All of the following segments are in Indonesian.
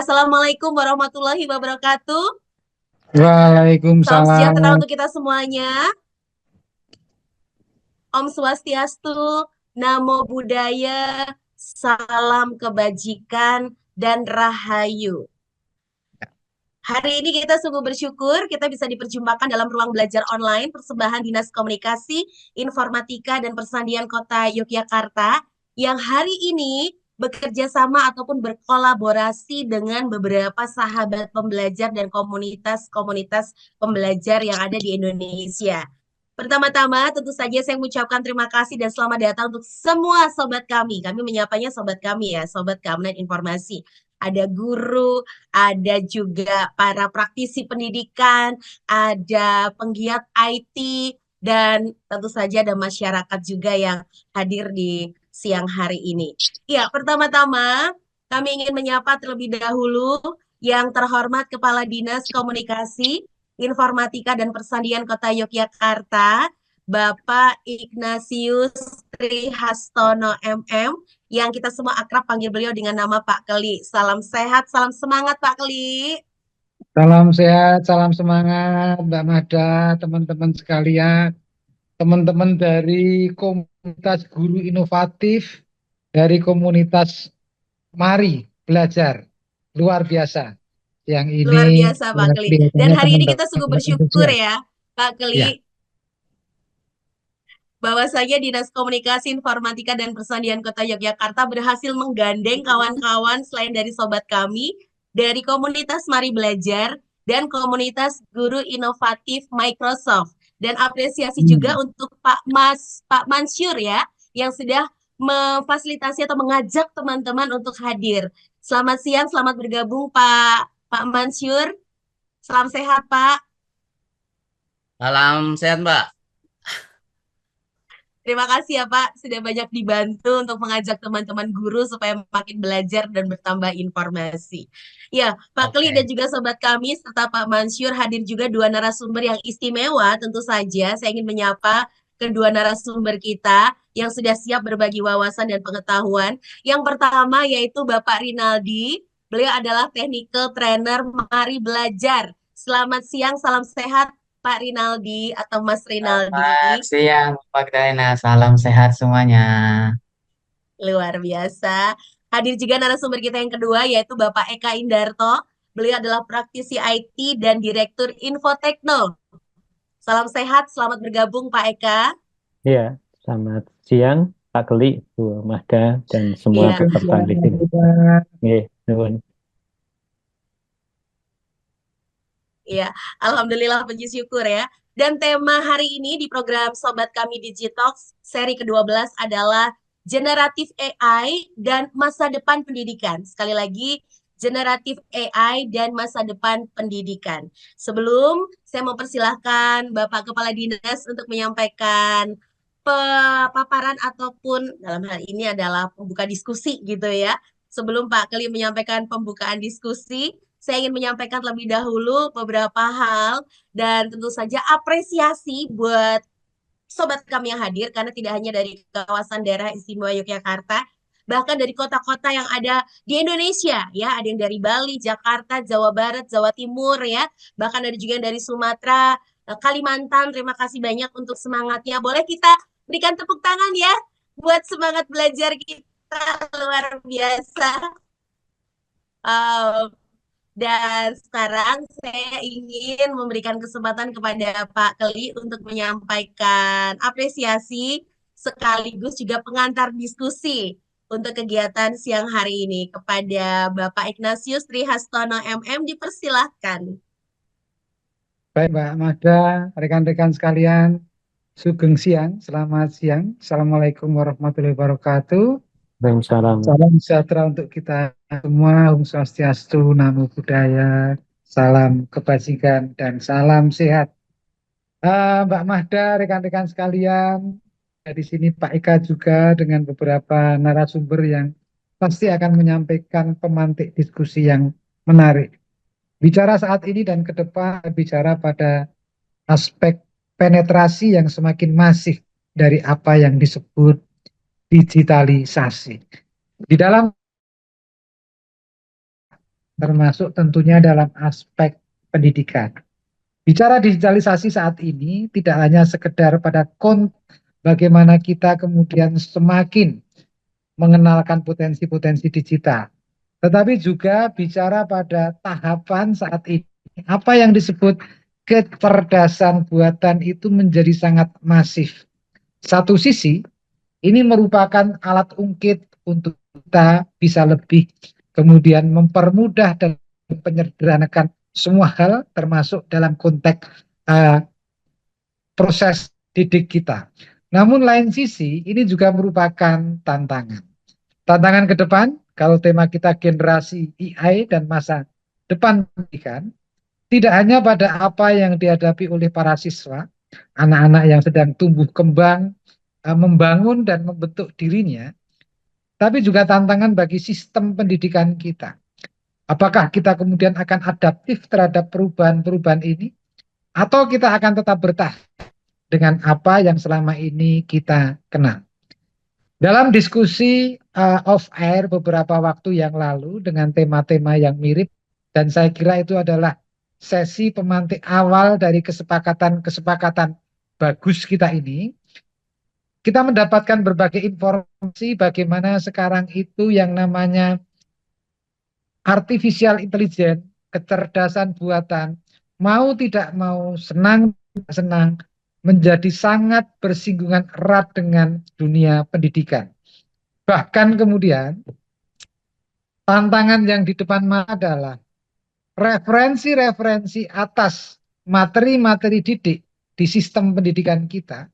Assalamualaikum warahmatullahi wabarakatuh. Salam sejahtera Waalaikumsalam. untuk kita semuanya. Om Swastiastu, Namo Buddhaya, salam kebajikan dan rahayu. Hari ini kita sungguh bersyukur kita bisa diperjumpakan dalam ruang belajar online persembahan Dinas Komunikasi, Informatika, dan Persandian Kota Yogyakarta yang hari ini bekerja sama ataupun berkolaborasi dengan beberapa sahabat pembelajar dan komunitas-komunitas pembelajar yang ada di Indonesia. Pertama-tama, tentu saja saya mengucapkan terima kasih dan selamat datang untuk semua sobat kami. Kami menyapanya sobat kami ya, sobat keamanan informasi. Ada guru, ada juga para praktisi pendidikan, ada penggiat IT, dan tentu saja ada masyarakat juga yang hadir di siang hari ini. Ya, pertama-tama kami ingin menyapa terlebih dahulu yang terhormat Kepala Dinas Komunikasi, Informatika dan Persandian Kota Yogyakarta, Bapak Ignatius Trihastono MM, yang kita semua akrab panggil beliau dengan nama Pak Keli. Salam sehat, salam semangat Pak Keli. Salam sehat, salam semangat, Mbak Mada, teman-teman sekalian, teman-teman dari komunitas guru inovatif, dari komunitas Mari Belajar, luar biasa. Yang ini Luar biasa Pak Keli. Dan kelihatannya hari ini kita sungguh teman-teman bersyukur antusias. ya Pak Ya, Keli, bahwasanya Dinas Komunikasi Informatika dan Persandian Kota Yogyakarta berhasil menggandeng kawan-kawan selain dari sobat kami dari komunitas Mari Belajar dan komunitas Guru Inovatif Microsoft, dan apresiasi juga hmm. untuk Pak Mansur ya yang sudah memfasilitasi atau mengajak teman-teman untuk hadir. Selamat siang, selamat bergabung Pak Mansur. Salam sehat Pak. Salam sehat, Mbak. Terima kasih ya Pak, sudah banyak dibantu untuk mengajak teman-teman guru supaya makin belajar dan bertambah informasi. Ya, Pak Kli dan Oke. juga sobat kami serta Pak Mansyur hadir juga dua narasumber yang istimewa. Tentu saja saya ingin menyapa kedua narasumber kita yang sudah siap berbagi wawasan dan pengetahuan. Yang pertama yaitu Bapak Rinaldi. Beliau adalah technical trainer Mari Belajar. Selamat siang, salam sehat Pak Rinaldi atau Mas Selamat Rinaldi. siang, Pak Dalina. Salam sehat semuanya. Luar biasa. Hadir juga narasumber kita yang kedua yaitu Bapak Eka Indarto. Beliau adalah praktisi IT dan Direktur Infotekno. Salam sehat, selamat bergabung Pak Eka. Iya, selamat siang Pak Keli, Bu Mahda, dan semua Iya, peserta di sini. Nggih, nuwun. iya. Alhamdulillah puji syukur ya. Dan tema hari ini di program Sobat Kami Digitox seri ke-12 adalah Generatif AI dan Masa Depan Pendidikan. Sekali lagi, Generatif AI dan Masa Depan Pendidikan. Sebelum saya mempersilahkan Bapak Kepala Dinas untuk menyampaikan paparan ataupun dalam hal ini adalah pembuka diskusi gitu ya. Sebelum Pak Keli menyampaikan pembukaan diskusi, saya ingin menyampaikan terlebih dahulu beberapa hal dan tentu saja apresiasi buat sobat kami yang hadir karena tidak hanya dari kawasan daerah istimewa Yogyakarta, bahkan dari kota-kota yang ada di Indonesia ya, ada yang dari Bali, Jakarta, Jawa Barat, Jawa Timur ya, bahkan ada juga yang dari Sumatera, Kalimantan. Terima kasih banyak untuk semangatnya. Boleh kita berikan tepuk tangan ya buat semangat belajar kita, luar biasa. Uh, dan sekarang saya ingin memberikan kesempatan kepada Pak Keli untuk menyampaikan apresiasi sekaligus juga pengantar diskusi untuk kegiatan siang hari ini kepada Bapak Ignatius Trihastono MM. Dipersilahkan. Baik Mbak Mada, rekan-rekan sekalian, sugeng siang, selamat siang. Assalamualaikum warahmatullahi wabarakatuh. Waalaikumsalam. Salam sejahtera untuk kita semua, Om Swastiastu, Namo Buddhaya, salam kebajikan dan salam sehat. Mbak Mahda, rekan-rekan sekalian, di sini Pak Eka juga dengan beberapa narasumber yang pasti akan menyampaikan pemantik diskusi yang menarik. Bicara saat ini dan ke depan, bicara pada aspek penetrasi yang semakin masif dari apa yang disebut digitalisasi. Di dalam termasuk tentunya dalam aspek pendidikan. Bicara digitalisasi saat ini tidak hanya sekedar pada bagaimana kita kemudian semakin mengenalkan potensi-potensi digital, tetapi juga bicara pada tahapan saat ini, apa yang disebut kecerdasan buatan itu menjadi sangat masif. Satu sisi, ini merupakan alat ungkit untuk kita bisa lebih kemudian mempermudah dan menyederhanakan semua hal, termasuk dalam konteks proses didik kita. Namun lain sisi, ini juga merupakan tantangan. Tantangan ke depan, kalau tema kita generasi AI dan masa depan pendidikan, tidak hanya pada apa yang dihadapi oleh para siswa, anak-anak yang sedang tumbuh kembang, membangun dan membentuk dirinya, tapi juga tantangan bagi sistem pendidikan kita. Apakah kita kemudian akan adaptif terhadap perubahan-perubahan ini, atau kita akan tetap bertahan dengan apa yang selama ini kita kenal. Dalam diskusi off air beberapa waktu yang lalu dengan tema-tema yang mirip, dan saya kira itu adalah sesi pemantik awal dari kesepakatan-kesepakatan bagus kita ini, kita mendapatkan berbagai informasi bagaimana sekarang itu yang namanya artificial intelligence, kecerdasan buatan, mau tidak mau, senang tidak senang, menjadi sangat bersinggungan erat dengan dunia pendidikan. Bahkan kemudian tantangan yang di depan mata adalah referensi-referensi atas materi-materi didik di sistem pendidikan kita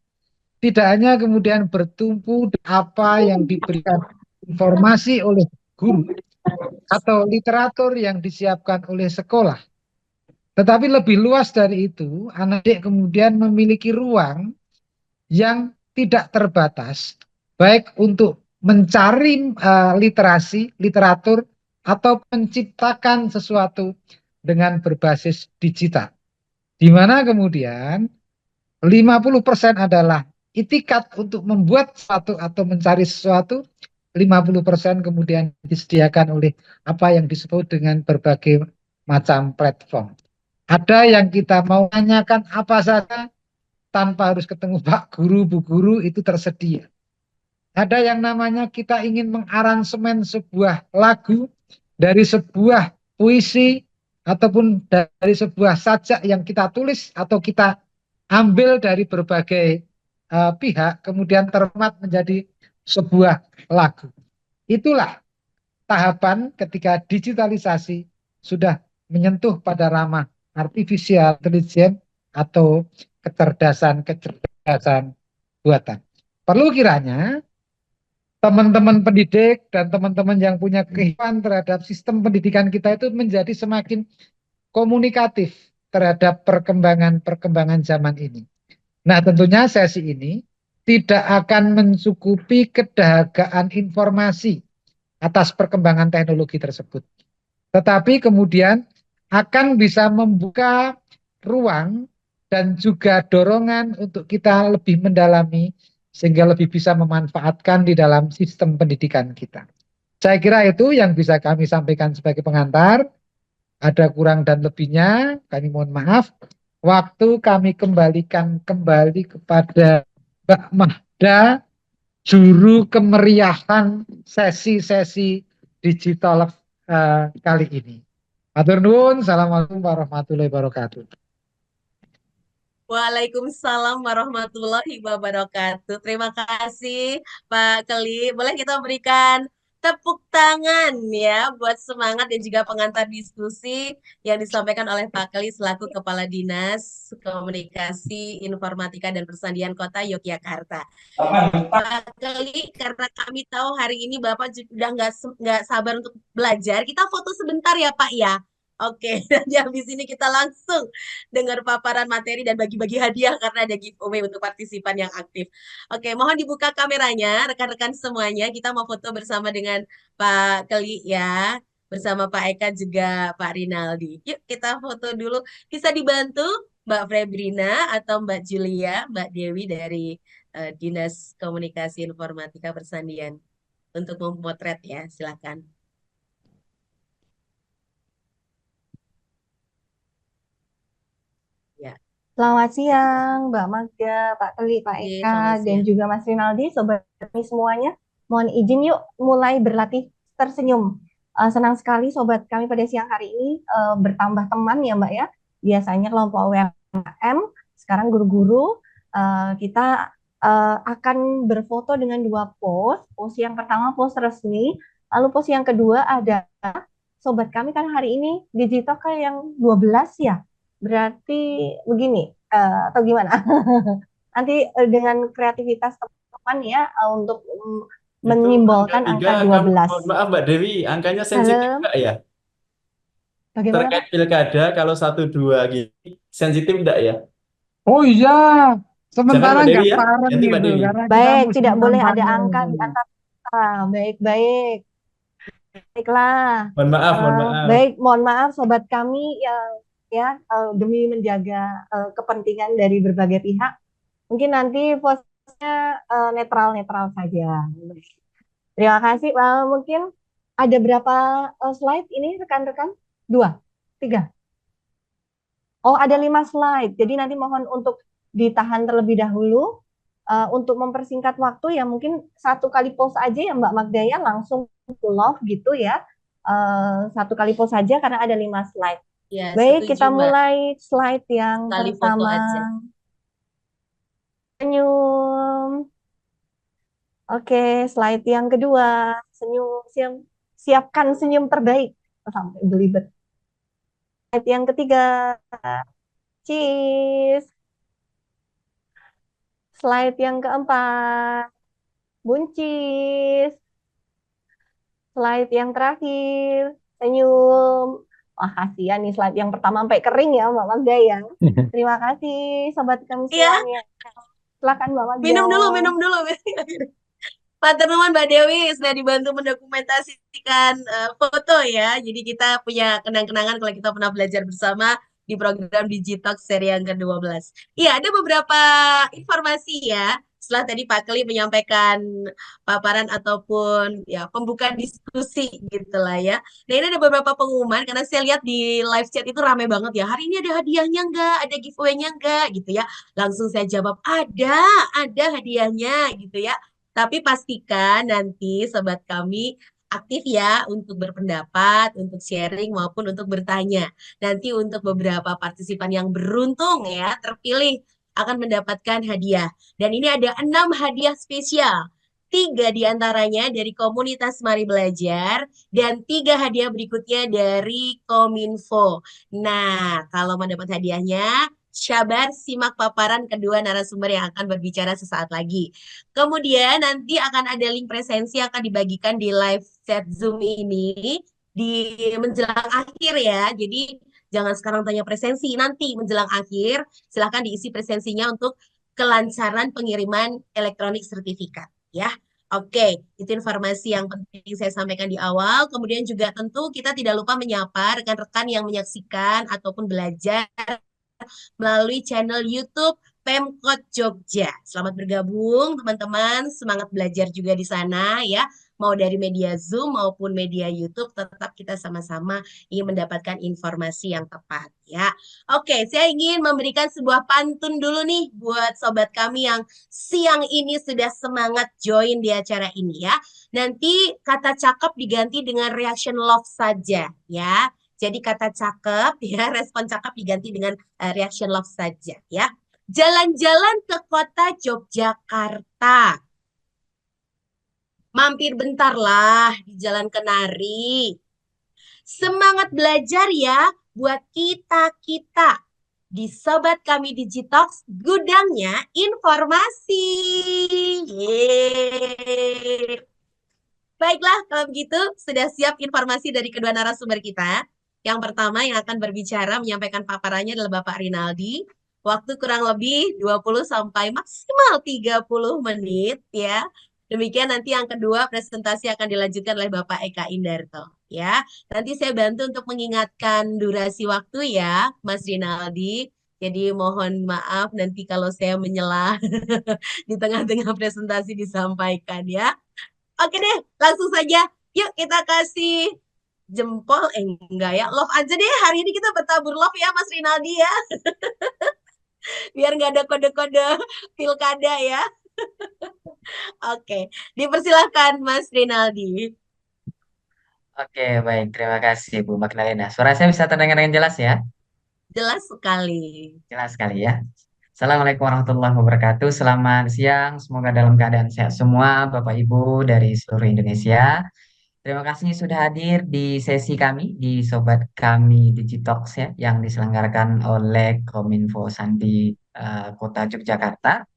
tidak hanya kemudian bertumpu di apa yang diberikan informasi oleh guru atau literatur yang disiapkan oleh sekolah, tetapi lebih luas dari itu, anak didik kemudian memiliki ruang yang tidak terbatas, baik untuk mencari literasi, literatur, atau menciptakan sesuatu dengan berbasis digital. Di mana kemudian 50% adalah itikat untuk membuat sesuatu atau mencari sesuatu, 50% kemudian disediakan oleh apa yang disebut dengan berbagai macam platform. Ada yang kita mau tanyakan apa saja, tanpa harus ketemu Pak Guru, Bu Guru, itu tersedia. Ada yang namanya kita ingin mengaransemen sebuah lagu dari sebuah puisi ataupun dari sebuah sajak yang kita tulis atau kita ambil dari berbagai pihak, kemudian terformat menjadi sebuah lagu. Itulah tahapan ketika digitalisasi sudah menyentuh pada ranah artificial intelligence atau kecerdasan buatan. Perlu kiranya teman-teman pendidik dan teman-teman yang punya kehidupan terhadap sistem pendidikan kita itu menjadi semakin komunikatif terhadap perkembangan-perkembangan zaman ini. Nah, tentunya sesi ini tidak akan mencukupi kedahagaan informasi atas perkembangan teknologi tersebut, tetapi kemudian akan bisa membuka ruang dan juga dorongan untuk kita lebih mendalami sehingga lebih bisa memanfaatkan di dalam sistem pendidikan kita. Saya kira itu yang bisa kami sampaikan sebagai pengantar. Ada kurang dan lebihnya, kami mohon maaf. Waktu kami kembalikan kembali kepada Mbak Mahda, juru kemeriahan sesi-sesi digital kali ini. Matur nuwun, assalamualaikum warahmatullahi wabarakatuh. Waalaikumsalam warahmatullahi wabarakatuh. Terima kasih Pak Keli. Boleh kita berikan tepuk tangan ya buat semangat dan juga pengantar diskusi yang disampaikan oleh Pak Keli selaku Kepala Dinas Komunikasi Informatika dan Persandian Kota Yogyakarta. Pak Keli, karena kami tahu hari ini Bapak sudah nggak sabar untuk belajar, kita foto sebentar ya Pak ya. Oke, nanti habis ini kita langsung dengar paparan materi dan bagi-bagi hadiah karena ada giveaway untuk partisipan yang aktif. Oke, mohon dibuka kameranya, rekan-rekan semuanya. Kita mau foto bersama dengan Pak Keli ya, bersama Pak Eka juga Pak Rinaldi. Yuk kita foto dulu. Bisa dibantu Mbak Febrina atau Mbak Julia, Mbak Dewi dari Dinas Komunikasi Informatika Persandian untuk memotret ya, silakan. Selamat siang, Mbak Magda, Pak Keli, Pak Oke, Eka, selamat dan siang. juga Mas Rinaldi, Sobat kami semuanya. Mohon izin yuk mulai berlatih tersenyum. Senang sekali Sobat kami pada siang hari ini bertambah teman ya Mbak ya. Biasanya kelompok UMKM, sekarang guru-guru. Kita akan berfoto dengan dua pose. Pose yang pertama pose resmi, lalu pose yang kedua ada Sobat kami kan hari ini digital kayak yang 12 ya. Berarti begini, atau gimana? Nanti dengan kreativitas teman ya untuk Itu angka menyimbolkan 3, angka mohon 12. maaf Mbak Dewi, angkanya sensitif Halo, nggak ya? bagaimana Terkait Pak? pilkada, kalau 1, 2 gini, sensitif nggak ya? Oh iya, Jangan sementara Mbak Dewi nggak ya, pareng ganti Mbak itu Dewi. karena kita Baik, musim tidak boleh ada kampanye. angka di antara kita. Baik-baik. Baiklah. Mohon maaf, mohon maaf. Baik, mohon maaf sobat kami yang ya demi menjaga kepentingan dari berbagai pihak, mungkin nanti posnya netral-netral saja. Terima kasih. Mungkin ada berapa slide ini rekan-rekan? 2, 3. Oh, ada 5 slide. Jadi nanti mohon untuk ditahan terlebih dahulu. Untuk mempersingkat waktu ya mungkin 1 kali post aja ya Mbak Magda ya, langsung full love gitu ya. 1 kali post saja karena ada 5 slide. Ya, Baik, kita setuju, Mbak. mulai slide yang Sekali foto pertama. aja. Senyum. Oke, slide yang kedua. Senyum, siapkan senyum terbaik. Sampai belibet. Slide yang ketiga. Cheese. Slide yang keempat. Buncis. Slide yang terakhir. Senyum. Wah, kasihan nih slide yang pertama sampai kering ya Mbak Magda ya. Terima kasih sobat kami Iya, semuanya. Silakan Mbak Magda. minum dulu, minum dulu. Pak teman Mbak Dewi sudah dibantu mendokumentasikan foto ya. Jadi kita punya kenang-kenangan kalau kita pernah belajar bersama di program Digitox seri yang ke-12. Iya, ada beberapa informasi ya. Setelah tadi Pak Kli menyampaikan paparan ataupun ya pembukaan diskusi gitu lah ya. Nah ini ada beberapa pengumuman karena saya lihat di live chat itu rame banget ya. Hari ini ada hadiahnya enggak? Ada giveaway-nya enggak? Gitu ya. Langsung saya jawab ada hadiahnya gitu ya. Tapi pastikan nanti sobat kami aktif ya untuk berpendapat, untuk sharing maupun untuk bertanya. Nanti untuk beberapa partisipan yang beruntung ya terpilih akan mendapatkan hadiah. Dan ini ada 6 hadiah spesial. 3 diantaranya dari komunitas Mari Belajar dan 3 hadiah berikutnya dari Kominfo. Nah, kalau mendapat hadiahnya, sabar simak paparan kedua narasumber yang akan berbicara sesaat lagi. Kemudian nanti akan ada link presensi yang akan dibagikan di live chat Zoom ini di menjelang akhir ya. Jadi jangan sekarang tanya presensi, nanti menjelang akhir silahkan diisi presensinya untuk kelancaran pengiriman elektronik sertifikat ya. Oke, itu informasi yang penting saya sampaikan di awal. Kemudian juga tentu kita tidak lupa menyapa rekan-rekan yang menyaksikan ataupun belajar melalui channel YouTube Pemkot Jogja. Selamat bergabung teman-teman, semangat belajar juga di sana ya. Mau dari media Zoom maupun media YouTube, tetap kita sama-sama ingin mendapatkan informasi yang tepat ya. Oke, saya ingin memberikan sebuah pantun dulu nih buat sobat kami yang siang ini sudah semangat join di acara ini ya. Nanti kata cakep diganti dengan reaction love saja ya. Jadi kata cakep ya, respon cakep diganti dengan reaction love saja ya. Jalan-jalan ke kota Yogyakarta. Mampir bentar lah di Jalan Kenari. Semangat belajar ya buat kita-kita. Di Sobat Kami Digitox, gudangnya informasi. Yeay. Baiklah, kalau begitu sudah siap informasi dari kedua narasumber kita. Yang pertama yang akan berbicara menyampaikan paparannya adalah Bapak Rinaldi. Waktu kurang lebih 20 sampai maksimal 30 menit ya. Demikian nanti yang kedua presentasi akan dilanjutkan oleh Bapak Eka Indarto ya. Nanti saya bantu untuk mengingatkan durasi waktu ya, Mas Rinaldi. Jadi mohon maaf nanti kalau saya menyela di tengah-tengah presentasi disampaikan ya. Oke deh, langsung saja. Yuk kita kasih jempol, enggak ya, love aja deh. Hari ini kita bertabur love ya Mas Rinaldi ya. Biar nggak ada kode-kode pilkada ya. Oke, dipersilahkan Mas Rinaldi. Oke, baik. Terima kasih Bu Magdalena. Suara saya bisa terdengar dengan jelas ya? Jelas sekali. Jelas sekali ya. Assalamualaikum warahmatullahi wabarakatuh. Selamat siang. Semoga dalam keadaan sehat semua, Bapak Ibu dari seluruh Indonesia. Terima kasih sudah hadir di sesi kami di Sobat Kami Digitalks ya, yang diselenggarakan oleh Kominfo Sandi Kota Yogyakarta.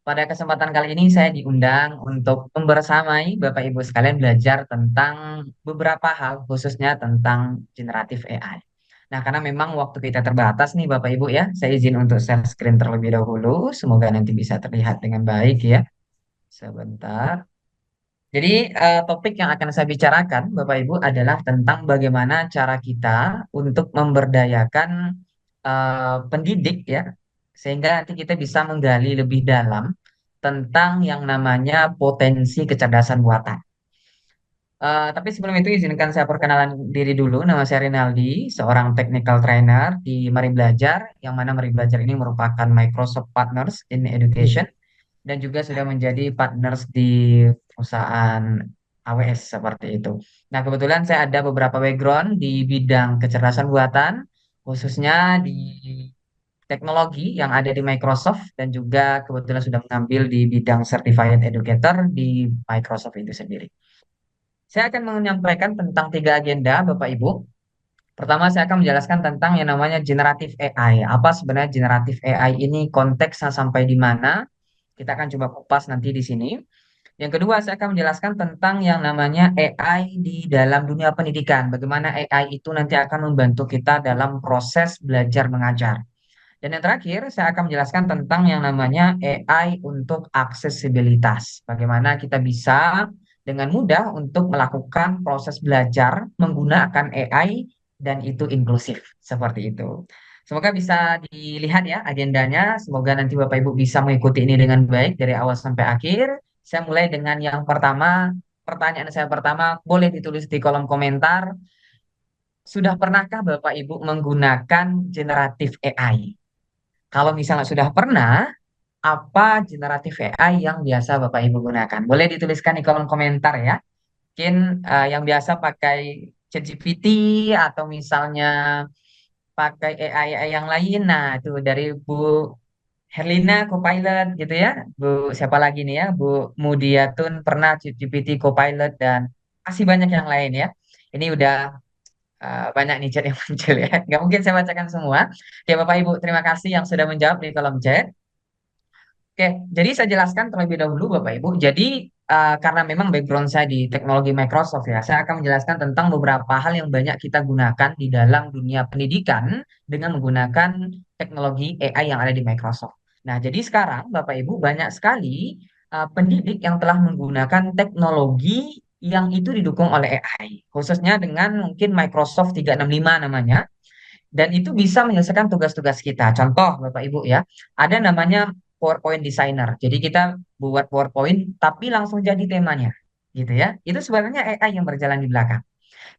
Pada kesempatan kali ini saya diundang untuk membersamai Bapak Ibu sekalian belajar tentang beberapa hal, khususnya tentang generatif AI. Nah, karena memang waktu kita terbatas nih Bapak Ibu ya, saya izin untuk share screen terlebih dahulu. Semoga nanti bisa terlihat dengan baik ya. Sebentar. Jadi topik yang akan saya bicarakan Bapak Ibu adalah tentang bagaimana cara kita untuk memberdayakan pendidik ya, sehingga nanti kita bisa menggali lebih dalam tentang yang namanya potensi kecerdasan buatan. Tapi sebelum itu izinkan saya perkenalan diri dulu. Nama saya Rinaldi, seorang technical trainer di Mari Belajar, yang mana Mari Belajar ini merupakan Microsoft Partners in Education dan juga sudah menjadi partners di perusahaan AWS seperti itu. Nah, kebetulan saya ada beberapa background di bidang kecerdasan buatan, khususnya di teknologi yang ada di Microsoft dan juga kebetulan sudah mengambil di bidang Certified Educator di Microsoft itu sendiri. Saya akan menyampaikan tentang 3 agenda, Bapak Ibu. Pertama, saya akan menjelaskan tentang yang namanya generatif AI. Apa sebenarnya generatif AI ini, konteksnya sampai di mana? Kita akan coba kupas nanti di sini. Yang kedua, saya akan menjelaskan tentang yang namanya AI di dalam dunia pendidikan. Bagaimana AI itu nanti akan membantu kita dalam proses belajar mengajar. Dan yang terakhir, saya akan menjelaskan tentang yang namanya AI untuk aksesibilitas. Bagaimana kita bisa dengan mudah untuk melakukan proses belajar menggunakan AI dan itu inklusif. Seperti itu. Semoga bisa dilihat ya agendanya. Semoga nanti Bapak Ibu bisa mengikuti ini dengan baik dari awal sampai akhir. Saya mulai dengan yang pertama. Pertanyaan saya pertama, boleh ditulis di kolom komentar. Sudah pernahkah Bapak Ibu menggunakan generatif AI? Kalau misalnya sudah pernah, apa generatif AI yang biasa Bapak Ibu gunakan? Boleh dituliskan di kolom komentar ya. Mungkin yang biasa pakai ChatGPT atau misalnya pakai AI yang lain. Nah, itu dari Bu Herlina Copilot gitu ya. Bu siapa lagi nih ya? Bu Mudiatun pernah ChatGPT Copilot dan masih banyak yang lain ya. Ini udah banyak nih chat yang muncul ya. Nggak mungkin saya bacakan semua. Oke, Bapak Ibu, terima kasih yang sudah menjawab di kolom chat. Oke, jadi saya jelaskan terlebih dahulu Bapak Ibu. Jadi karena memang background saya di teknologi Microsoft ya, saya akan menjelaskan tentang beberapa hal yang banyak kita gunakan di dalam dunia pendidikan dengan menggunakan teknologi AI yang ada di Microsoft. Nah, jadi sekarang Bapak Ibu banyak sekali pendidik yang telah menggunakan teknologi yang itu didukung oleh AI, khususnya dengan mungkin Microsoft 365 namanya. Dan itu bisa menyelesaikan tugas-tugas kita. Contoh, Bapak Ibu ya, ada namanya PowerPoint Designer. Jadi kita buat PowerPoint, tapi langsung jadi temanya, gitu ya. Itu sebenarnya AI yang berjalan di belakang.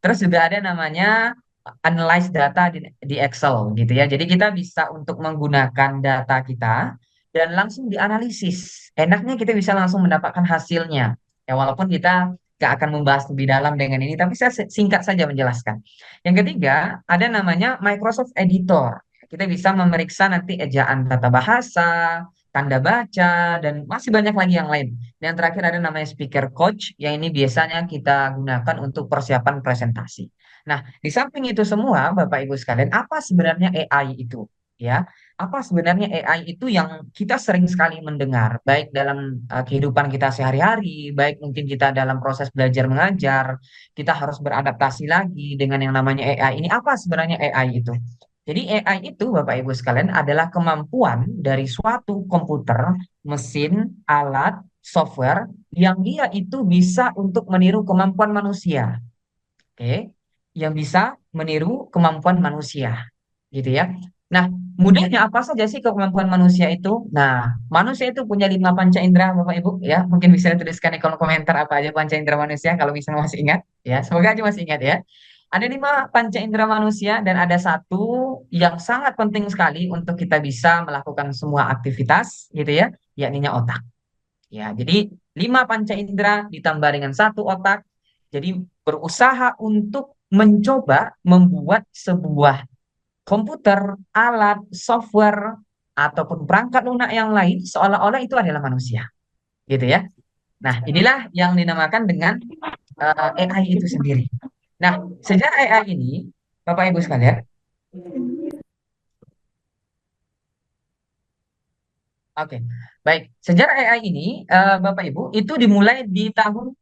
Terus juga ada namanya analyze data di Excel, gitu ya. Jadi kita bisa untuk menggunakan data kita dan langsung dianalisis. Enaknya kita bisa langsung mendapatkan hasilnya. Ya walaupun kita gak akan membahas lebih dalam dengan ini, tapi saya singkat saja menjelaskan. Yang ketiga, ada namanya Microsoft Editor. Kita bisa memeriksa nanti ejaan tata bahasa, tanda baca, dan masih banyak lagi yang lain. Dan yang terakhir ada namanya Speaker Coach, yang ini biasanya kita gunakan untuk persiapan presentasi. Nah, di samping itu semua, Bapak Ibu sekalian, apa sebenarnya AI itu? Ya, apa sebenarnya AI itu yang kita sering sekali mendengar, baik dalam kehidupan kita sehari-hari, baik mungkin kita dalam proses belajar mengajar, kita harus beradaptasi lagi dengan yang namanya AI ini. Apa sebenarnya AI itu? Jadi AI itu Bapak Ibu sekalian adalah kemampuan dari suatu komputer, mesin, alat, software yang dia itu bisa untuk meniru kemampuan manusia. Oke, yang bisa meniru kemampuan manusia, gitu ya. Nah, mudahnya apa saja sih kemampuan manusia itu? Nah, manusia itu punya 5 panca indera, Bapak Ibu, ya. Mungkin bisa dituliskan di kolom komentar apa aja panca indera manusia kalau misalnya masih ingat, ya. Semoga aja masih ingat ya. Ada 5 panca indera manusia dan ada satu yang sangat penting sekali untuk kita bisa melakukan semua aktivitas, gitu ya, yakninya otak. Ya, jadi 5 panca indera ditambah dengan satu otak, jadi berusaha untuk mencoba membuat sebuah komputer, alat, software, ataupun perangkat lunak yang lain seolah-olah itu adalah manusia, gitu ya. Nah, inilah yang dinamakan dengan AI itu sendiri. Nah, sejarah AI ini, Bapak Ibu sekalian, oke, baik. Sejarah AI ini, Bapak Ibu, itu dimulai di tahun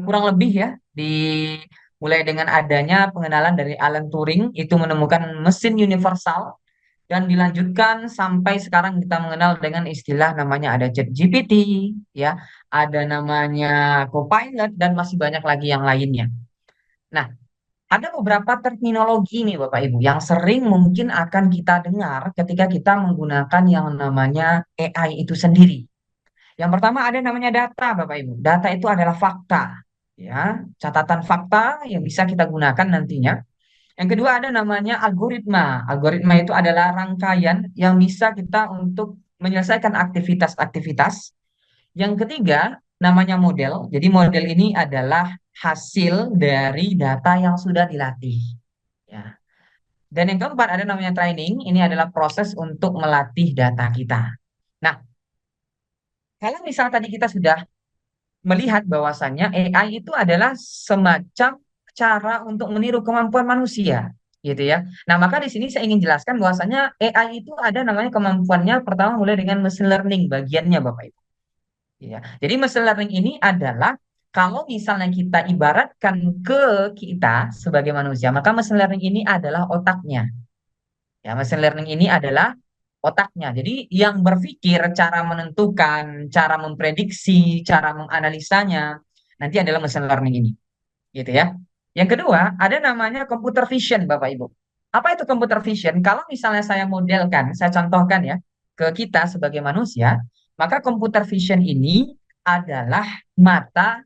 kurang lebih ya, dimulai dengan adanya pengenalan dari Alan Turing, itu menemukan mesin universal, dan dilanjutkan sampai sekarang kita mengenal dengan istilah namanya ada ChatGPT, ya, ada namanya Copilot, dan masih banyak lagi yang lainnya. Nah, ada beberapa terminologi nih Bapak Ibu yang sering mungkin akan kita dengar ketika kita menggunakan yang namanya AI itu sendiri. Yang pertama ada namanya data Bapak Ibu. Data itu adalah fakta, ya, catatan fakta yang bisa kita gunakan nantinya. Yang kedua ada namanya algoritma. Algoritma itu adalah rangkaian yang bisa kita untuk menyelesaikan aktivitas-aktivitas. Yang ketiga, namanya model. Jadi model ini adalah hasil dari data yang sudah dilatih. Ya. Dan yang keempat ada namanya training. Ini adalah proses untuk melatih data kita. Nah, kalau misal tadi kita sudah melihat bahwasannya AI itu adalah semacam cara untuk meniru kemampuan manusia, gitu ya. Nah, maka di sini saya ingin jelaskan bahwasannya AI itu ada namanya kemampuannya pertama mulai dengan machine learning bagiannya, Bapak Ibu. Ya. Jadi machine learning ini adalah kalau misalnya kita ibaratkan ke kita sebagai manusia, maka machine learning ini adalah otaknya. Ya, machine learning ini adalah otaknya. Jadi yang berpikir, cara menentukan, cara memprediksi, cara menganalisanya, nanti adalah machine learning ini. Gitu ya. Yang kedua, ada namanya computer vision, Bapak Ibu. Apa itu computer vision? Kalau misalnya saya modelkan, saya contohkan ya, ke kita sebagai manusia, maka computer vision ini adalah mata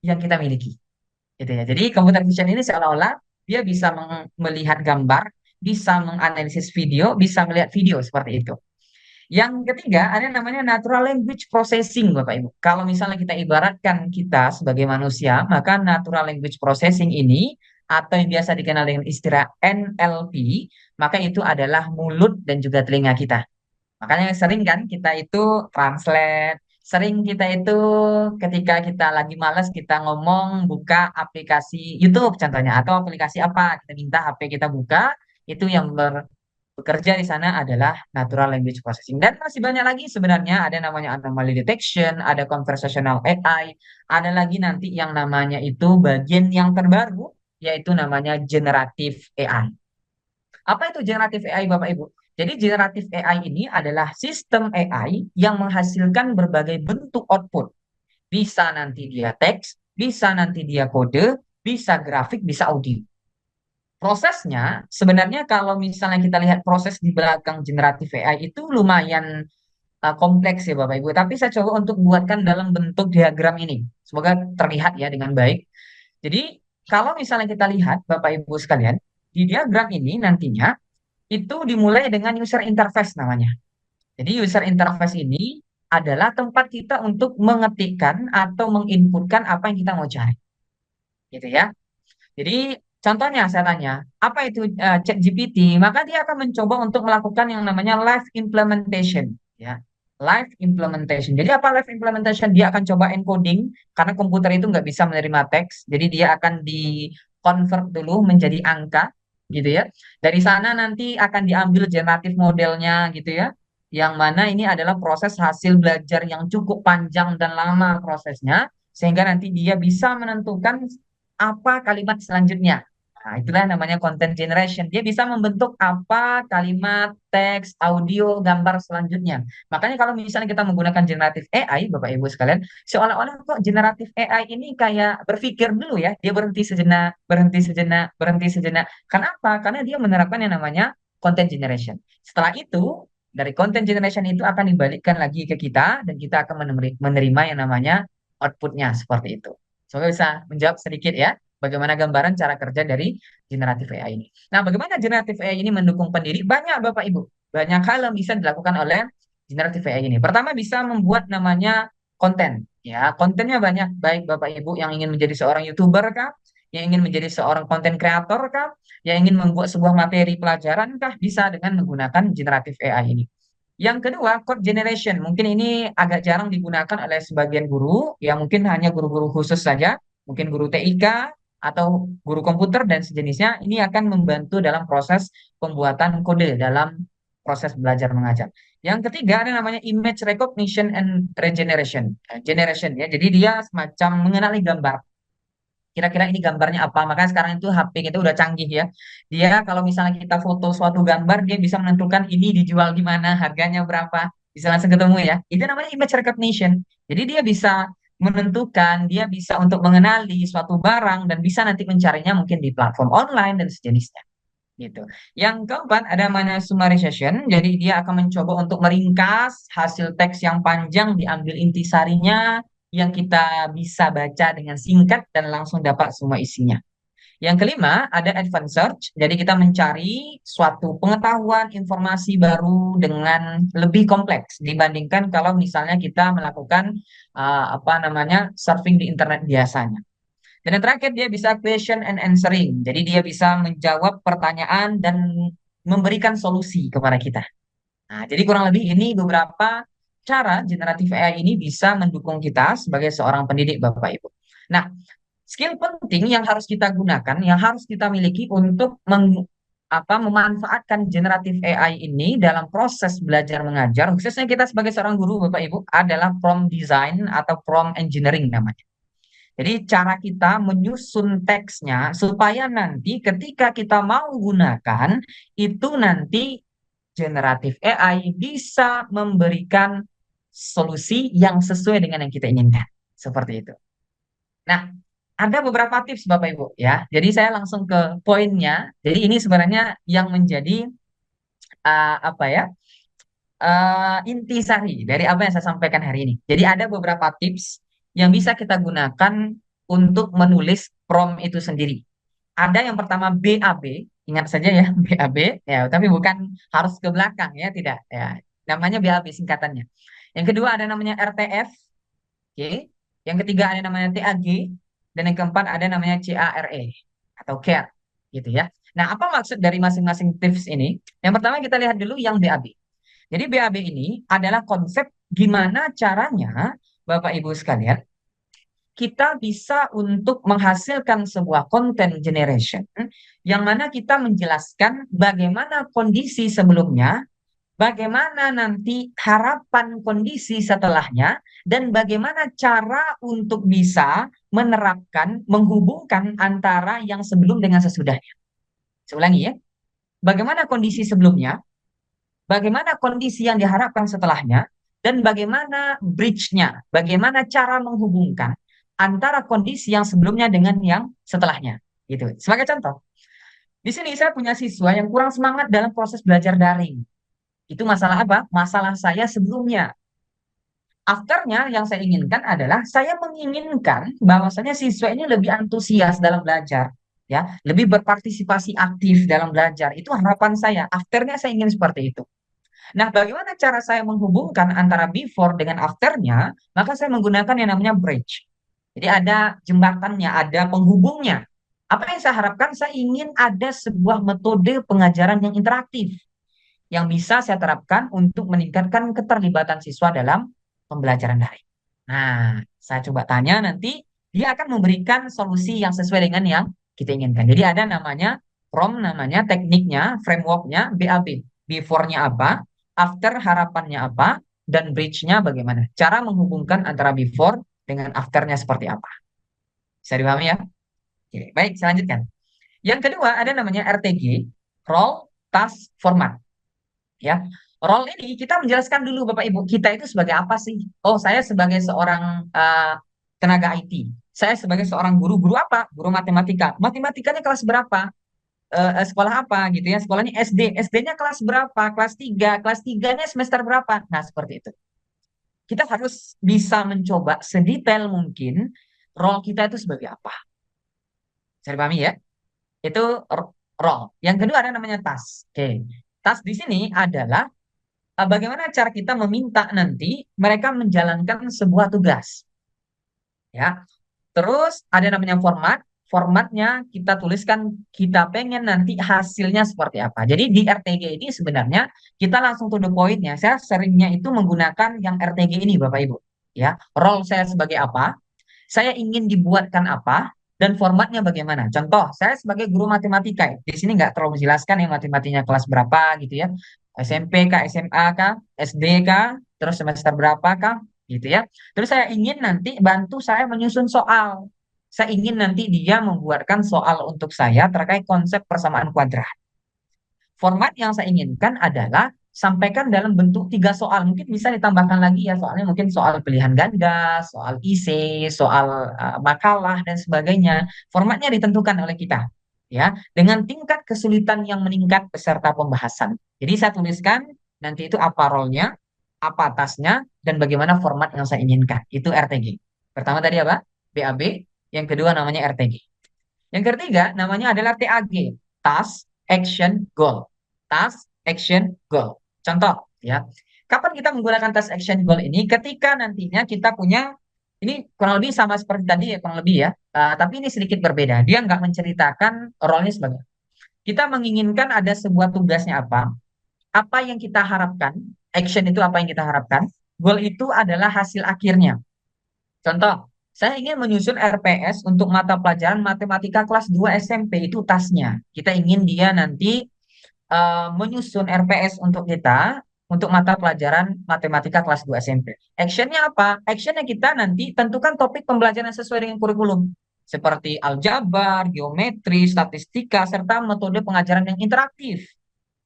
yang kita miliki. Gitu ya. Jadi computer vision ini seolah-olah dia bisa melihat gambar, bisa menganalisis video, bisa melihat video seperti itu. Yang ketiga ada namanya natural language processing, Bapak Ibu. Kalau misalnya kita ibaratkan kita sebagai manusia, maka natural language processing ini atau yang biasa dikenal dengan istilah NLP, maka itu adalah mulut dan juga telinga kita. Makanya sering kan kita itu translate, sering kita itu ketika kita lagi malas kita ngomong buka aplikasi YouTube contohnya atau aplikasi apa, kita minta HP kita buka, itu yang bekerja di sana adalah natural language processing. Dan masih banyak lagi sebenarnya, ada namanya anomaly detection, ada conversational AI, ada lagi nanti yang namanya itu bagian yang terbaru, yaitu namanya generative AI. Apa itu generative AI, Bapak Ibu? Jadi generative AI ini adalah sistem AI yang menghasilkan berbagai bentuk output. Bisa nanti dia teks, bisa nanti dia kode, bisa grafik, bisa audio. Prosesnya sebenarnya kalau misalnya kita lihat proses di belakang generative AI itu lumayan kompleks ya Bapak Ibu. Tapi saya coba untuk buatkan dalam bentuk diagram ini. Semoga terlihat ya dengan baik. Jadi kalau misalnya kita lihat Bapak Ibu sekalian, di diagram ini nantinya itu dimulai dengan user interface namanya. Jadi user interface ini adalah tempat kita untuk mengetikkan atau menginputkan apa yang kita mau cari. Gitu ya. Jadi contohnya saya tanya, apa itu ChatGPT? Maka dia akan mencoba untuk melakukan yang namanya live implementation, ya. Live implementation. Jadi apa live implementation? Dia akan coba encoding karena komputer itu nggak bisa menerima teks. Jadi dia akan di convert dulu menjadi angka, gitu ya. Dari sana nanti akan diambil generatif modelnya, gitu ya. Yang mana ini adalah proses hasil belajar yang cukup panjang dan lama prosesnya, sehingga nanti dia bisa menentukan apa kalimat selanjutnya. Nah, itulah namanya content generation. Dia bisa membentuk apa kalimat, teks, audio, gambar selanjutnya. Makanya kalau misalnya kita menggunakan generatif AI, Bapak Ibu sekalian, seolah-olah kok generatif AI ini kayak berpikir dulu ya. Dia berhenti sejenak, berhenti sejenak, berhenti sejenak. Kenapa? Karena dia menerapkan yang namanya content generation. Setelah itu, dari content generation itu akan dibalikkan lagi ke kita, dan kita akan menerima yang namanya outputnya seperti itu. Semoga bisa menjawab sedikit ya. Bagaimana gambaran cara kerja dari generatif AI ini. Nah, bagaimana generatif AI ini mendukung pendidik? Banyak Bapak Ibu. Banyak hal yang bisa dilakukan oleh generatif AI ini. Pertama bisa membuat namanya konten. Ya, kontennya banyak. Baik Bapak Ibu yang ingin menjadi seorang YouTuber kah? Yang ingin menjadi seorang konten kreator kah? Yang ingin membuat sebuah materi pelajaran kah? Bisa dengan menggunakan generatif AI ini. Yang kedua, code generation. Mungkin ini agak jarang digunakan oleh sebagian guru, ya mungkin hanya guru-guru khusus saja, mungkin guru TIK atau guru komputer dan sejenisnya. Ini akan membantu dalam proses pembuatan kode dalam proses belajar mengajar. Yang ketiga ada namanya image recognition and regeneration. Generation ya. Jadi dia semacam mengenali gambar. Kira-kira ini gambarnya apa? Makanya sekarang itu HP kita udah canggih ya. Dia kalau misalnya kita foto suatu gambar, dia bisa menentukan ini dijual di mana, harganya berapa, bisa langsung ketemu ya. Itu namanya image recognition. Jadi dia bisa menentukan, dia bisa untuk mengenali suatu barang dan bisa nanti mencarinya mungkin di platform online dan sejenisnya. Gitu. Yang keempat ada namanya summarization. Jadi dia akan mencoba untuk meringkas hasil teks yang panjang, diambil intisarinya yang kita bisa baca dengan singkat dan langsung dapat semua isinya. Yang kelima ada advanced search. Jadi kita mencari suatu pengetahuan informasi baru dengan lebih kompleks dibandingkan kalau misalnya kita melakukan apa namanya surfing di internet biasanya. Dan yang terakhir dia bisa question and answering. Jadi dia bisa menjawab pertanyaan dan memberikan solusi kepada kita. Nah, jadi kurang lebih ini beberapa cara generatif AI ini bisa mendukung kita sebagai seorang pendidik Bapak Ibu. Nah, skill penting yang harus kita gunakan, yang harus kita miliki untuk memanfaatkan generatif AI ini dalam proses belajar mengajar, khususnya kita sebagai seorang guru Bapak Ibu, adalah prompt design atau prompt engineering namanya. Jadi cara kita menyusun teksnya supaya nanti ketika kita mau gunakan itu nanti generatif AI bisa memberikan solusi yang sesuai dengan yang kita inginkan. Seperti itu. Nah, ada beberapa tips Bapak Ibu ya. Jadi saya langsung ke poinnya. Jadi ini sebenarnya yang menjadi apa ya? Intisari dari apa yang saya sampaikan hari ini. Jadi ada beberapa tips yang bisa kita gunakan untuk menulis prompt itu sendiri. Ada yang pertama BAB, ingat saja ya BAB, ya, tapi bukan harus ke belakang ya, tidak. Ya, namanya BAB singkatannya. Yang kedua ada namanya RTF, oke. Yang ketiga ada namanya TAG, dan yang keempat ada namanya CARE atau CARE, gitu ya. Nah, apa maksud dari masing-masing tips ini? Yang pertama kita lihat dulu yang BAB. Jadi BAB ini adalah konsep gimana caranya Bapak Ibu sekalian kita bisa untuk menghasilkan sebuah content generation yang mana kita menjelaskan bagaimana kondisi sebelumnya, bagaimana nanti harapan kondisi setelahnya, dan bagaimana cara untuk bisa menerapkan, menghubungkan antara yang sebelum dengan sesudahnya. Saya ulangi ya, bagaimana kondisi sebelumnya, bagaimana kondisi yang diharapkan setelahnya, dan bagaimana bridge-nya, bagaimana cara menghubungkan antara kondisi yang sebelumnya dengan yang setelahnya. Gitu. Sebagai contoh, di sini saya punya siswa yang kurang semangat dalam proses belajar daring. Itu masalah apa? Masalah saya sebelumnya. Afternya yang saya inginkan adalah saya menginginkan bahwasanya siswa ini lebih antusias dalam belajar, ya, lebih berpartisipasi aktif dalam belajar. Itu harapan saya. Afternya saya ingin seperti itu. Nah, bagaimana cara saya menghubungkan antara before dengan afternya? Maka saya menggunakan yang namanya bridge. Jadi ada jembatannya, ada penghubungnya. Apa yang saya harapkan? Saya ingin ada sebuah metode pengajaran yang interaktif yang bisa saya terapkan untuk meningkatkan keterlibatan siswa dalam pembelajaran daring. Nah, saya coba tanya nanti, dia akan memberikan solusi yang sesuai dengan yang kita inginkan. Jadi ada namanya prompt, namanya tekniknya, frameworknya, BAB. Before-nya apa, after harapannya apa, dan bridge-nya bagaimana. Cara menghubungkan antara before dengan after-nya seperti apa. Bisa dipahami ya? Oke, baik, saya lanjutkan. Yang kedua ada namanya RTG, Role, Task, Format. Ya, role ini kita menjelaskan dulu Bapak Ibu, kita itu sebagai apa sih? Oh, saya sebagai seorang tenaga IT. Saya sebagai seorang guru, guru apa? Guru matematika. Matematikanya kelas berapa? Sekolah apa gitu ya? Sekolahnya SD. SD-nya kelas berapa? Kelas 3. Kelas 3-nya semester berapa? Nah, seperti itu. Kita harus bisa mencoba sedetail mungkin role kita itu sebagai apa. Bisa dipahami ya? Itu role. Yang kedua ada namanya task. Oke. Task di sini adalah bagaimana cara kita meminta nanti mereka menjalankan sebuah tugas. Ya. Terus ada namanya format. Formatnya kita tuliskan kita pengen nanti hasilnya seperti apa. Jadi di RTG ini sebenarnya kita langsung to the point-nya. Saya seringnya itu menggunakan yang RTG ini Bapak Ibu. Ya, role saya sebagai apa? Saya ingin dibuatkan apa? Dan formatnya bagaimana? Contoh, saya sebagai guru matematika. Di sini nggak terlalu menjelaskan yang matematikanya kelas berapa gitu ya. SMP kah, SMA kah, SD kah, terus semester berapa kah, gitu ya. Terus saya ingin nanti bantu saya menyusun soal. Saya ingin nanti dia membuatkan soal untuk saya terkait konsep persamaan kuadrat. Format yang saya inginkan adalah sampaikan dalam bentuk 3 soal. Mungkin bisa ditambahkan lagi ya soalnya mungkin soal pilihan ganda, soal isi, soal makalah dan sebagainya. Formatnya ditentukan oleh kita ya dengan tingkat kesulitan yang meningkat beserta pembahasan. Jadi saya tuliskan nanti itu apa role-nya, apa tasnya, dan bagaimana format yang saya inginkan. Itu RTG. Pertama tadi apa? BAB. Yang kedua namanya RTG. Yang ketiga namanya adalah TAG, Task, Action, Goal. Task, Action, Goal. Contoh ya, kapan kita menggunakan Task, Action, Goal ini? Ketika nantinya kita punya, ini kurang lebih sama seperti tadi ya, kurang lebih ya. Tapi ini sedikit berbeda. Dia nggak menceritakan role-nya sebagai. Kita menginginkan ada sebuah tugasnya apa yang kita harapkan, action itu apa yang kita harapkan, goal itu adalah hasil akhirnya. Contoh, saya ingin menyusun RPS untuk mata pelajaran matematika kelas 2 SMP, itu tasnya. Kita ingin dia nanti menyusun RPS untuk kita untuk mata pelajaran matematika kelas 2 SMP. Actionnya apa? Actionnya kita nanti tentukan topik pembelajaran sesuai dengan kurikulum. Seperti aljabar, geometri, statistika, serta metode pengajaran yang interaktif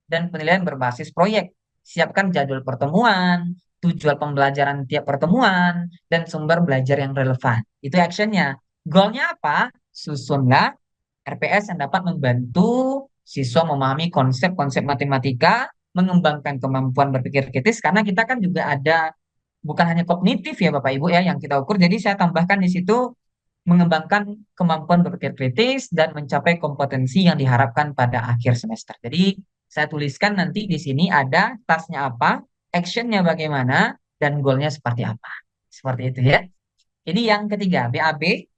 dan penilaian berbasis proyek. Siapkan jadwal pertemuan, tujuan pembelajaran tiap pertemuan, dan sumber belajar yang relevan. Itu actionnya. Goalnya apa? Susunlah RPS yang dapat membantu siswa memahami konsep-konsep matematika, mengembangkan kemampuan berpikir kritis, karena kita kan juga ada bukan hanya kognitif ya Bapak Ibu ya yang kita ukur. Jadi saya tambahkan di situ mengembangkan kemampuan berpikir kritis dan mencapai kompetensi yang diharapkan pada akhir semester. Jadi saya tuliskan nanti di sini ada tasnya apa, actionnya bagaimana, dan goalnya seperti apa. Seperti itu ya. Ini yang ketiga, BAB.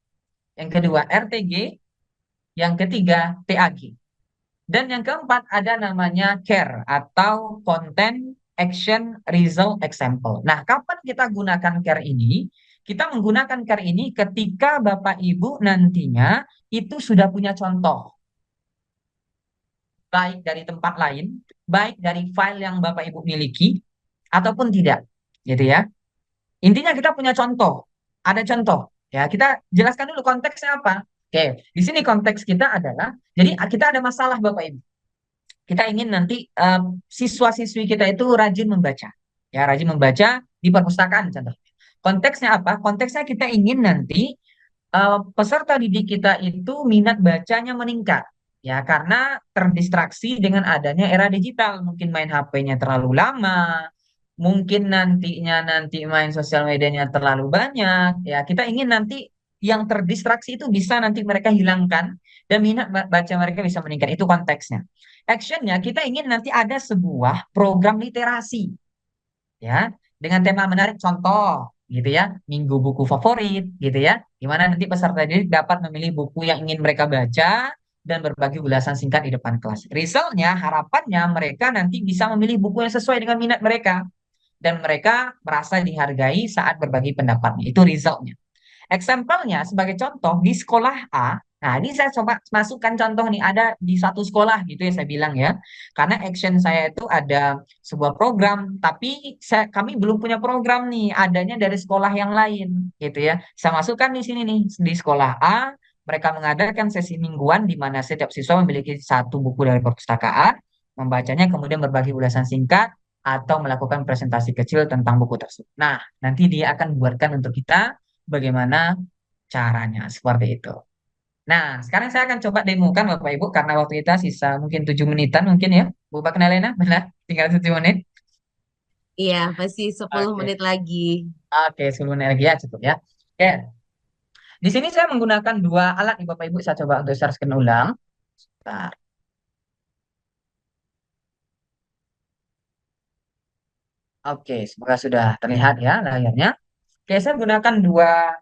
Yang kedua, RTG. Yang ketiga, TAG. Dan yang keempat ada namanya CARE atau Content Action Result Example. Nah, kapan kita gunakan CARE ini? Kita menggunakan CARE ini ketika Bapak Ibu nantinya itu sudah punya contoh. Baik dari tempat lain, baik dari file yang Bapak Ibu miliki, ataupun tidak. Gitu ya. Intinya kita punya contoh. Ada contoh. Ya, kita jelaskan dulu konteksnya apa. Oke, di sini konteks kita adalah, jadi kita ada masalah Bapak Ibu. Kita ingin nanti siswa-siswi kita itu rajin membaca. Ya, rajin membaca di perpustakaan contohnya. Konteksnya apa? Konteksnya kita ingin nanti peserta didik kita itu minat bacanya meningkat. Ya, karena terdistraksi dengan adanya era digital. Mungkin main HP-nya terlalu lama, mungkin nanti main sosial medianya terlalu banyak. Ya, kita ingin nanti yang terdistraksi itu bisa nanti mereka hilangkan dan minat baca mereka bisa meningkat. Itu konteksnya. Actionnya kita ingin nanti ada sebuah program literasi ya dengan tema menarik, contoh gitu ya, minggu buku favorit gitu ya, di mana nanti peserta didik dapat memilih buku yang ingin mereka baca dan berbagi ulasan singkat di depan kelas. Resultnya harapannya mereka nanti bisa memilih buku yang sesuai dengan minat mereka dan mereka merasa dihargai saat berbagi pendapatnya. Itu resultnya. Example-nya sebagai contoh di sekolah A. Nah, ini saya coba masukkan contoh nih, ada di satu sekolah gitu ya saya bilang ya. Karena action saya itu ada sebuah program, tapi kami belum punya program nih, adanya dari sekolah yang lain gitu ya. Saya masukkan di sini nih, di sekolah A, mereka mengadakan sesi mingguan di mana setiap siswa memiliki satu buku dari perpustakaan, membacanya kemudian berbagi ulasan singkat atau melakukan presentasi kecil tentang buku tersebut. Nah, nanti dia akan buatkan untuk kita bagaimana caranya seperti itu. Nah, sekarang saya akan coba demokan Bapak Ibu karena waktu kita sisa mungkin 7 menitan mungkin ya. Bu Baknalena, benar? Tinggal 7 menit. Iya, masih 10 Oke. menit lagi. Oke, 10 menit lagi ya cukup ya. Oke. Di sini saya menggunakan dua alat nih Bapak Ibu, saya coba untuk share screen ulang. Sebentar. Oke, semoga sudah terlihat ya layarnya. Oke, saya gunakan dua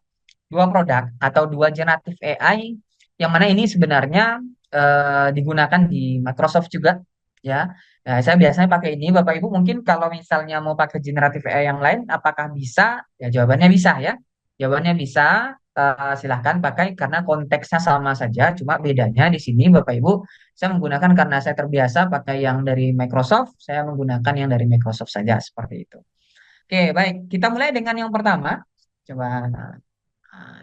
dua produk atau dua generatif AI yang mana ini sebenarnya digunakan di Microsoft juga ya. Nah, saya biasanya pakai ini. Bapak Ibu mungkin kalau misalnya mau pakai generatif AI yang lain, apakah bisa? Ya jawabannya bisa ya. Jawabannya bisa. Silahkan pakai karena konteksnya sama saja. Cuma bedanya di sini Bapak Ibu, saya menggunakan karena saya terbiasa pakai yang dari Microsoft, saya menggunakan yang dari Microsoft saja seperti itu. Oke, baik. Kita mulai dengan yang pertama. Coba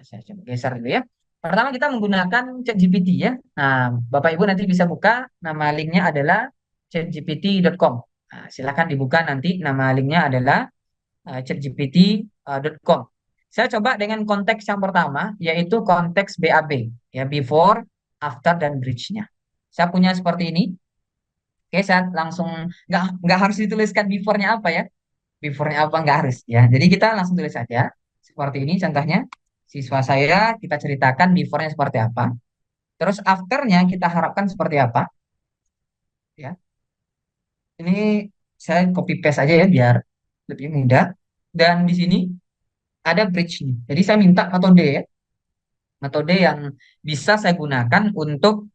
saya coba geser dulu ya. Pertama kita menggunakan ChatGPT ya. Nah, Bapak Ibu nanti bisa buka, nama linknya adalah chatgpt.com. Nah, silakan dibuka nanti, nama linknya adalah chatgpt.com. Saya coba dengan konteks yang pertama, yaitu konteks BAB, ya before, after, dan bridge-nya. Saya punya seperti ini. Oke, saya langsung nggak harus dituliskan before-nya apa ya. Before-nya apa nggak harus ya. Jadi kita langsung tulis saja. Seperti ini contohnya. Siswa saya kita ceritakan before-nya seperti apa. Terus after-nya kita harapkan seperti apa. Ya. Ini saya copy paste aja ya biar lebih mudah. Dan di sini ada bridge-nya. Jadi saya minta metode ya. Metode yang bisa saya gunakan untuk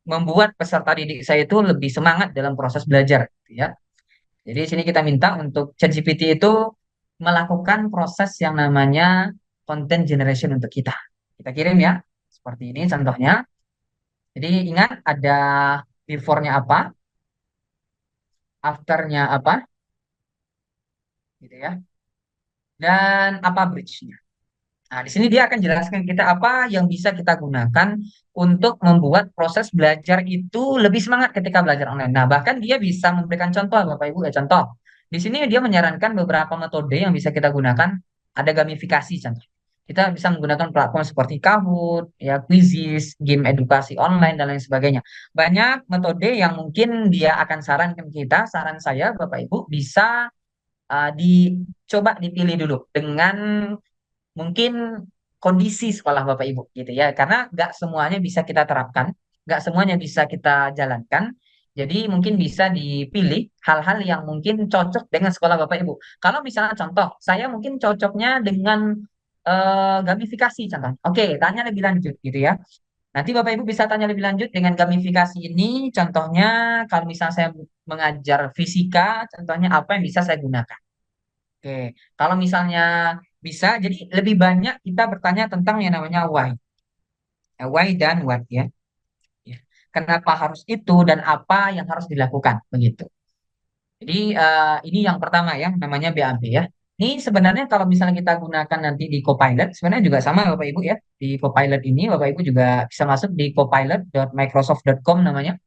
membuat peserta didik saya itu lebih semangat dalam proses belajar. Gitu ya. Jadi di sini kita minta untuk ChatGPT itu melakukan proses yang namanya content generation untuk kita. Kita kirim ya, seperti ini contohnya. Jadi ingat ada before-nya apa, after-nya apa, gitu ya, dan apa bridge-nya. Nah, di sini dia akan jelaskan kita apa yang bisa kita gunakan untuk membuat proses belajar itu lebih semangat ketika belajar online. Nah, bahkan dia bisa memberikan contoh, Bapak Ibu ya, contoh. Di sini dia menyarankan beberapa metode yang bisa kita gunakan. Ada gamifikasi, contoh. Kita bisa menggunakan platform seperti Kahoot, ya, Quizizz, game edukasi online, dan lain sebagainya. Banyak metode yang mungkin dia akan sarankan kita. Saran saya, Bapak Ibu, bisa dicoba dipilih dulu dengan mungkin kondisi sekolah Bapak Ibu gitu ya. Karena nggak semuanya bisa kita terapkan, nggak semuanya bisa kita jalankan. Jadi mungkin bisa dipilih hal-hal yang mungkin cocok dengan sekolah Bapak Ibu. Kalau misalnya contoh, saya mungkin cocoknya dengan gamifikasi contohnya. Oke, tanya lebih lanjut gitu ya. Nanti Bapak Ibu bisa tanya lebih lanjut dengan gamifikasi ini. Contohnya kalau misalnya saya mengajar fisika, contohnya apa yang bisa saya gunakan. Oke, kalau misalnya bisa, jadi lebih banyak kita bertanya tentang yang namanya why. Why dan what ya. Ya. Kenapa harus itu dan apa yang harus dilakukan begitu. Jadi ini yang pertama ya, namanya BAB ya. Ini sebenarnya kalau misalnya kita gunakan nanti di Copilot, sebenarnya juga sama Bapak Ibu ya. Di Copilot ini Bapak Ibu juga bisa masuk di copilot.microsoft.com namanya.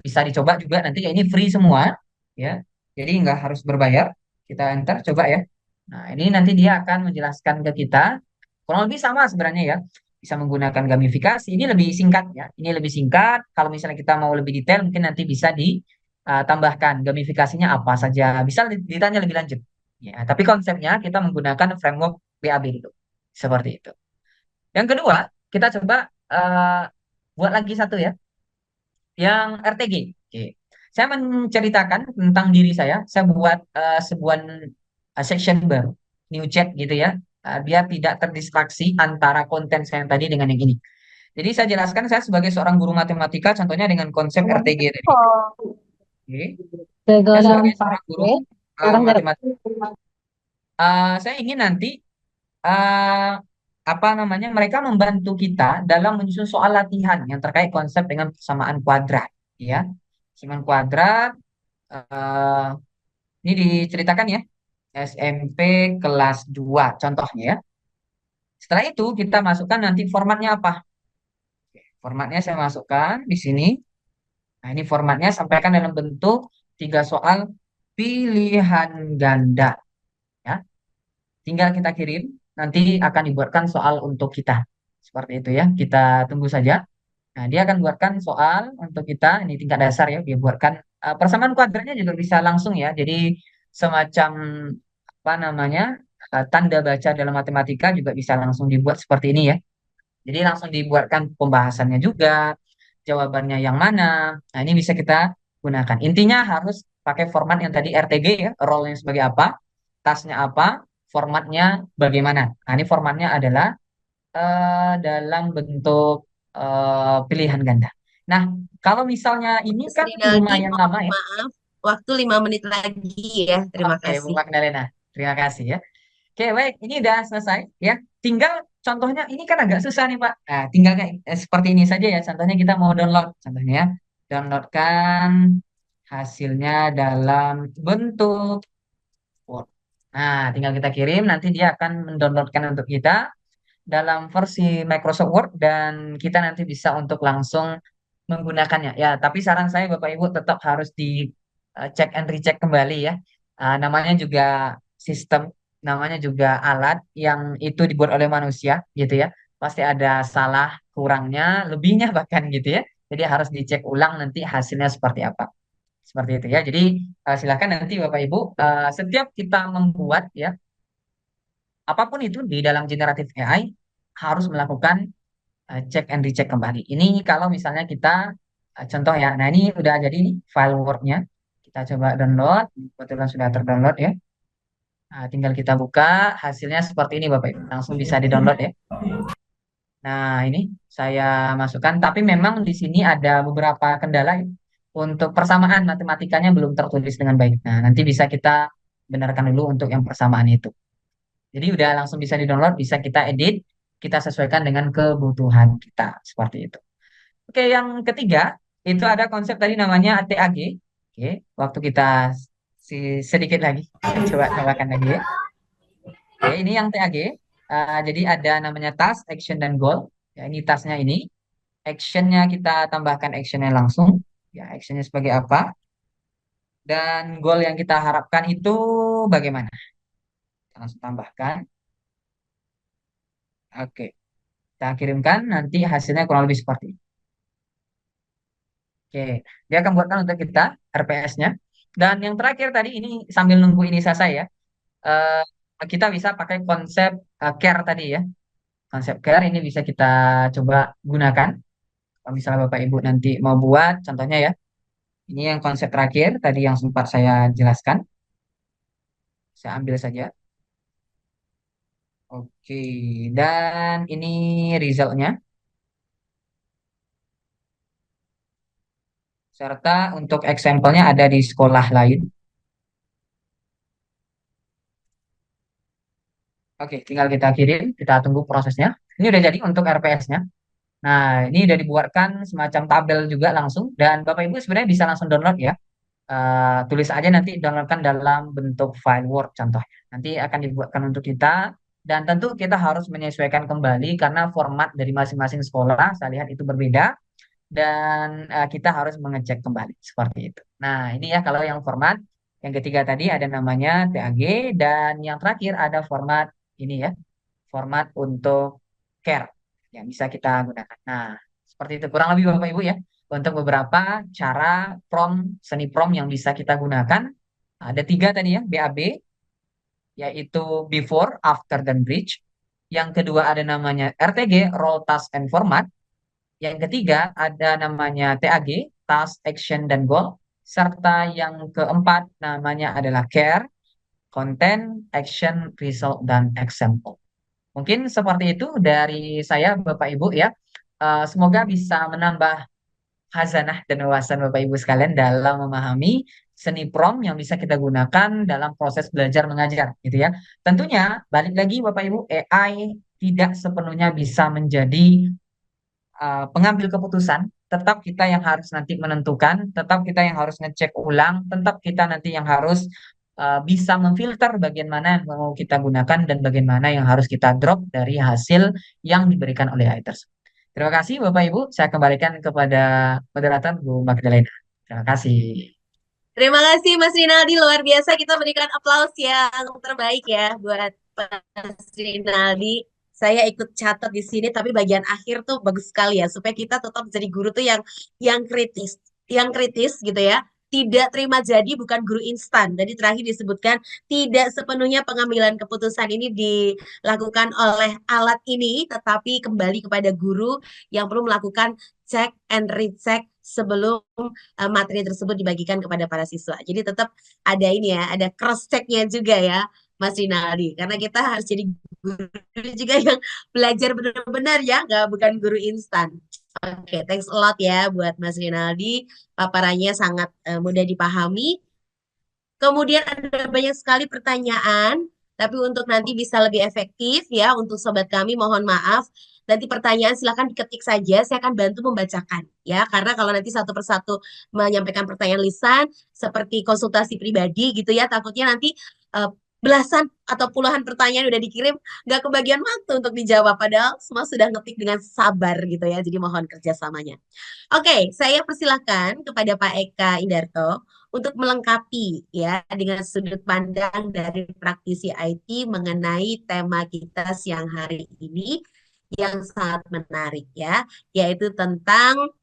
Bisa dicoba juga nanti ya, ini free semua ya. Jadi nggak harus berbayar. Kita enter coba ya. Nah, ini nanti dia akan menjelaskan ke kita kurang lebih sama sebenarnya ya. Bisa menggunakan gamifikasi. Ini lebih singkat ya. Ini lebih singkat. Kalau misalnya kita mau lebih detail mungkin nanti bisa ditambahkan gamifikasinya apa saja. Bisa ditanya lebih lanjut. Ya, tapi konsepnya kita menggunakan framework BAB itu. Seperti itu. Yang kedua, kita coba buat lagi satu ya yang RTG. Oke. Saya menceritakan tentang diri saya. Saya buat sebuah section baru, new chat gitu ya. Biar tidak terdistraksi antara konten saya yang tadi dengan yang ini. Jadi saya jelaskan saya sebagai seorang guru matematika, contohnya dengan konsep RTG tadi. Oke. Saya sebagai seorang guru matematika, saya ingin nanti eh, apa namanya mereka membantu kita dalam menyusun soal latihan yang terkait konsep dengan persamaan kuadrat, ya. Persamaan kuadrat eh, ini diceritakan ya SMP kelas 2 contohnya ya. Setelah itu kita masukkan nanti formatnya apa? Oke, formatnya saya masukkan di sini. Nah, ini formatnya sampaikan dalam bentuk 3 soal pilihan ganda ya. Tinggal kita kirim, nanti akan dibuatkan soal untuk kita. Seperti itu ya, kita tunggu saja. Nah, dia akan buatkan soal untuk kita, ini tingkat dasar ya, dia buatkan persamaan kuadratnya juga bisa langsung ya. Jadi semacam apa namanya tanda baca dalam matematika juga bisa langsung dibuat seperti ini ya. Jadi langsung dibuatkan pembahasannya juga, jawabannya yang mana. Nah, ini bisa kita gunakan. Intinya harus pakai format yang tadi RTG ya, role-nya sebagai apa, tasnya apa, formatnya bagaimana. Nah, ini formatnya adalah dalam bentuk pilihan ganda. Nah, kalau misalnya ini Mas kan Rinaldi, lumayan lama mohon ya. maaf, waktu 5 menit lagi ya. Terima Oke, Bu kasih. Magdalena. Terima kasih ya. Oke, baik. Ini udah selesai ya. Tinggal contohnya ini kan agak susah nih, Pak. Nah, tinggal kayak seperti ini saja ya. Contohnya kita mau download. Contohnya ya. Downloadkan hasilnya dalam bentuk Word. Nah, tinggal kita kirim. Nanti dia akan mendownloadkan untuk kita dalam versi Microsoft Word dan kita nanti bisa untuk langsung menggunakannya. Ya, tapi saran saya Bapak Ibu tetap harus di check and recheck kembali ya. Namanya juga sistem, namanya juga alat yang itu dibuat oleh manusia gitu ya. Pasti ada salah, kurangnya, lebihnya bahkan gitu ya. Jadi harus dicek ulang nanti hasilnya seperti apa. Seperti itu ya. Jadi silakan nanti Bapak Ibu setiap kita membuat ya apapun itu di dalam generatif AI harus melakukan check and recheck kembali. Ini kalau misalnya kita contoh ya. Nah, ini udah jadi nih file Word-nya. Kita coba download. Kebetulan sudah terdownload ya. Nah, tinggal kita buka hasilnya seperti ini Bapak Ibu. Langsung bisa di-download ya. Nah, ini saya masukkan tapi memang di sini ada beberapa kendala ya. Untuk persamaan matematikanya belum tertulis dengan baik. Nah, nanti bisa kita benarkan dulu untuk yang persamaan itu. Jadi udah langsung bisa di-download, bisa kita edit, kita sesuaikan dengan kebutuhan kita seperti itu. Oke, yang ketiga itu ada konsep tadi namanya TAG. Oke, waktu kita sedikit lagi, saya coba tambahkan lagi ya. Oke, ini yang TAG. Jadi ada namanya task, action, dan goal. Ya, ini tasknya ini. Actionnya kita tambahkan actionnya langsung. Ya, actionnya sebagai apa? Dan goal yang kita harapkan itu bagaimana? Kita langsung tambahkan. Oke, kita kirimkan. Nanti hasilnya kurang lebih seperti ini. Oke, dia akan buatkan untuk kita RPS-nya. Dan yang terakhir tadi ini sambil nunggu ini selesai ya, kita bisa pakai konsep care tadi ya. Konsep care ini bisa kita coba gunakan. Kalau misalnya Bapak Ibu nanti mau buat, contohnya ya, ini yang konsep terakhir tadi yang sempat saya jelaskan. Saya ambil saja. Oke, dan ini resultnya. Serta untuk example-nya ada di sekolah lain. Oke, tinggal kita kirim, kita tunggu prosesnya. Ini udah jadi untuk RPS-nya. Nah, ini udah dibuatkan semacam tabel juga langsung. Dan Bapak Ibu sebenarnya bisa langsung download ya. Tulis aja nanti downloadkan dalam bentuk file Word contohnya. Nanti akan dibuatkan untuk kita. Dan tentu kita harus menyesuaikan kembali karena format dari masing-masing sekolah, saya lihat itu berbeda. Dan kita harus mengecek kembali seperti itu. Nah, ini ya kalau yang format. Yang ketiga tadi ada namanya TAG. Dan yang terakhir ada format ini ya. Format untuk care yang bisa kita gunakan. Nah, seperti itu kurang lebih Bapak Ibu ya untuk beberapa cara seni prompt yang bisa kita gunakan. Ada tiga tadi ya, BAB, yaitu before, after, dan bridge. Yang kedua ada namanya RTG, role, task, and format. Yang ketiga ada namanya TAG, task, action, dan goal. Serta yang keempat namanya adalah care, content, action, result, dan example. Mungkin seperti itu dari saya, Bapak Ibu ya. Semoga bisa menambah khazanah dan wawasan Bapak Ibu sekalian dalam memahami seni prom yang bisa kita gunakan dalam proses belajar mengajar, gitu ya. Tentunya balik lagi Bapak Ibu, AI tidak sepenuhnya bisa menjadi pengambil keputusan. Tetap kita yang harus nanti menentukan, tetap kita yang harus ngecek ulang, tetap kita nanti yang harus bisa memfilter bagian mana yang mau kita gunakan dan bagian mana yang harus kita drop dari hasil yang diberikan oleh AI tersebut. Terima kasih Bapak Ibu, saya kembalikan kepada moderator Bu Magdalena. Terima kasih. Terima kasih Mas Rinaldi, luar biasa kita berikan aplaus yang terbaik ya buat Mas Rinaldi. Saya ikut catat di sini tapi bagian akhir tuh bagus sekali ya supaya kita tetap jadi guru tuh yang kritis, yang kritis gitu ya. tidak terima jadi bukan guru instan. Tadi terakhir disebutkan tidak sepenuhnya pengambilan keputusan ini dilakukan oleh alat ini, tetapi kembali kepada guru yang perlu melakukan cek and recheck sebelum materi tersebut dibagikan kepada para siswa. Jadi tetap ada ini ya, ada cross checknya juga ya, Mas Rinaldi. Karena kita harus jadi guru juga yang belajar benar-benar ya, nggak bukan guru instan. Oke, thanks a lot ya buat Mas Rinaldi. Paparannya sangat mudah dipahami. Kemudian ada banyak sekali pertanyaan, tapi untuk nanti bisa lebih efektif ya untuk sobat kami mohon maaf. Nanti pertanyaan silakan diketik saja, saya akan bantu membacakan ya. Karena kalau nanti satu persatu menyampaikan pertanyaan lisan seperti konsultasi pribadi gitu ya, takutnya nanti eh, belasan atau puluhan pertanyaan udah dikirim nggak kebagian waktu untuk dijawab padahal semua sudah ngetik dengan sabar gitu ya. Jadi mohon kerjasamanya. Oke, saya persilahkan kepada Pak Eka Indarto untuk melengkapi ya dengan sudut pandang dari praktisi IT mengenai tema kita siang hari ini yang sangat menarik ya, yaitu tentang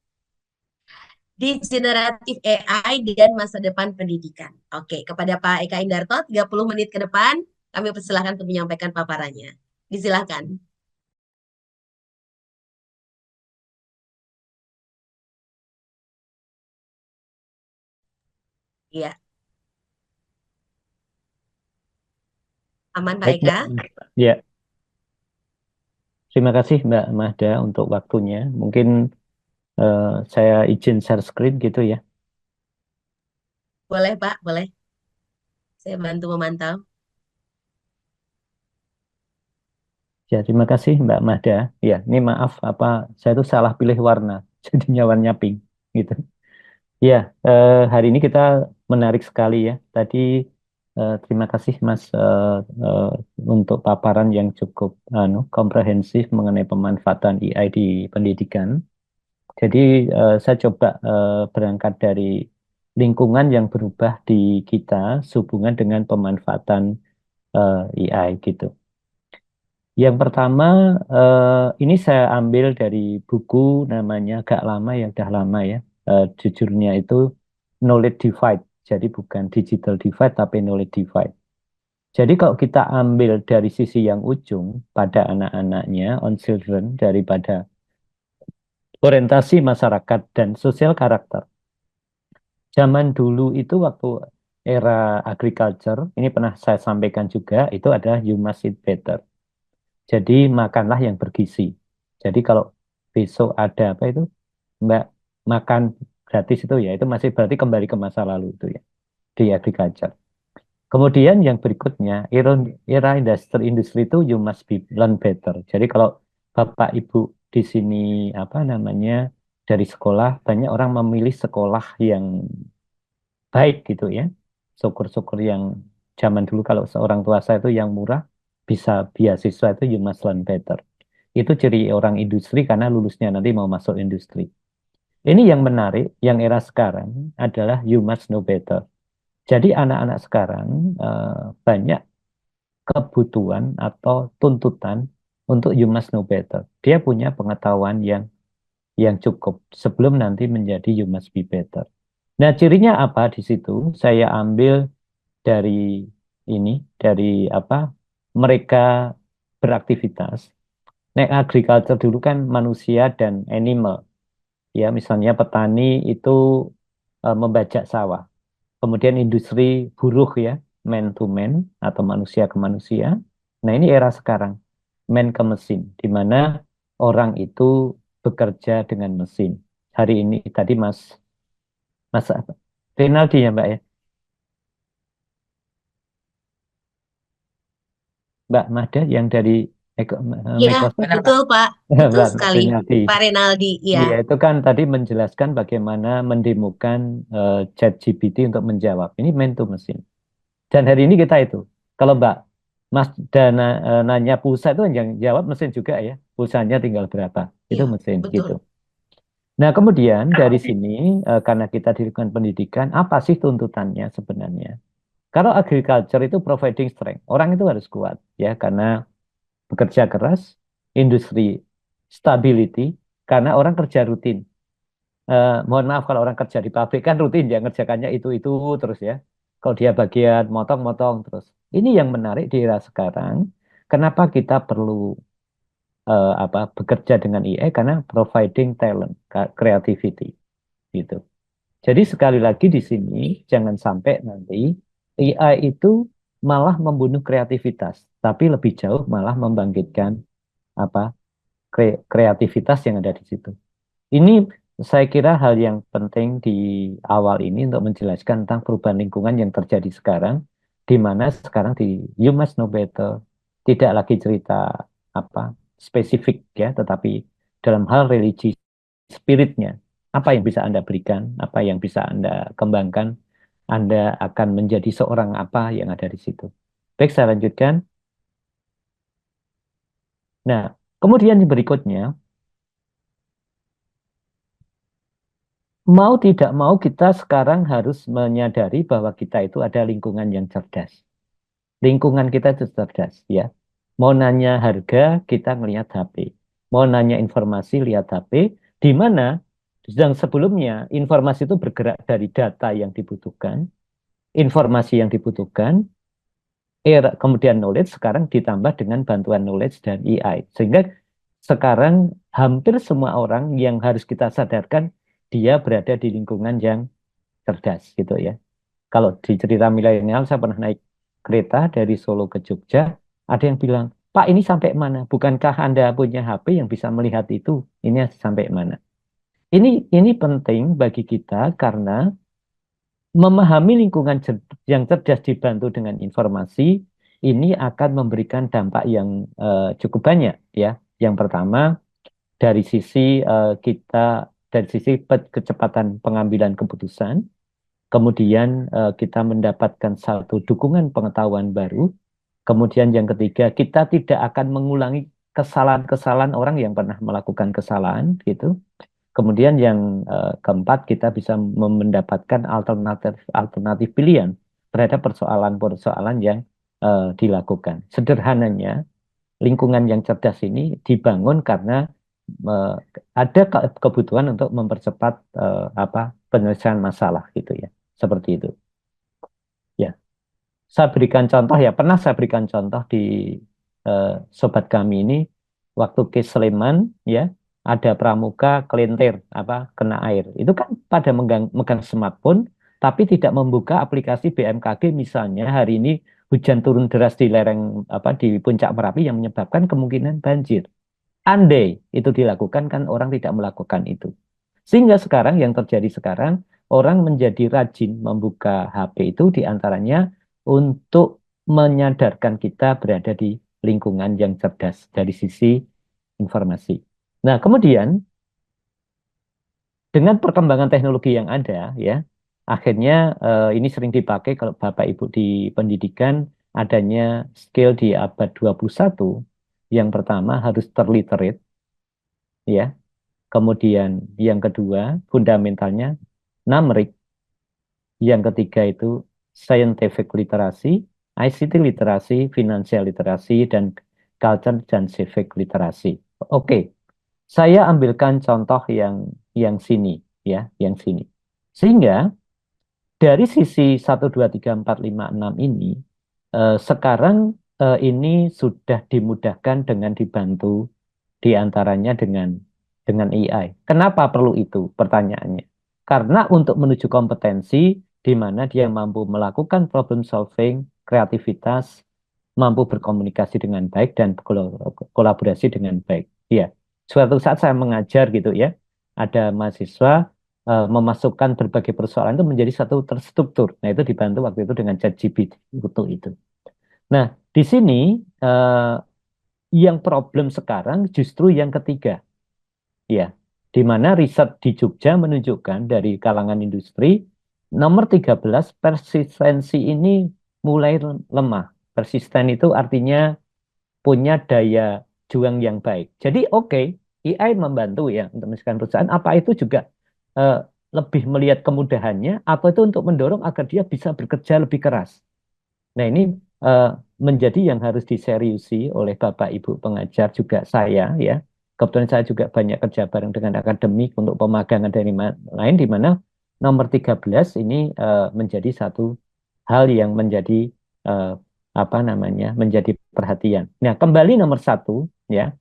generatif AI dan masa depan pendidikan. Oke, kepada Pak Eka Indarto 30 menit ke depan kami persilahkan untuk menyampaikan paparannya. Disilahkan. Iya, aman Pak Baik, Eka? Ya, terima kasih Mbak Mahda untuk waktunya. Mungkin saya izin share screen gitu ya. Boleh Pak, boleh. Saya bantu memantau. Ya, terima kasih Mbak Mahda. Ya, ini maaf apa saya tuh salah pilih warna, jadinya warnanya pink gitu. Ya, hari ini kita menarik sekali ya. Tadi terima kasih Mas eh, untuk paparan yang cukup komprehensif mengenai pemanfaatan AI di pendidikan. Jadi saya coba berangkat dari lingkungan yang berubah di kita sehubungan dengan pemanfaatan AI gitu. Yang pertama, ini saya ambil dari buku namanya agak lama ya, udah lama ya. Jujurnya itu Knowledge Divide. Jadi bukan Digital Divide tapi Knowledge Divide. Jadi kalau kita ambil dari sisi yang ujung pada anak-anaknya, on children, daripada orientasi masyarakat dan sosial karakter. Zaman dulu itu waktu era agriculture, ini pernah saya sampaikan juga, itu adalah you must eat better. Jadi makanlah yang bergizi. Jadi kalau besok ada apa itu, Mbak, makan gratis itu ya, itu masih berarti kembali ke masa lalu itu ya, di agriculture. Kemudian yang berikutnya, era industri itu you must be learn better. Jadi kalau Bapak Ibu di sini apa namanya dari sekolah, banyak orang memilih sekolah yang baik gitu ya. Syukur-syukur yang zaman dulu kalau seorang tua saya itu yang murah bisa beasiswa itu you must learn better. Itu ciri orang industri karena lulusnya nanti mau masuk industri. Ini yang menarik, yang era sekarang adalah you must know better. Jadi anak-anak sekarang banyak kebutuhan atau tuntutan untuk you must know better. Dia punya pengetahuan yang cukup sebelum nanti menjadi you must be better. Nah, cirinya apa di situ? Saya ambil dari ini, dari apa? Mereka beraktivitas. Nah, agriculture dulu kan manusia dan animal. Ya, misalnya petani itu membajak sawah. Kemudian industri buruh ya, man to man atau manusia ke manusia. Nah, ini era sekarang, man ke mesin, di mana orang itu bekerja dengan mesin. Hari ini tadi Mas Rinaldi ya Mbak ya, Mbak Mahda yang dari Iya, Microsoft, Benar, Pak. betul Pak. Betul Mbak sekali. Rinaldi. Pak Renaldi, iya. Iya, itu kan tadi menjelaskan bagaimana mendemokan ChatGPT untuk menjawab. Ini man to mesin. Dan hari ini kita itu, kalau Mbak Mas Dana nanya pulsa itu yang jawab mesin juga ya, pulsanya tinggal berapa, itu Iya, mesin betul. gitu. Nah kemudian dari sini karena kita di lingkungan pendidikan, apa sih tuntutannya sebenarnya? Kalau agriculture itu providing strength, orang itu harus kuat ya karena bekerja keras, industri stability, karena orang kerja rutin. mohon maaf kalau orang kerja di pabrik kan rutin ya ngerjakannya itu terus ya. Kalau dia bagian motong-motong terus. Ini yang menarik di era sekarang. Kenapa kita perlu bekerja dengan AI karena providing talent, creativity gitu. Jadi sekali lagi di sini jangan sampai nanti AI itu malah membunuh kreativitas, tapi lebih jauh malah membangkitkan apa kreativitas yang ada di situ. Ini saya kira hal yang penting di awal ini untuk menjelaskan tentang perubahan lingkungan yang terjadi sekarang, di mana sekarang di You Must Know Better tidak lagi cerita apa spesifik ya, tetapi dalam hal religi spiritnya, apa yang bisa Anda berikan, apa yang bisa Anda kembangkan, Anda akan menjadi seorang apa yang ada di situ. Baik, saya lanjutkan. Nah, kemudian yang berikutnya, mau tidak mau kita sekarang harus menyadari bahwa kita itu ada lingkungan yang cerdas. Lingkungan kita itu cerdas, ya. Mau nanya harga, kita ngelihat HP. Mau nanya informasi, lihat HP. Di mana yang sebelumnya informasi itu bergerak dari data yang dibutuhkan, informasi yang dibutuhkan, kemudian knowledge sekarang ditambah dengan bantuan knowledge dan AI. Sehingga sekarang hampir semua orang yang harus kita sadarkan dia berada di lingkungan yang cerdas gitu ya. Kalau di cerita milenial saya pernah naik kereta dari Solo ke Jogja, ada yang bilang, "Pak, ini sampai mana? Bukankah Anda punya HP yang bisa melihat itu? Ini sampai mana?" Ini penting bagi kita karena memahami lingkungan yang cerdas dibantu dengan informasi ini akan memberikan dampak yang cukup banyak ya. Yang pertama dari sisi kita dari sisi kecepatan pengambilan keputusan, kemudian kita mendapatkan satu dukungan pengetahuan baru, kemudian yang ketiga kita tidak akan mengulangi kesalahan-kesalahan orang yang pernah melakukan kesalahan gitu. Kemudian yang keempat, kita bisa mendapatkan alternatif pilihan terhadap persoalan-persoalan yang dilakukan. Sederhananya, lingkungan yang cerdas ini dibangun karena uh, ada kebutuhan untuk mempercepat penyelesaian masalah gitu ya. Seperti itu. Ya, saya berikan contoh ya. Pernah saya berikan contoh di sobat kami ini waktu ke Sleman ya. Ada pramuka kelintir kena air. Itu kan pada megang smartphone tapi tidak membuka aplikasi BMKG misalnya hari ini hujan turun deras di lereng di puncak Merapi yang menyebabkan kemungkinan banjir. Andai itu dilakukan kan orang tidak melakukan itu. Sehingga sekarang yang terjadi sekarang orang menjadi rajin membuka HP itu diantaranya untuk menyadarkan kita berada di lingkungan yang cerdas dari sisi informasi. Nah, kemudian dengan perkembangan teknologi yang ada, ya, akhirnya ini sering dipakai kalau Bapak Ibu di pendidikan adanya skill di abad 21. Yang pertama harus terliterate, ya. Kemudian yang kedua fundamentalnya numeric. Yang ketiga itu scientific literacy, ICT literasi, financial literasi, dan culture dan civic literasi. Oke. Saya ambilkan contoh yang sini ya, yang sini. Sehingga dari sisi 1 2 3 4 5 6 ini sekarang ini sudah dimudahkan dengan dibantu diantaranya dengan AI. Kenapa perlu itu? Pertanyaannya. Karena untuk menuju kompetensi di mana dia mampu melakukan problem solving, kreativitas, mampu berkomunikasi dengan baik dan kolaborasi dengan baik. Ya, suatu saat saya mengajar gitu ya, ada mahasiswa memasukkan berbagai persoalan itu menjadi satu terstruktur. Nah, itu dibantu waktu itu dengan ChatGPT untuk itu. Nah, di sini yang problem sekarang justru yang ketiga. Ya, di mana riset di Jogja menunjukkan dari kalangan industri nomor 13 persistensi ini mulai lemah. Persisten itu artinya punya daya juang yang baik. Jadi oke, AI membantu ya untuk menyelesaikan perusahaan. Apa itu juga eh, lebih melihat kemudahannya, atau itu untuk mendorong agar dia bisa bekerja lebih keras. Nah ini eh, menjadi yang harus diseriusi oleh Bapak Ibu pengajar juga saya ya. kebetulan saya juga banyak kerja bareng dengan akademik untuk pemagangan dari lain, di mana nomor 13 ini menjadi satu hal yang menjadi menjadi perhatian. Nah, kembali nomor 1 ya.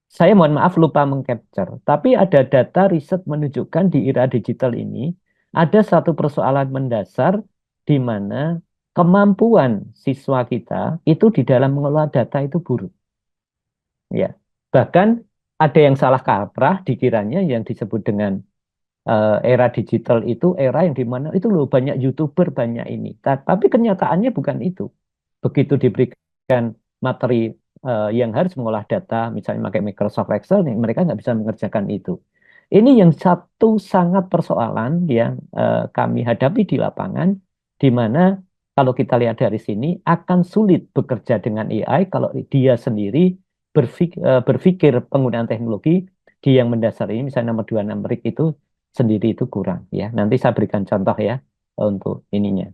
Saya mohon maaf lupa mengcapture, tapi ada data riset menunjukkan di era digital ini ada satu persoalan mendasar di mana kemampuan siswa kita itu di dalam mengelola data itu buruk. Ya, bahkan ada yang salah kaprah dikiranya yang disebut dengan era digital itu era yang dimana itu loh banyak YouTuber banyak ini. Tapi kenyataannya bukan itu. Begitu diberikan materi yang harus mengolah data, misalnya pakai Microsoft Excel, mereka nggak bisa mengerjakan itu. Ini yang satu sangat persoalan yang kami hadapi di lapangan, di mana kalau kita lihat dari sini akan sulit bekerja dengan AI kalau dia sendiri berpikir penggunaan teknologi di yang mendasar ini, misalnya nomor 2 numerik itu sendiri itu kurang ya. Nanti saya berikan contoh ya untuk ininya.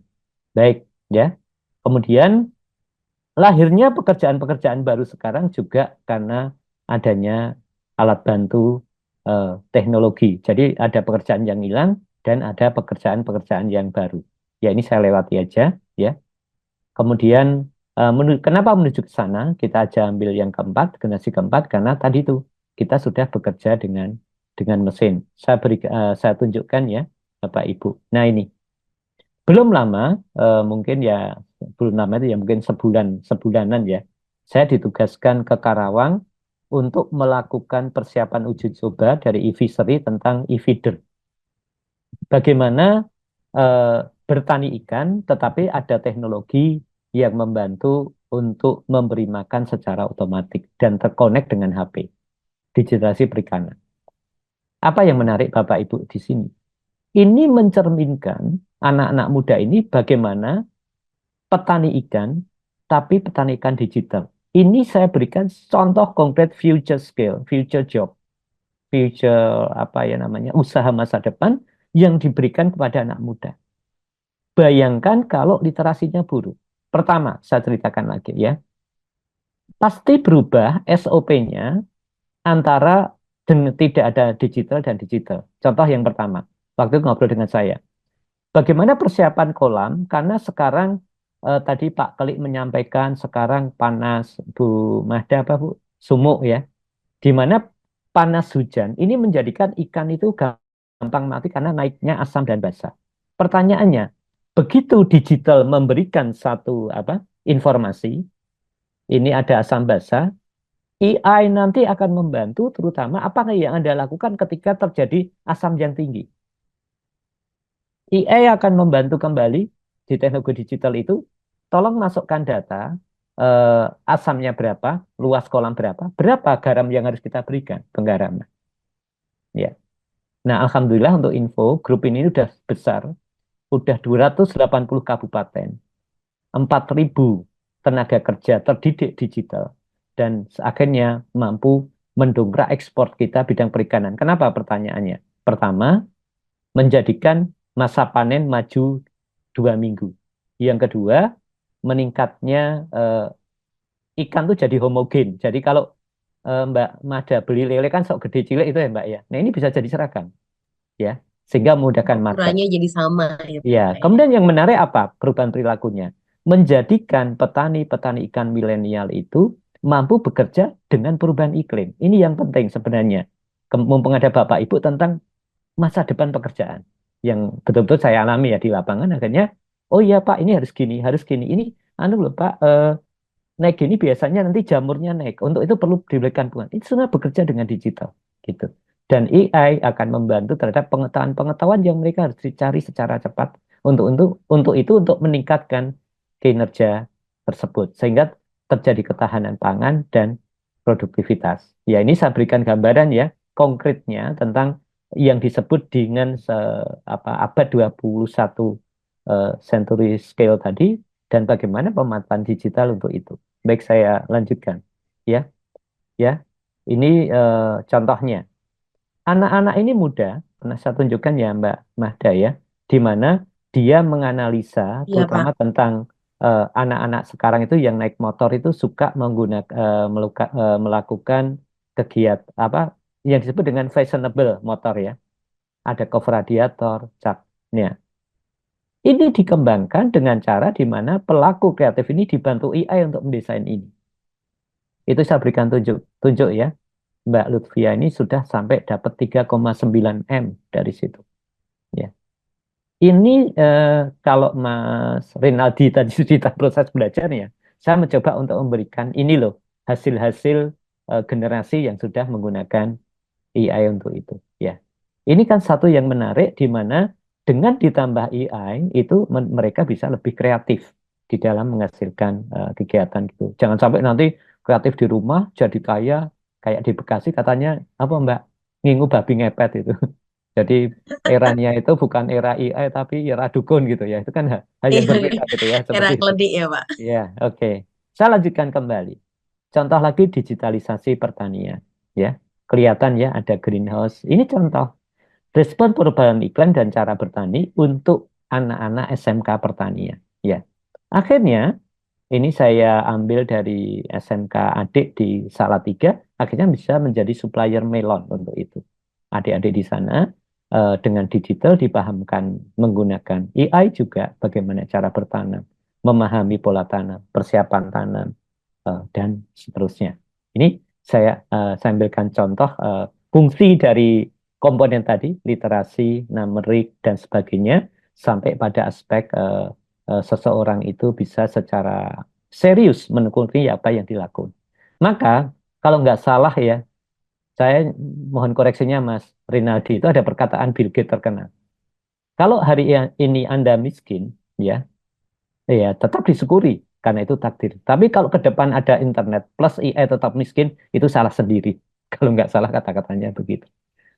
Baik ya. Kemudian lahirnya pekerjaan-pekerjaan baru sekarang juga karena adanya alat bantu teknologi. Jadi ada pekerjaan yang hilang dan ada pekerjaan-pekerjaan yang baru. Ya ini saya lewati aja ya. Kemudian kenapa menuju ke sana? Kita aja ambil yang keempat, generasi keempat, karena tadi itu kita sudah bekerja dengan mesin. Saya tunjukkan ya, Bapak Ibu. Nah ini belum lama, mungkin ya belum lama itu ya mungkin sebulanan ya. Saya ditugaskan ke Karawang untuk melakukan persiapan uji coba dari e-fishery tentang e-feeder. Bagaimana bertani ikan, tetapi ada teknologi yang membantu untuk memberi makan secara otomatis dan terkonek dengan HP, digitalisasi perikanan. Apa yang menarik Bapak Ibu di sini? Ini mencerminkan anak-anak muda ini bagaimana petani ikan, tapi petani ikan digital. Ini saya berikan contoh konkret future skill, future job, future usaha masa depan yang diberikan kepada anak muda. Bayangkan kalau literasinya buruk. Pertama, saya ceritakan lagi ya. Pasti berubah SOP-nya antara tidak ada digital dan digital. Contoh yang pertama, waktu itu ngobrol dengan saya. Bagaimana persiapan kolam? Karena sekarang tadi Pak Kelik menyampaikan sekarang panas, Bu Mahda Bu? Sumuk ya. Di mana panas hujan ini menjadikan ikan itu gampang mati karena naiknya asam dan basa. Pertanyaannya, begitu digital memberikan satu informasi, ini ada asam basa, AI nanti akan membantu terutama apa yang Anda lakukan ketika terjadi asam yang tinggi. AI akan membantu kembali di teknologi digital itu, tolong masukkan data, asamnya berapa, luas kolam berapa garam yang harus kita berikan, penggaraman. Ya. Nah, alhamdulillah untuk info, grup ini udah besar, udah 280 kabupaten, 4.000 tenaga kerja terdidik digital, dan akhirnya mampu mendongkrak ekspor kita bidang perikanan. Kenapa pertanyaannya? Pertama, menjadikan masa panen maju 2 minggu. Yang kedua, meningkatnya ikan tuh jadi homogen. Jadi kalau Mbak Mada beli lele kan sok gede cilik itu ya Mbak ya. Nah ini bisa jadi seragam ya, sehingga memudahkan market. Ukurannya jadi sama gitu Ya, Pak, kemudian yang menarik apa? Perubahan perilakunya. Menjadikan petani-petani ikan milenial itu mampu bekerja dengan perubahan iklim. Ini yang penting sebenarnya. Mumpung ada Bapak Ibu tentang masa depan pekerjaan yang betul-betul saya alami ya di lapangan, akhirnya oh iya Pak ini harus gini ini loh Pak, naik gini biasanya nanti jamurnya naik, untuk itu perlu diberikan bunga. Itu semua bekerja dengan digital gitu, dan AI akan membantu terhadap pengetahuan yang mereka harus dicari secara cepat untuk meningkatkan kinerja tersebut sehingga terjadi ketahanan pangan dan produktivitas. Ya ini saya berikan gambaran ya konkretnya tentang yang disebut dengan abad 21 century scale tadi dan bagaimana pemanfaatan digital untuk itu. Baik, saya lanjutkan. Ya, ya. Ini contohnya. Anak-anak ini muda, pernah saya tunjukkan ya Mbak Mahda ya, di mana dia menganalisa Iya, terutama Pak. tentang anak-anak sekarang itu yang naik motor itu suka melakukan kegiatan apa yang disebut dengan fashionable motor ya. Ada cover radiator, caknya. Ini dikembangkan dengan cara di mana pelaku kreatif ini dibantu AI untuk mendesain ini. Itu saya berikan tunjuk ya. Mbak Lutfia ini sudah sampai dapat 3,9 M dari situ. Ya. Ini kalau Mas Rinaldi tadi cerita proses belajarnya, saya mencoba untuk memberikan ini loh hasil-hasil generasi yang sudah menggunakan AI untuk itu. Ya, ini kan satu yang menarik di mana dengan ditambah AI itu mereka bisa lebih kreatif di dalam menghasilkan kegiatan gitu. Jangan sampai nanti kreatif di rumah jadi kaya kayak di Bekasi katanya apa Mbak ngingu babi ngepet itu. Jadi eranya itu bukan era AI tapi era dukun gitu ya. Itu kan hal yang Iya, berbeda gitu ya era seperti itu. kledik ya, Pak. Ya, oke. Saya lanjutkan kembali. Contoh lagi digitalisasi pertanian ya. Kelihatan ya ada greenhouse. Ini contoh respon perubahan iklan dan cara bertani untuk anak-anak SMK pertanian ya. Akhirnya ini saya ambil dari SMK adik di Salatiga, akhirnya bisa menjadi supplier melon untuk itu. Adik-adik di sana dengan digital dipahamkan menggunakan AI juga bagaimana cara bertanam, memahami pola tanam, persiapan tanam, dan seterusnya. Ini saya ambilkan contoh fungsi dari komponen tadi, literasi, numerik, dan sebagainya, sampai pada aspek seseorang itu bisa secara serius menekuni apa yang dilakukan. Maka kalau nggak salah ya, saya mohon koreksinya Mas Rinaldi, itu ada perkataan Bill Gates terkenal. Kalau hari ini Anda miskin, ya, ya tetap disyukuri karena itu takdir. Tapi kalau ke depan ada internet plus AI tetap miskin, itu salah sendiri. Kalau nggak salah kata-katanya begitu.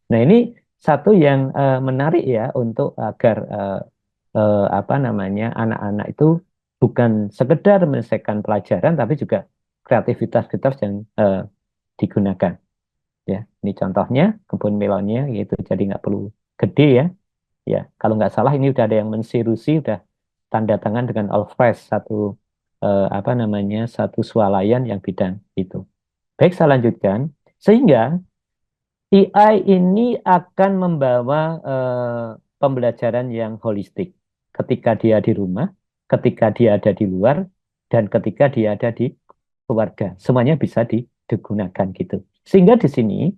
Nah ini satu yang menarik ya untuk agar apa namanya anak-anak itu bukan sekedar menyelesaikan pelajaran tapi juga kreativitas yang digunakan ya. Ini contohnya kebun melonnya yaitu jadi nggak perlu gede ya. Ya kalau nggak salah ini udah ada yang mensirusi udah tanda tangan dengan Alfres satu apa namanya satu swalayan yang bidang itu. Baik saya lanjutkan sehingga AI ini akan membawa pembelajaran yang holistik ketika dia di rumah, ketika dia ada di luar, dan ketika dia ada di keluarga. Semuanya bisa digunakan gitu. Sehingga di sini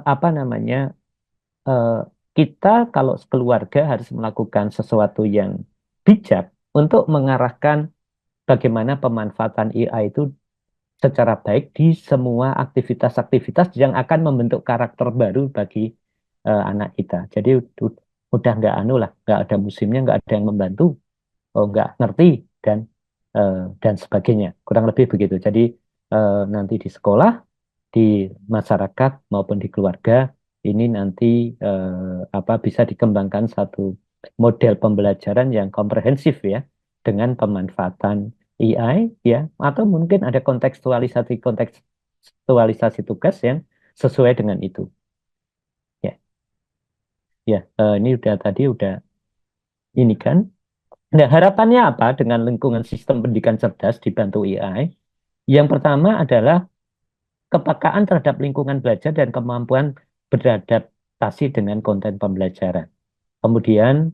apa namanya eh, kita kalau keluarga harus melakukan sesuatu yang bijak untuk mengarahkan bagaimana pemanfaatan AI itu secara baik di semua aktivitas-aktivitas yang akan membentuk karakter baru bagi anak kita. Jadi udah nggak anu lah, nggak ada musimnya, nggak ada yang membantu, oh, nggak ngerti dan sebagainya. Kurang lebih begitu. Jadi nanti di sekolah, di masyarakat maupun di keluarga ini nanti apa bisa dikembangkan satu model pembelajaran yang komprehensif ya dengan pemanfaatan AI ya atau mungkin ada kontekstualisasi tugas yang sesuai dengan itu ya ya ini udah ini kan nah harapannya apa dengan lingkungan sistem pendidikan cerdas dibantu AI yang pertama adalah kepekaan terhadap lingkungan belajar dan kemampuan beradaptasi dengan konten pembelajaran. Kemudian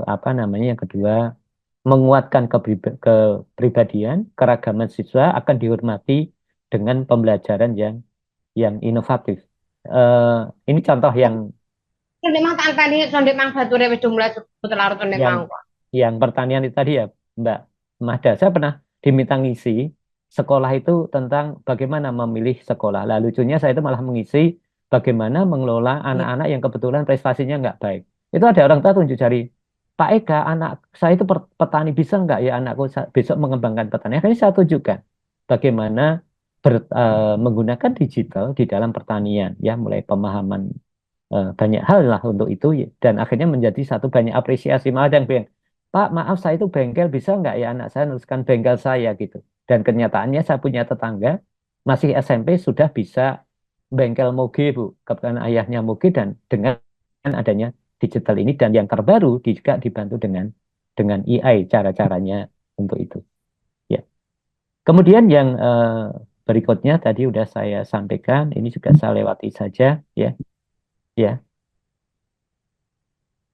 apa namanya yang kedua menguatkan kepribadian, keragaman siswa akan dihormati dengan pembelajaran yang inovatif. Ini contoh Memang tanpa di sonde mang bature wis jumlah larut yang mang. yang pertanian itu tadi ya, Mbak Mahda. Saya pernah diminta ngisi sekolah itu tentang bagaimana memilih sekolah. Lah lucunya saya itu malah mengisi bagaimana mengelola anak-anak yang kebetulan prestasinya nggak baik. Itu ada orang tua tunjuk jari, Pak Eka, anak saya itu petani bisa nggak ya anakku besok mengembangkan petani. Akhirnya saya tunjukkan bagaimana menggunakan digital di dalam pertanian, ya mulai pemahaman banyak hal lah untuk itu ya. Dan akhirnya menjadi satu banyak apresiasi malah ada yang bilang Pak maaf saya itu bengkel bisa nggak ya anak saya meneruskan bengkel saya gitu dan kenyataannya saya punya tetangga masih SMP sudah bisa bengkel moge Bu kebetulan ayahnya moge dan dengan adanya digital ini dan yang terbaru juga dibantu dengan AI cara-caranya untuk itu ya kemudian yang berikutnya tadi udah saya sampaikan, ini juga saya lewati saja ya. Ya,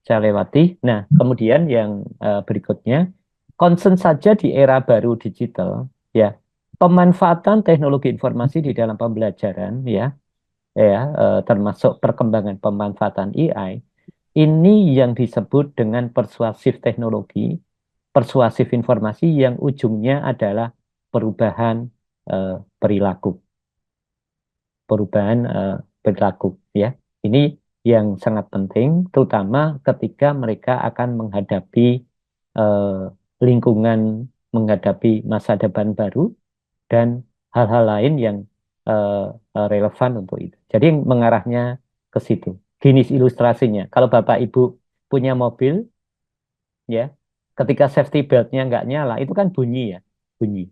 saya lewati. Nah, kemudian yang berikutnya, concern saja di era baru digital, ya, pemanfaatan teknologi informasi di dalam pembelajaran, termasuk perkembangan pemanfaatan AI, ini yang disebut dengan persuasif teknologi, persuasif informasi yang ujungnya adalah perubahan perilaku, perubahan perilaku, ya. Ini yang sangat penting, terutama ketika mereka akan menghadapi eh, lingkungan, menghadapi masa depan baru dan hal-hal lain yang relevan untuk itu. Jadi mengarahnya ke situ. Gini ilustrasinya, kalau Bapak Ibu punya mobil, ya, ketika safety beltnya nggak nyala, itu kan bunyi ya, bunyi.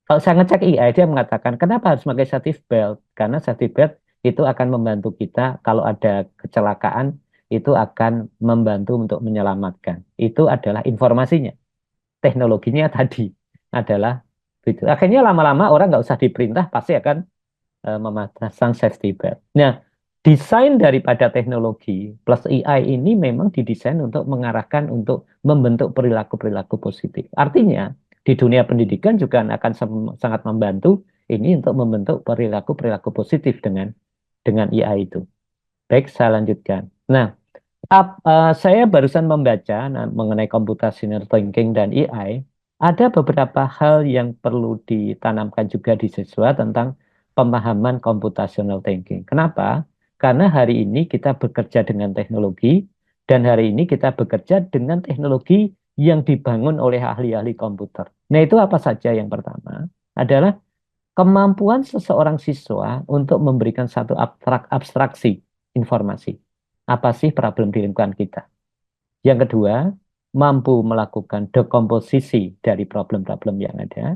Kalau saya ngecek AI, dia mengatakan, kenapa harus pakai safety belt? Karena safety belt itu akan membantu kita kalau ada kecelakaan, itu akan membantu untuk menyelamatkan. Itu adalah informasinya. Teknologinya tadi adalah itu. Akhirnya lama-lama orang nggak usah diperintah, pasti akan memasang safety belt. Nah, desain daripada teknologi plus AI ini memang didesain untuk mengarahkan untuk membentuk perilaku-perilaku positif. Artinya, di dunia pendidikan juga akan sangat membantu ini untuk membentuk perilaku-perilaku positif dengan AI itu. Baik, saya lanjutkan. Nah, saya barusan membaca mengenai computational thinking dan AI. Ada beberapa hal yang perlu ditanamkan juga di siswa tentang pemahaman computational thinking. Kenapa? Karena hari ini kita bekerja dengan teknologi dan hari ini kita bekerja dengan teknologi yang dibangun oleh ahli-ahli komputer. Nah, itu apa saja? Yang pertama adalah kemampuan seseorang siswa untuk memberikan satu abstraksi informasi. Apa sih problem di lingkungan kita? Yang kedua, mampu melakukan dekomposisi dari problem-problem yang ada,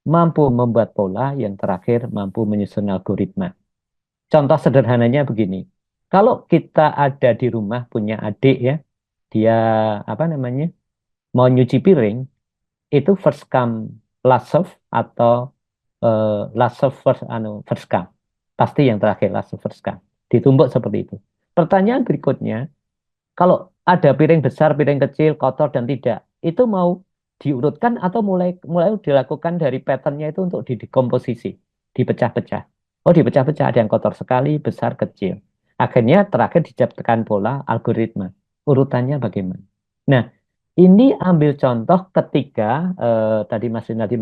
mampu membuat pola, yang terakhir mampu menyusun algoritma. Contoh sederhananya begini, kalau kita ada di rumah punya adik ya, dia apa namanya mau nyuci piring, itu first come last serve atau last serve first come. Pasti yang terakhir last serve first come. Ditumbuk seperti itu. Pertanyaan berikutnya, kalau ada piring besar, piring kecil, kotor dan tidak, itu mau diurutkan atau mulai mulai dilakukan dari patternnya itu untuk didekomposisi, dipecah-pecah. Oh, dipecah-pecah, ada yang kotor sekali, besar, kecil. Akhirnya terakhir diciptakan pola algoritma. Urutannya bagaimana? Nah, ini ambil contoh ketika tadi Mas Rinaldi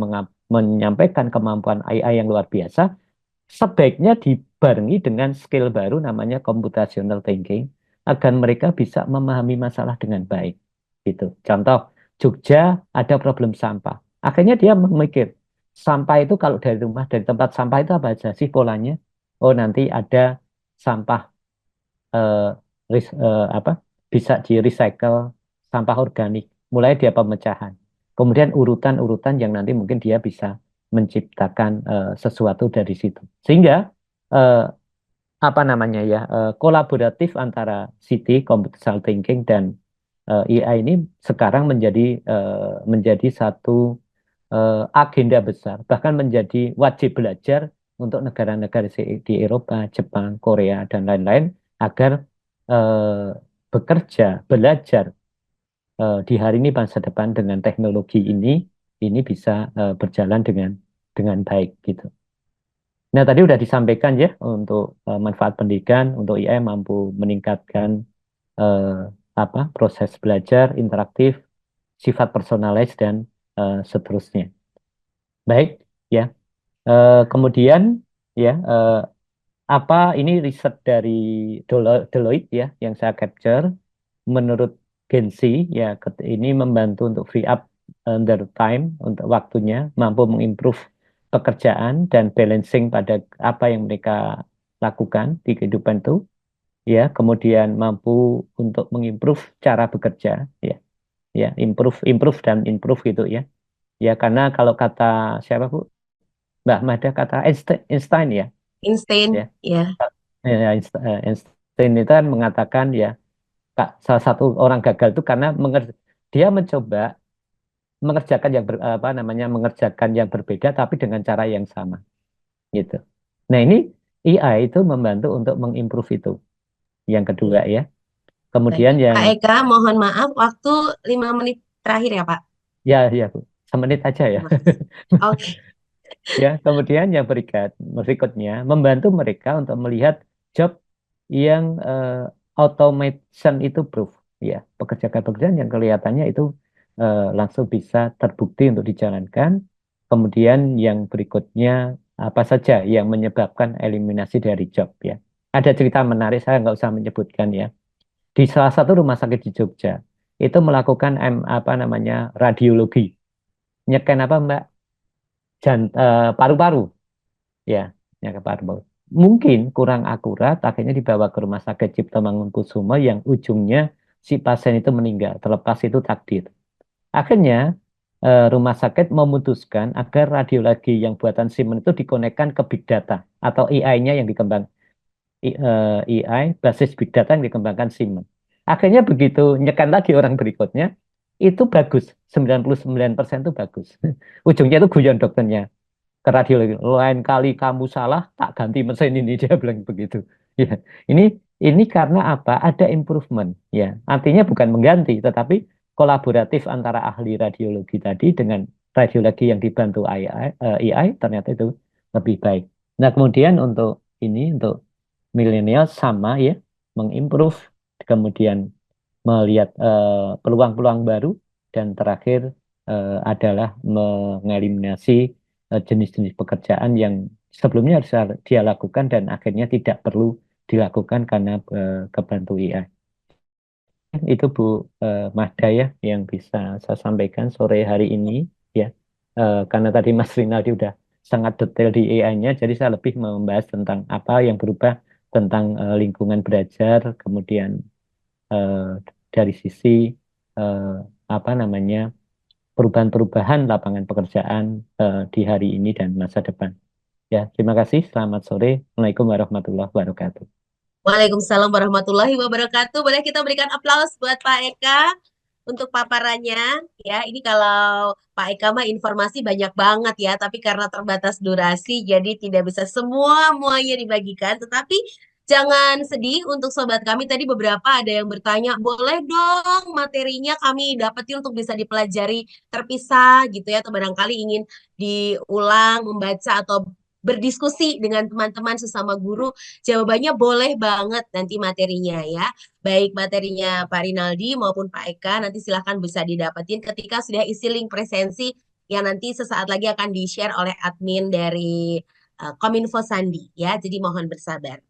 menyampaikan kemampuan AI yang luar biasa, sebaiknya dibarengi dengan skill baru namanya computational thinking agar mereka bisa memahami masalah dengan baik. Gitu. Contoh, Jogja ada problem sampah. Akhirnya dia memikir, sampah itu kalau dari rumah, dari tempat sampah itu apa aja sih polanya? Oh, nanti ada sampah eh, apa bisa di recycle, sampah organik. Mulai dia pemecahan. Kemudian urutan-urutan yang nanti mungkin dia bisa menciptakan sesuatu dari situ. Sehingga eh, apa namanya ya kolaboratif antara CT computational thinking dan AI ini sekarang menjadi satu agenda besar, bahkan menjadi wajib belajar untuk negara-negara di Eropa, Jepang, Korea dan lain-lain agar eh, bekerja, belajar di hari ini masa depan dengan teknologi ini bisa berjalan dengan baik gitu. Nah, tadi udah disampaikan ya untuk manfaat pendidikan, untuk AI mampu meningkatkan eh, proses belajar interaktif, sifat personalized dan seterusnya. Baik, ya. Kemudian ya apa ini riset dari Deloitte ya yang saya capture menurut Gensi ya ini membantu untuk free up their time untuk waktunya mampu mengimprove pekerjaan dan balancing pada apa yang mereka lakukan di kehidupan itu ya kemudian mampu untuk mengimprove cara bekerja ya ya improve dan improve gitu ya ya karena kalau kata siapa Bu Mbak Mada kata Einstein ya Instain, ya ya. Einstein itu kan mengatakan ya salah satu orang gagal itu karena dia mencoba mengerjakan yang mengerjakan yang berbeda tapi dengan cara yang sama. gitu. Nah, ini AI itu membantu untuk mengimprove itu. Yang kedua ya. Baik, Kemudian Pak yang Eka, mohon maaf, waktu 5 menit terakhir ya, Pak. ya Bu, semenit aja ya. Terima kasih. Oke, Ya, kemudian yang berikutnya membantu mereka untuk melihat job yang automation itu proof, ya, pekerjaan-pekerjaan yang kelihatannya itu langsung bisa terbukti untuk dijalankan. Kemudian yang berikutnya apa saja yang menyebabkan eliminasi dari job, ya. Ada cerita menarik, saya nggak usah menyebutkan ya. Di salah satu rumah sakit di Jogja itu melakukan apa namanya radiologi, nyeken apa Mbak? Paru-paru. Ya, ya ke paru. Mungkin kurang akurat, akhirnya dibawa ke Rumah Sakit Cipto Mangunkusumo yang ujungnya si pasien itu meninggal, terlepas itu takdir. Akhirnya rumah sakit memutuskan agar radiologi yang buatan Siemens itu dikonekkan ke big data atau AI-nya yang dikembang AI basis big data yang dikembangkan Siemens. Akhirnya begitu nyekan lagi orang berikutnya, itu bagus, 99% itu bagus. Ujungnya itu guyon dokternya ke radiologi. Lain kali kamu salah, tak ganti mesin ini dia bilang begitu. Ya, ini karena apa? Ada improvement. Ya, artinya bukan mengganti, tetapi kolaboratif antara ahli radiologi tadi dengan radiologi yang dibantu AI ternyata itu lebih baik. Nah, kemudian untuk milenial sama ya, mengimprove, kemudian melihat peluang-peluang baru, dan terakhir adalah mengeliminasi jenis-jenis pekerjaan yang sebelumnya harus dia lakukan dan akhirnya tidak perlu dilakukan karena kebantu AI. Itu Bu Mahda ya yang bisa saya sampaikan sore hari ini ya. Karena tadi Mas Rinaldi udah sangat detail di AI-nya, jadi saya lebih membahas tentang apa yang berubah tentang lingkungan belajar, kemudian eh, dari sisi eh, apa namanya perubahan-perubahan lapangan pekerjaan di hari ini dan masa depan. Ya, terima kasih. Selamat sore. Assalamualaikum warahmatullahi wabarakatuh. Waalaikumsalam warahmatullahi wabarakatuh. Boleh kita berikan aplaus buat Pak Eka untuk paparannya. Ya, ini kalau Pak Eka mah informasi banyak banget ya, tapi karena terbatas durasi, jadi tidak bisa semuanya dibagikan. Tetapi jangan sedih untuk sobat kami. Tadi beberapa ada yang bertanya, boleh dong materinya kami dapetin untuk bisa dipelajari terpisah gitu ya, atau barangkali ingin diulang, membaca atau berdiskusi dengan teman-teman sesama guru. Jawabannya boleh banget nanti materinya ya. Baik materinya Pak Rinaldi maupun Pak Eka nanti silahkan bisa didapetin ketika sudah isi link presensi yang nanti sesaat lagi akan di-share oleh admin dari Kominfo Sandi ya. Jadi mohon bersabar.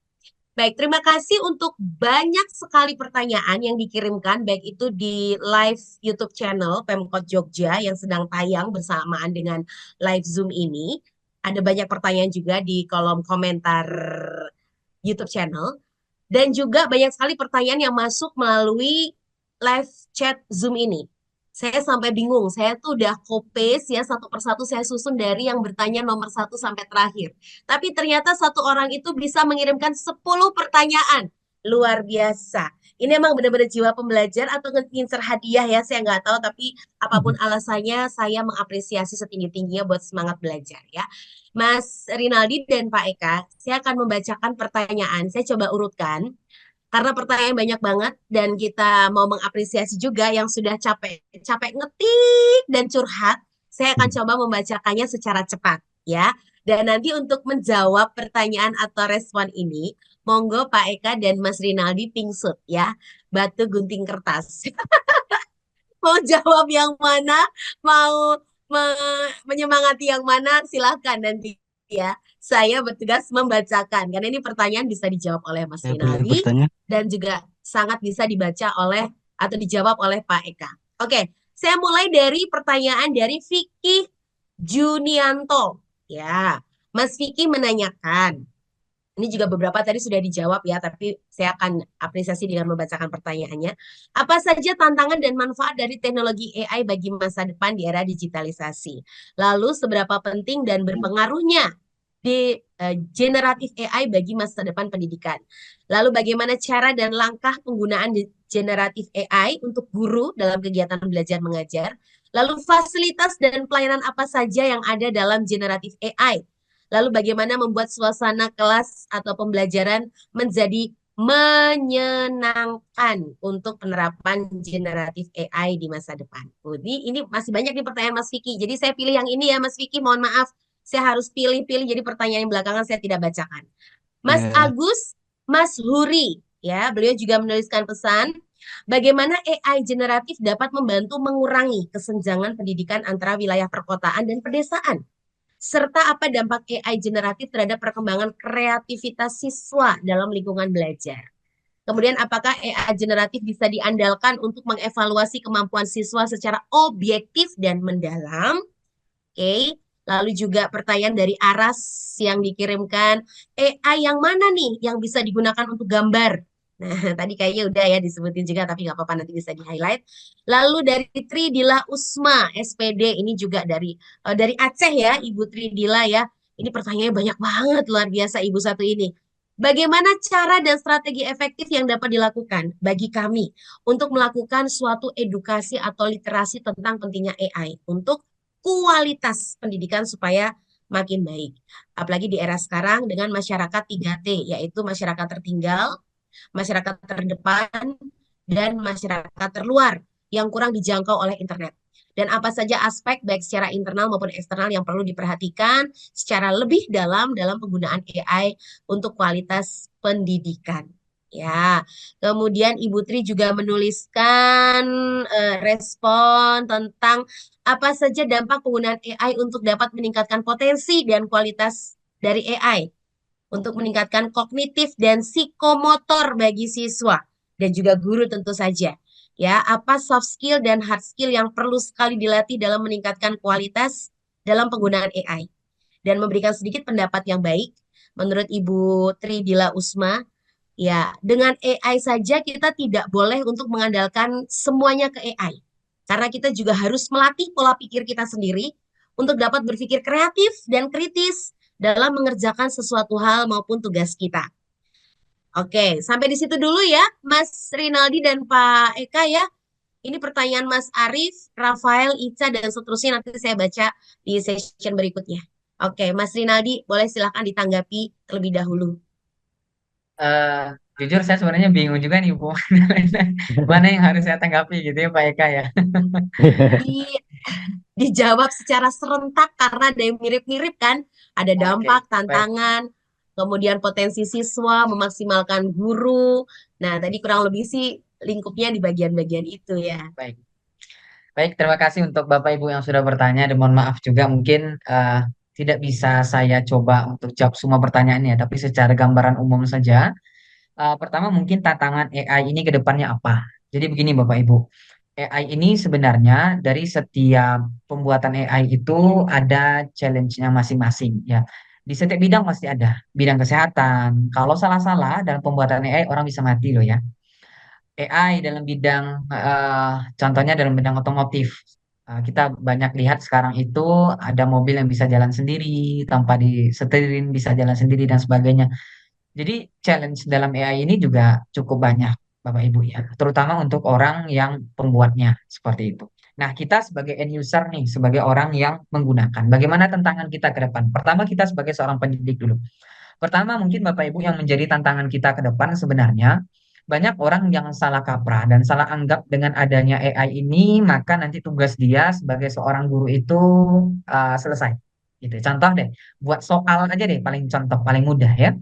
Baik, terima kasih untuk banyak sekali pertanyaan yang dikirimkan, baik itu di live YouTube channel Pemkot Jogja yang sedang tayang bersamaan dengan live Zoom ini. Ada banyak pertanyaan juga di kolom komentar YouTube channel. Dan juga banyak sekali pertanyaan yang masuk melalui live chat Zoom ini. Saya sampai bingung, saya tuh udah copy ya satu persatu saya susun dari yang bertanya nomor 1 sampai terakhir. Tapi ternyata satu orang itu bisa mengirimkan 10 pertanyaan. Luar biasa. Ini emang benar-benar jiwa pembelajar atau ngincer hadiah ya, saya nggak tahu. Tapi apapun alasannya, saya mengapresiasi setinggi-tingginya buat semangat belajar ya. Mas Rinaldi dan Pak Eka, saya akan membacakan pertanyaan. Saya coba urutkan karena pertanyaan banyak banget dan kita mau mengapresiasi juga yang sudah capek ngetik dan curhat. Saya akan coba membacakannya secara cepat ya. Dan nanti untuk menjawab pertanyaan atau respon ini, monggo Pak Eka dan Mas Rinaldi pingsut ya. Batu gunting kertas. Mau jawab yang mana, mau menyemangati yang mana, silahkan nanti ya. Saya bertugas membacakan, karena ini pertanyaan bisa dijawab oleh Mas Saya boleh Rinaldi bertanya? dan juga sangat bisa dibaca oleh atau dijawab oleh Pak Eka. Oke, saya mulai dari pertanyaan dari Vicky Junianto. Ya, Mas Vicky menanyakan, ini juga beberapa tadi sudah dijawab ya, tapi saya akan apresiasi dengan membacakan pertanyaannya. Apa saja tantangan dan manfaat dari teknologi AI bagi masa depan di era digitalisasi? Lalu seberapa penting dan berpengaruhnya di generatif AI bagi masa depan pendidikan? Lalu bagaimana cara dan langkah penggunaan generatif AI untuk guru dalam kegiatan belajar mengajar? Lalu fasilitas dan pelayanan apa saja yang ada dalam generatif AI? Lalu bagaimana membuat suasana kelas atau pembelajaran menjadi menyenangkan untuk penerapan generatif AI di masa depan. Ini masih banyak nih pertanyaan Mas Vicky. Jadi saya pilih yang ini ya Mas Vicky, mohon maaf. Saya harus pilih-pilih, jadi pertanyaan yang belakangan saya tidak bacakan. Mas Ya. Agus Mas Huri, ya, beliau juga menuliskan pesan, bagaimana AI generatif dapat membantu mengurangi kesenjangan pendidikan antara wilayah perkotaan dan pedesaan, serta apa dampak AI generatif terhadap perkembangan kreativitas siswa dalam lingkungan belajar. Kemudian apakah AI generatif bisa diandalkan untuk mengevaluasi kemampuan siswa secara objektif dan mendalam? Oke. Lalu juga pertanyaan dari Aras yang dikirimkan, AI yang mana nih yang bisa digunakan untuk gambar? Nah, tadi kayaknya udah ya disebutin juga, tapi nggak apa-apa nanti bisa di-highlight. Lalu dari Tridila Usma, SPD, ini juga dari Aceh ya, Ibu Tridila ya. Ini pertanyaannya banyak banget, luar biasa Ibu satu ini. Bagaimana cara dan strategi efektif yang dapat dilakukan bagi kami untuk melakukan suatu edukasi atau literasi tentang pentingnya AI untuk kualitas pendidikan supaya makin baik. Apalagi di era sekarang dengan masyarakat 3T, yaitu masyarakat tertinggal, masyarakat terdepan, dan masyarakat terluar yang kurang dijangkau oleh internet. Dan apa saja aspek baik secara internal maupun eksternal yang perlu diperhatikan secara lebih dalam penggunaan AI untuk kualitas pendidikan. Ya, kemudian Ibu Tri juga menuliskan respon tentang apa saja dampak penggunaan AI untuk dapat meningkatkan potensi dan kualitas dari AI untuk meningkatkan kognitif dan psikomotor bagi siswa dan juga guru tentu saja. Ya, apa soft skill dan hard skill yang perlu sekali dilatih dalam meningkatkan kualitas dalam penggunaan AI dan memberikan sedikit pendapat yang baik menurut Ibu Tri Dila Usma. Ya, dengan AI saja kita tidak boleh untuk mengandalkan semuanya ke AI. Karena kita juga harus melatih pola pikir kita sendiri untuk dapat berpikir kreatif dan kritis dalam mengerjakan sesuatu hal maupun tugas kita. Oke, sampai di situ dulu ya, Mas Rinaldi dan Pak Eka ya. Ini pertanyaan Mas Arif, Rafael, Ica, dan seterusnya nanti saya baca di session berikutnya. Oke, Mas Rinaldi, boleh silahkan ditanggapi terlebih dahulu. Jujur saya sebenarnya bingung juga nih Bu. Mana yang harus saya tanggapi gitu ya Pak Eka ya. Di, dijawab secara serentak karena ada yang mirip-mirip kan. Ada Oke, dampak, baik, tantangan, kemudian potensi siswa, memaksimalkan guru. Nah, tadi kurang lebih sih lingkupnya di bagian-bagian itu ya. baik. Baik, terima kasih untuk Bapak Ibu yang sudah bertanya dan mohon maaf juga mungkin tidak bisa saya coba untuk jawab semua pertanyaannya, tapi secara gambaran umum saja. Pertama mungkin tantangan AI ini ke depannya apa? Jadi begini Bapak Ibu, AI ini sebenarnya dari setiap pembuatan AI itu ada challenge-nya masing-masing ya. Di setiap bidang pasti ada. Bidang kesehatan, kalau salah-salah dalam pembuatan AI orang bisa mati loh ya. AI dalam bidang contohnya dalam bidang otomotif. Kita banyak lihat sekarang itu ada mobil yang bisa jalan sendiri tanpa disetirin, bisa jalan sendiri dan sebagainya. Jadi challenge dalam AI ini juga cukup banyak, Bapak Ibu ya, terutama untuk orang yang pembuatnya seperti itu. Nah, kita sebagai end user nih, sebagai orang yang menggunakan, bagaimana tantangan kita ke depan? Pertama, kita sebagai seorang pendidik dulu. Pertama, mungkin Bapak Ibu yang menjadi tantangan kita ke depan sebenarnya banyak orang yang salah kaprah dan salah anggap dengan adanya AI ini, maka nanti tugas dia sebagai seorang guru itu selesai. Gitu. Contoh deh, buat soal aja deh, paling contoh, paling mudah ya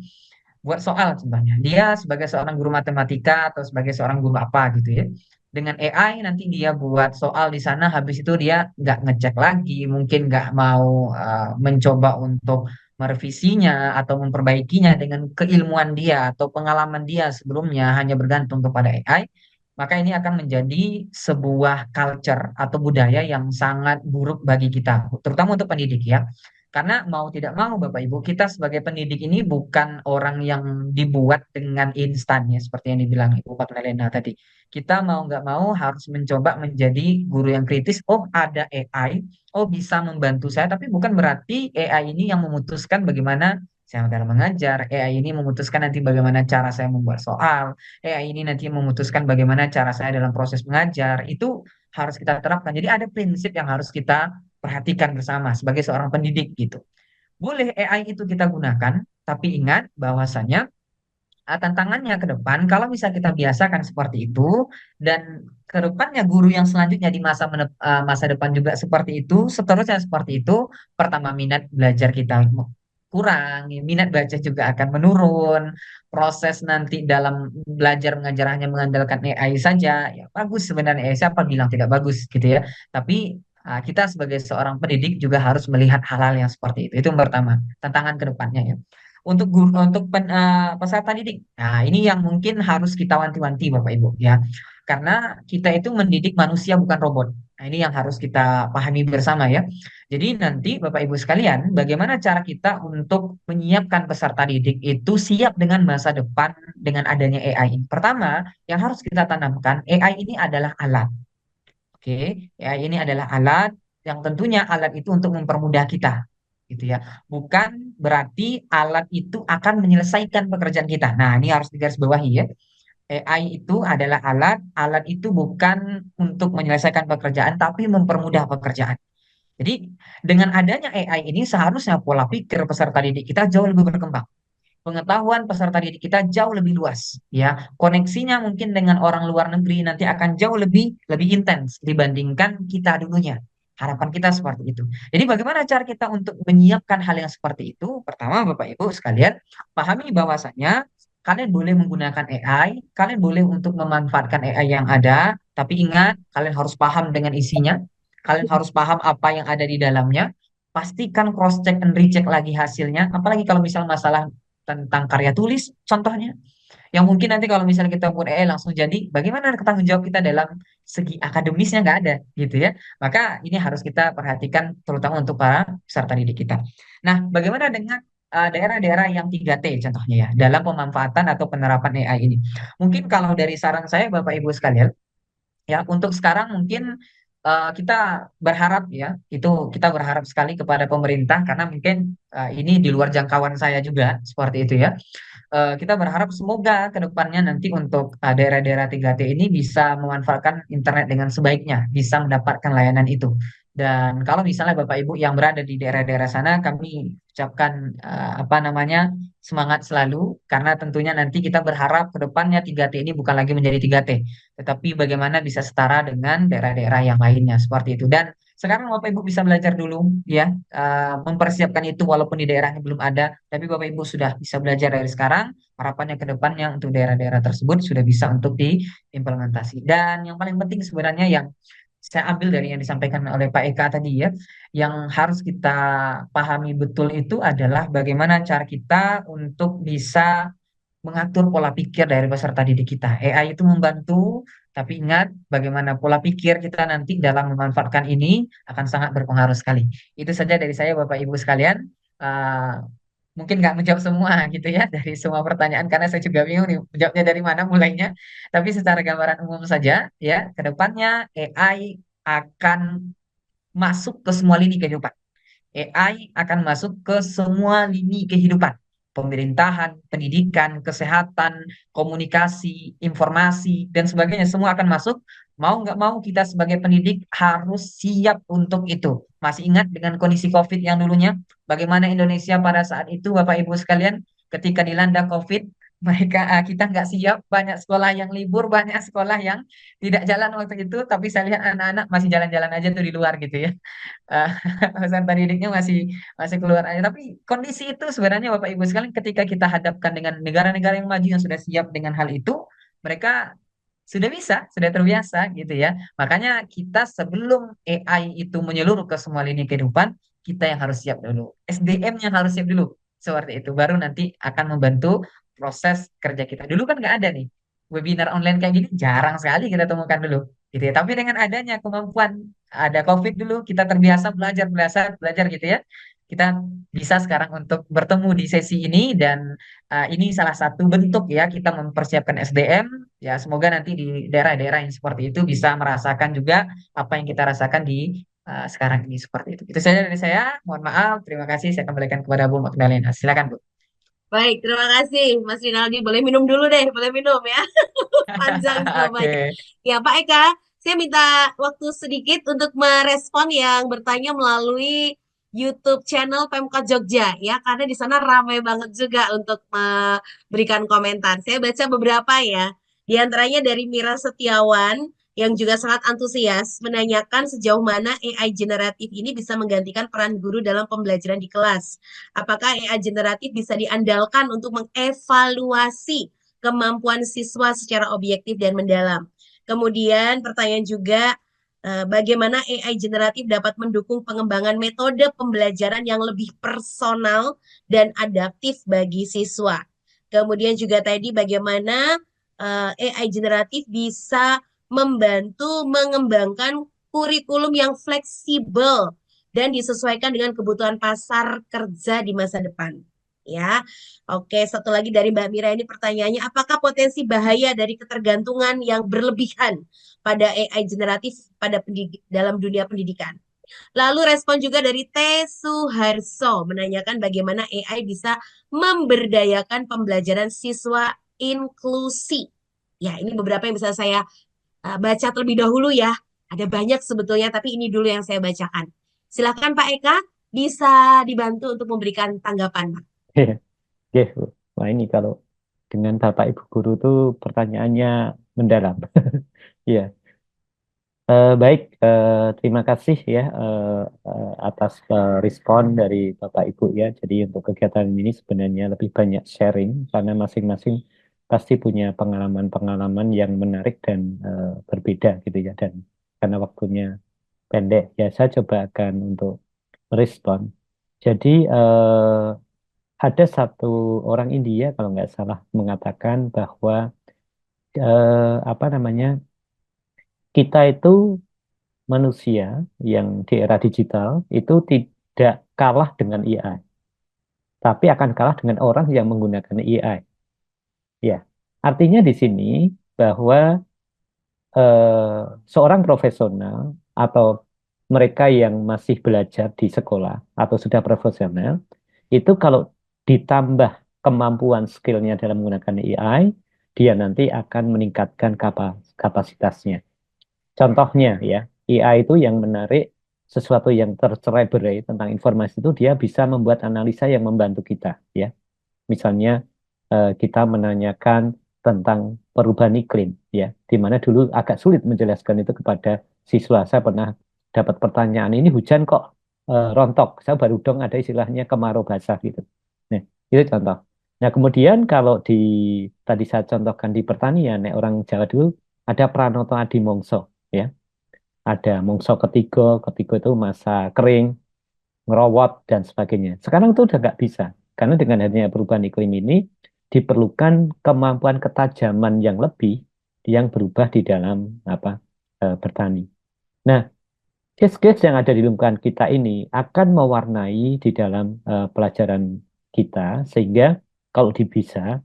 buat soal contohnya. Dia sebagai seorang guru matematika atau sebagai seorang guru apa gitu ya. Dengan AI nanti dia buat soal di sana, habis itu dia nggak ngecek lagi, mungkin nggak mau mencoba untuk merevisinya atau memperbaikinya dengan keilmuan dia atau pengalaman dia sebelumnya hanya bergantung kepada AI, maka ini akan menjadi sebuah culture atau budaya yang sangat buruk bagi kita, terutama untuk pendidik ya. Karena mau tidak mau Bapak Ibu, kita sebagai pendidik ini bukan orang yang dibuat dengan instan ya, seperti yang dibilang Ibu Lena tadi. Kita mau nggak mau harus mencoba menjadi guru yang kritis. Oh ada AI, oh bisa membantu saya, tapi bukan berarti AI ini yang memutuskan bagaimana saya dalam mengajar. AI ini memutuskan nanti bagaimana cara saya membuat soal. AI ini nanti memutuskan bagaimana cara saya dalam proses mengajar. Itu harus kita terapkan. Jadi ada prinsip yang harus kita perhatikan bersama sebagai seorang pendidik gitu. boleh AI itu kita gunakan, tapi ingat bahwasanya tantangannya ke depan kalau misal kita biasakan seperti itu dan ke depannya guru yang selanjutnya di masa depan juga seperti itu, seterusnya seperti itu, pertama minat belajar kita kurang, minat baca juga akan menurun, proses nanti dalam belajar mengajar hanya mengandalkan AI saja, ya bagus sebenarnya, siapa bilang tidak bagus gitu ya, tapi kita sebagai seorang pendidik juga harus melihat hal-hal yang seperti itu. Itu yang pertama, tantangan ke depannya ya. Untuk guru, untuk peserta didik. Nah, ini yang mungkin harus kita wanti-wanti Bapak Ibu ya. Karena kita itu mendidik manusia bukan robot. Nah, ini yang harus kita pahami bersama ya. Jadi nanti Bapak Ibu sekalian, bagaimana cara kita untuk menyiapkan peserta didik itu siap dengan masa depan dengan adanya AI ini. Pertama, yang harus kita tanamkan, AI ini adalah alat. Oke, AI ini adalah alat yang tentunya alat itu untuk mempermudah kita gitu ya. Bukan berarti alat itu akan menyelesaikan pekerjaan kita. Nah, ini harus digarisbawahi ya. AI itu adalah alat, alat itu bukan untuk menyelesaikan pekerjaan, tapi mempermudah pekerjaan. Jadi, dengan adanya AI ini seharusnya pola pikir peserta didik kita jauh lebih berkembang. Pengetahuan peserta didik kita jauh lebih luas, ya. Koneksinya mungkin dengan orang luar negeri nanti akan jauh lebih lebih intens dibandingkan kita dulunya. Harapan kita seperti itu. Jadi bagaimana cara kita untuk menyiapkan hal yang seperti itu? Pertama, Bapak Ibu sekalian, pahami bahwasanya kalian boleh menggunakan AI, kalian boleh untuk memanfaatkan AI yang ada, tapi ingat, kalian harus paham dengan isinya, kalian harus paham apa yang ada di dalamnya, pastikan cross check and recheck lagi hasilnya, apalagi kalau misal masalah tentang karya tulis contohnya, yang mungkin nanti kalau misalnya kita buat AI langsung jadi, bagaimana tanggung jawab kita dalam segi akademisnya nggak ada gitu ya. Maka ini harus kita perhatikan terutama untuk para peserta didik kita. Nah, bagaimana dengan daerah-daerah yang 3T contohnya ya dalam pemanfaatan atau penerapan AI ini. Mungkin kalau dari saran saya Bapak Ibu sekalian, ya untuk sekarang mungkin kita berharap ya, itu kita berharap sekali kepada pemerintah karena mungkin ini di luar jangkauan saya juga seperti itu ya. Kita berharap semoga ke depannya nanti untuk daerah-daerah 3T ini bisa memanfaatkan internet dengan sebaiknya, bisa mendapatkan layanan itu. Dan kalau misalnya Bapak Ibu yang berada di daerah-daerah sana, kami ucapkan apa namanya semangat selalu karena tentunya nanti kita berharap ke depannya 3T ini bukan lagi menjadi 3T, tetapi bagaimana bisa setara dengan daerah-daerah yang lainnya seperti itu. Dan sekarang Bapak Ibu bisa belajar dulu ya, mempersiapkan itu walaupun di daerahnya belum ada, tapi Bapak Ibu sudah bisa belajar dari sekarang. Harapannya ke depannya untuk daerah-daerah tersebut sudah bisa untuk diimplementasi. Dan yang paling penting sebenarnya yang saya ambil dari yang disampaikan oleh Pak Eka tadi ya, yang harus kita pahami betul itu adalah bagaimana cara kita untuk bisa mengatur pola pikir dari peserta didik kita. AI itu membantu, tapi ingat bagaimana pola pikir kita nanti dalam memanfaatkan ini akan sangat berpengaruh sekali. Itu saja dari saya, Bapak Ibu sekalian. Uh, Mungkin nggak menjawab semua gitu ya dari semua pertanyaan karena saya juga bingung nih menjawabnya dari mana mulainya. Tapi secara gambaran umum saja ya, ke depannya AI akan masuk ke semua lini kehidupan. AI akan masuk ke semua lini kehidupan. Pemerintahan, pendidikan, kesehatan, komunikasi, informasi, dan sebagainya. Semua akan masuk. Mau nggak mau kita sebagai pendidik harus siap untuk itu. Masih ingat dengan kondisi COVID yang dulunya? Bagaimana Indonesia pada saat itu, Bapak Ibu sekalian, ketika dilanda COVID, kita nggak siap, banyak sekolah yang libur, banyak sekolah yang tidak jalan waktu itu, tapi saya lihat anak-anak masih jalan-jalan aja tuh di luar gitu ya. Eh, peserta didiknya masih masih keluar aja. Tapi kondisi itu sebenarnya Bapak Ibu sekalian ketika kita hadapkan dengan negara-negara yang maju yang sudah siap dengan hal itu, mereka sudah bisa, sudah terbiasa gitu ya. Makanya kita sebelum AI itu menyeluruh ke semua lini kehidupan, kita yang harus siap dulu. SDM-nya harus siap dulu. Seperti itu. Baru nanti akan membantu proses kerja kita. Dulu kan nggak ada nih. Webinar online kayak gini jarang sekali kita temukan dulu. Gitu ya. Tapi dengan adanya kemampuan ada COVID dulu, kita terbiasa belajar, belajar, belajar gitu ya. Kita bisa sekarang untuk bertemu di sesi ini dan ini salah satu bentuk ya kita mempersiapkan SDM. Ya semoga nanti di daerah-daerah yang seperti itu bisa merasakan juga apa yang kita rasakan di sekarang ini seperti itu. Itu saja dari saya. Mohon maaf. Terima kasih. Saya kembalikan kepada Bu Magdalena. Silakan Bu. Baik, terima kasih Mas Rinaldi. Boleh minum dulu deh, boleh minum ya. Panjang jawabannya. Oke. Ya, Pak Eka, saya minta waktu sedikit untuk merespon yang bertanya melalui YouTube channel Pemkot Jogja ya, karena di sana ramai banget juga untuk memberikan komentar. Saya baca beberapa ya. Di antaranya dari Mira Setiawan yang juga sangat antusias menanyakan sejauh mana AI generatif ini bisa menggantikan peran guru dalam pembelajaran di kelas. Apakah AI generatif bisa diandalkan untuk mengevaluasi kemampuan siswa secara objektif dan mendalam? Kemudian pertanyaan juga, bagaimana AI generatif dapat mendukung pengembangan metode pembelajaran yang lebih personal dan adaptif bagi siswa. Kemudian juga tadi bagaimana AI generatif bisa membantu mengembangkan kurikulum yang fleksibel dan disesuaikan dengan kebutuhan pasar kerja di masa depan. Ya, oke. Satu lagi dari Mbak Mira ini pertanyaannya, apakah potensi bahaya dari ketergantungan yang berlebihan pada AI generatif dalam dunia pendidikan? Lalu respon juga dari Teh Suharso menanyakan bagaimana AI bisa memberdayakan pembelajaran siswa inklusi. Ya, ini beberapa yang bisa saya baca terlebih dahulu ya. Ada banyak sebetulnya, tapi ini dulu yang saya bacakan. Silakan Pak Eka, bisa dibantu untuk memberikan tanggapan, Pak. Oke, wah ini kalau dengan Bapak Ibu Guru tuh pertanyaannya mendalam. Ya, baik, terima kasih ya atas respon dari Bapak Ibu ya. Jadi untuk kegiatan ini sebenarnya lebih banyak sharing karena masing-masing pasti punya pengalaman-pengalaman yang menarik dan berbeda gitu ya. Dan karena waktunya pendek, ya saya coba akan untuk merespon. Jadi ada satu orang India kalau nggak salah mengatakan bahwa apa namanya, kita itu manusia yang di era digital itu tidak kalah dengan AI, tapi akan kalah dengan orang yang menggunakan AI. Ya, artinya di sini bahwa seorang profesional atau mereka yang masih belajar di sekolah atau sudah profesional itu kalau ditambah kemampuan skillnya dalam menggunakan AI, dia nanti akan meningkatkan kapasitasnya. Contohnya ya, AI itu yang menarik sesuatu yang tercerai-berai tentang informasi itu dia bisa membuat analisa yang membantu kita ya. Misalnya kita menanyakan tentang perubahan iklim ya, di mana dulu agak sulit menjelaskan itu kepada siswa. Saya pernah dapat pertanyaan, ini hujan kok rontok. Saya baru dong ada istilahnya kemarau basah gitu. Nah, itu contoh. Nah, kemudian kalau di tadi saya contohkan di pertanian, orang Jawa dulu ada Pranoto Adimongso ya. Ada mongso ketiga itu masa kering, ngerowot dan sebagainya. Sekarang itu udah nggak bisa, karena dengan adanya perubahan iklim ini diperlukan kemampuan ketajaman yang lebih yang berubah di dalam bertani. Nah, case-case yang ada di lingkungan kita ini akan mewarnai di dalam pelajaran kita, sehingga kalau bisa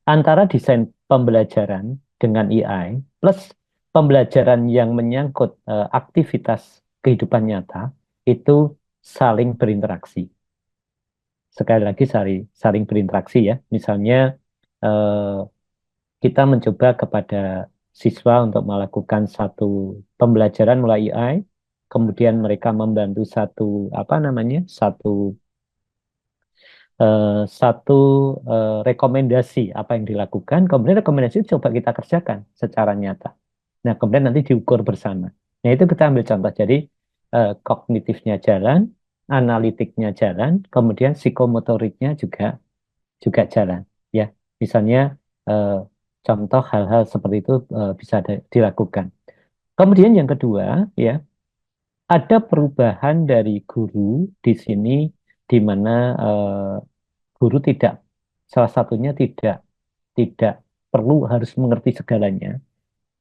antara desain pembelajaran dengan AI plus pembelajaran yang menyangkut aktivitas kehidupan nyata itu saling berinteraksi. Sekali lagi saling berinteraksi ya. Misalnya eh, kita mencoba kepada siswa untuk melakukan satu pembelajaran melalui AI, kemudian mereka membantu satu rekomendasi apa yang dilakukan, kemudian rekomendasi itu coba kita kerjakan secara nyata. Nah, kemudian nanti diukur bersama. Nah, itu kita ambil contoh. Jadi, kognitifnya jalan, analitiknya jalan, kemudian psikomotoriknya juga jalan. Ya, misalnya eh, contoh hal-hal seperti itu bisa dilakukan. Kemudian yang kedua, ya, ada perubahan dari guru di sini di mana guru tidak salah satunya tidak perlu harus mengerti segalanya.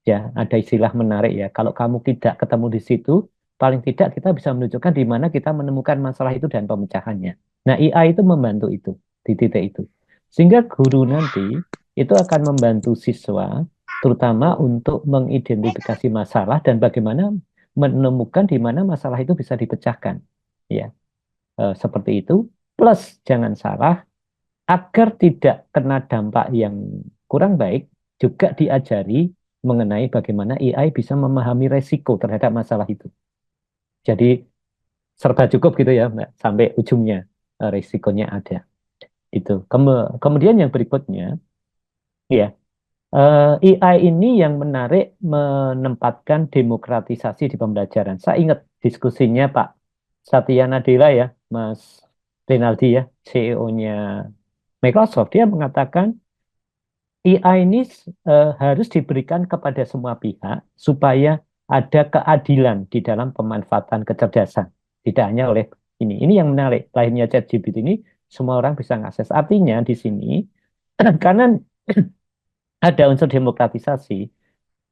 Ya, ada istilah menarik ya. Kalau kamu tidak ketemu di situ, paling tidak kita bisa menunjukkan di mana kita menemukan masalah itu dan pemecahannya. Nah, AI itu membantu itu di titik itu. Sehingga guru nanti itu akan membantu siswa terutama untuk mengidentifikasi masalah dan bagaimana menemukan di mana masalah itu bisa dipecahkan. Ya, seperti itu. Plus jangan salah, agar tidak kena dampak yang kurang baik, juga diajari mengenai bagaimana AI bisa memahami resiko terhadap masalah itu. Jadi serba cukup gitu ya, Mbak, sampai ujungnya risikonya ada. Itu. Kemudian yang berikutnya, ya, AI ini yang menarik menempatkan demokratisasi di pembelajaran. Saya ingat diskusinya Pak Satya Nadella ya, Mas Rinaldi ya, CEO-nya Microsoft. Dia mengatakan AI ini harus diberikan kepada semua pihak supaya ada keadilan di dalam pemanfaatan kecerdasan. Tidak hanya oleh ini. Ini yang menarik. Lahirnya ChatGPT ini semua orang bisa mengakses. Artinya di sini karena ada unsur demokratisasi.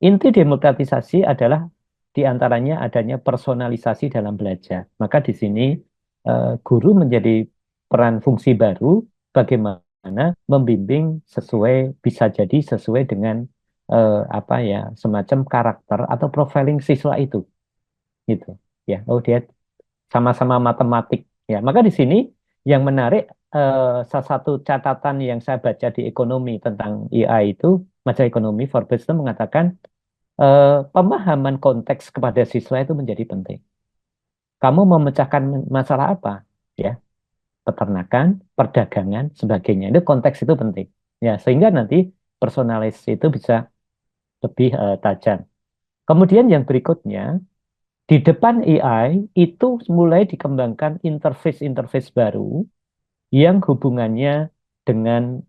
Inti demokratisasi adalah diantaranya adanya personalisasi dalam belajar. Maka di sini guru menjadi peran fungsi baru bagaimana membimbing sesuai bisa jadi sesuai dengan apa ya semacam karakter atau profiling siswa itu gitu ya. Oh dia sama-sama matematik ya. Maka di sini yang menarik salah satu catatan yang saya baca di ekonomi tentang AI itu majalah ekonomi Forbes itu mengatakan pemahaman konteks kepada siswa itu menjadi penting. Kamu memecahkan masalah apa? Ya, peternakan, perdagangan, sebagainya. Itu konteks itu penting. Ya, sehingga nanti personalis itu bisa lebih tajam. Kemudian yang berikutnya, di depan AI itu mulai dikembangkan interface-interface baru yang hubungannya dengan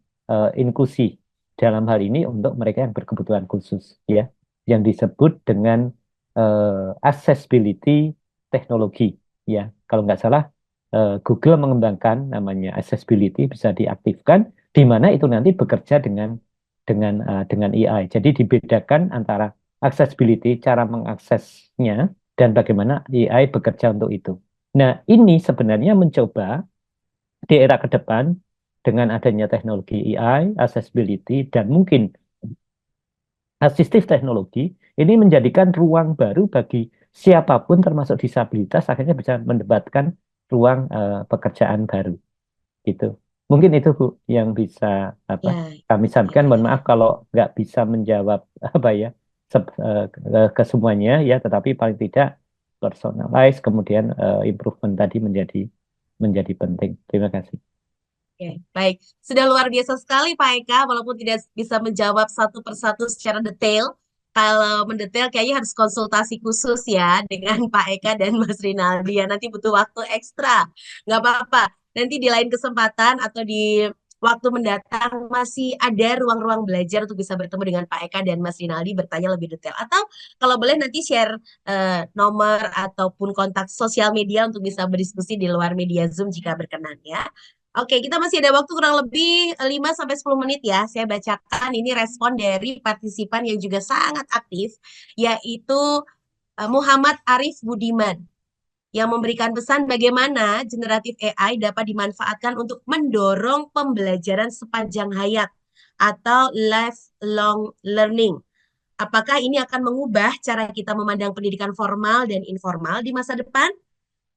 inklusi. Dalam hal ini untuk mereka yang berkebutuhan khusus, ya, yang disebut dengan accessibility teknologi, ya. Kalau nggak salah, Google mengembangkan namanya accessibility bisa diaktifkan, di mana itu nanti bekerja dengan AI. Jadi dibedakan antara accessibility, cara mengaksesnya, dan bagaimana AI bekerja untuk itu. Nah, ini sebenarnya mencoba di era ke depan dengan adanya teknologi AI, accessibility, dan mungkin asistif teknologi, ini menjadikan ruang baru bagi siapapun termasuk disabilitas akhirnya bisa mendapatkan ruang pekerjaan baru gitu. Mungkin itu Bu yang bisa apa Ya, kami ya, sampaikan. Mohon ya. maaf kalau nggak bisa menjawab apa ya ke semuanya ya, tetapi paling tidak personalize kemudian improvement tadi menjadi penting. Terima kasih. Oke, baik. Sudah luar biasa sekali Pak Eka, walaupun tidak bisa menjawab satu persatu secara detail. Kalau mendetail kayaknya harus konsultasi khusus ya dengan Pak Eka dan Mas Rinaldi ya. Nanti butuh waktu ekstra. Nggak apa-apa. Nanti di lain kesempatan atau di waktu mendatang masih ada ruang-ruang belajar untuk bisa bertemu dengan Pak Eka dan Mas Rinaldi bertanya lebih detail. Atau kalau boleh nanti share nomor ataupun kontak sosial media untuk bisa berdiskusi di luar media Zoom jika berkenan ya. Oke, kita masih ada waktu kurang lebih 5 sampai 10 menit ya. Saya bacakan ini respon dari partisipan yang juga sangat aktif, yaitu Muhammad Arif Budiman yang memberikan pesan bagaimana generatif AI dapat dimanfaatkan untuk mendorong pembelajaran sepanjang hayat atau lifelong learning. Apakah ini akan mengubah cara kita memandang pendidikan formal dan informal di masa depan?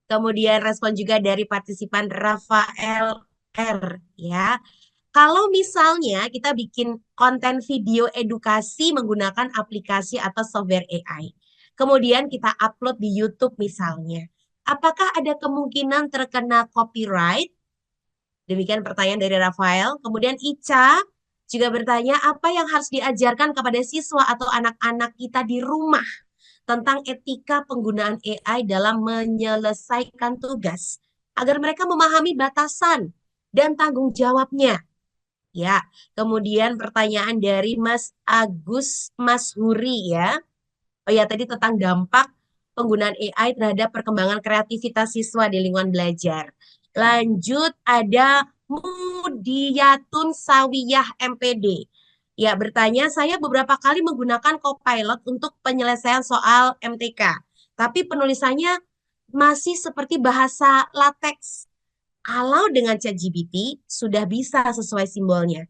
Kemudian respon juga dari partisipan Rafael R ya. Kalau misalnya kita bikin konten video edukasi menggunakan aplikasi atau software AI, kemudian kita upload di YouTube misalnya, apakah ada kemungkinan terkena copyright? Demikian pertanyaan dari Rafael. Kemudian Ica juga bertanya, apa yang harus diajarkan kepada siswa atau anak-anak kita di rumah tentang etika penggunaan AI dalam menyelesaikan tugas agar mereka memahami batasan dan tanggung jawabnya. Ya, kemudian pertanyaan dari Mas Agus Mashuri ya. Oh ya, tadi tentang dampak penggunaan AI terhadap perkembangan kreativitas siswa di lingkungan belajar. Lanjut ada Mudiyatun Sawiyah MPD. Ya, bertanya, saya beberapa kali menggunakan Copilot untuk penyelesaian soal MTK. Tapi penulisannya masih seperti bahasa latex. Kalau dengan ChatGPT sudah bisa sesuai simbolnya.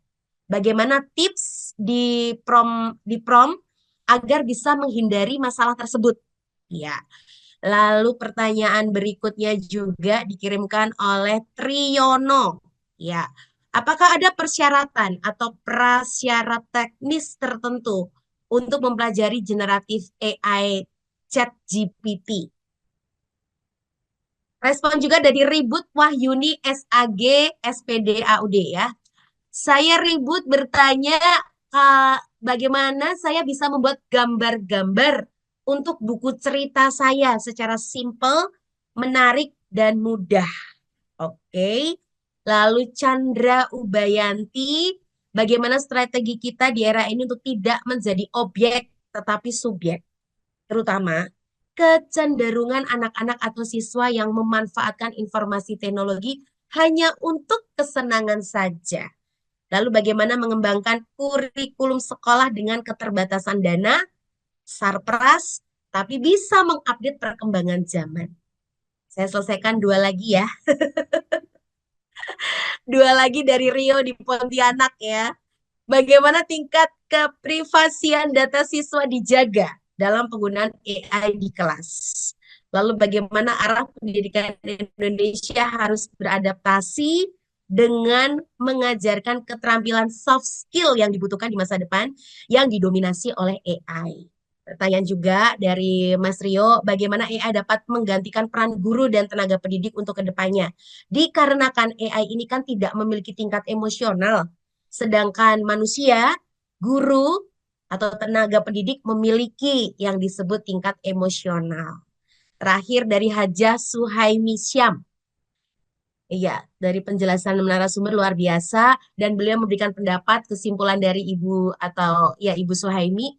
Bagaimana tips di prompt agar bisa menghindari masalah tersebut? Ya. Lalu pertanyaan berikutnya juga dikirimkan oleh Triyono. Ya. Apakah ada persyaratan atau prasyarat teknis tertentu untuk mempelajari generatif AI ChatGPT? Respon juga dari Ribut Wahyuni SAG SPD AUD ya. Saya Ribut bertanya, bagaimana saya bisa membuat gambar-gambar untuk buku cerita saya secara simple, menarik, dan mudah. Oke. Lalu Chandra Ubayanti, bagaimana strategi kita di era ini untuk tidak menjadi objek tetapi subjek, terutama kecenderungan anak-anak atau siswa yang memanfaatkan informasi teknologi hanya untuk kesenangan saja. Lalu bagaimana mengembangkan kurikulum sekolah dengan keterbatasan dana, sarpras, tapi bisa mengupdate perkembangan zaman. Saya selesaikan dua lagi ya. Dua lagi dari Rio di Pontianak ya. Bagaimana tingkat keprivasian data siswa dijaga dalam penggunaan AI di kelas? Lalu bagaimana arah pendidikan Indonesia harus beradaptasi dengan mengajarkan keterampilan soft skill yang dibutuhkan di masa depan yang didominasi oleh AI? Pertanyaan juga dari Mas Rio, bagaimana AI dapat menggantikan peran guru dan tenaga pendidik untuk kedepannya? Dikarenakan AI ini kan tidak memiliki tingkat emosional, sedangkan manusia, guru, atau tenaga pendidik memiliki yang disebut tingkat emosional. Terakhir dari Hajah Suhaimi Syam. Iya, dari penjelasan narasumber luar biasa dan beliau memberikan pendapat kesimpulan dari Ibu atau ya Ibu Suhaimi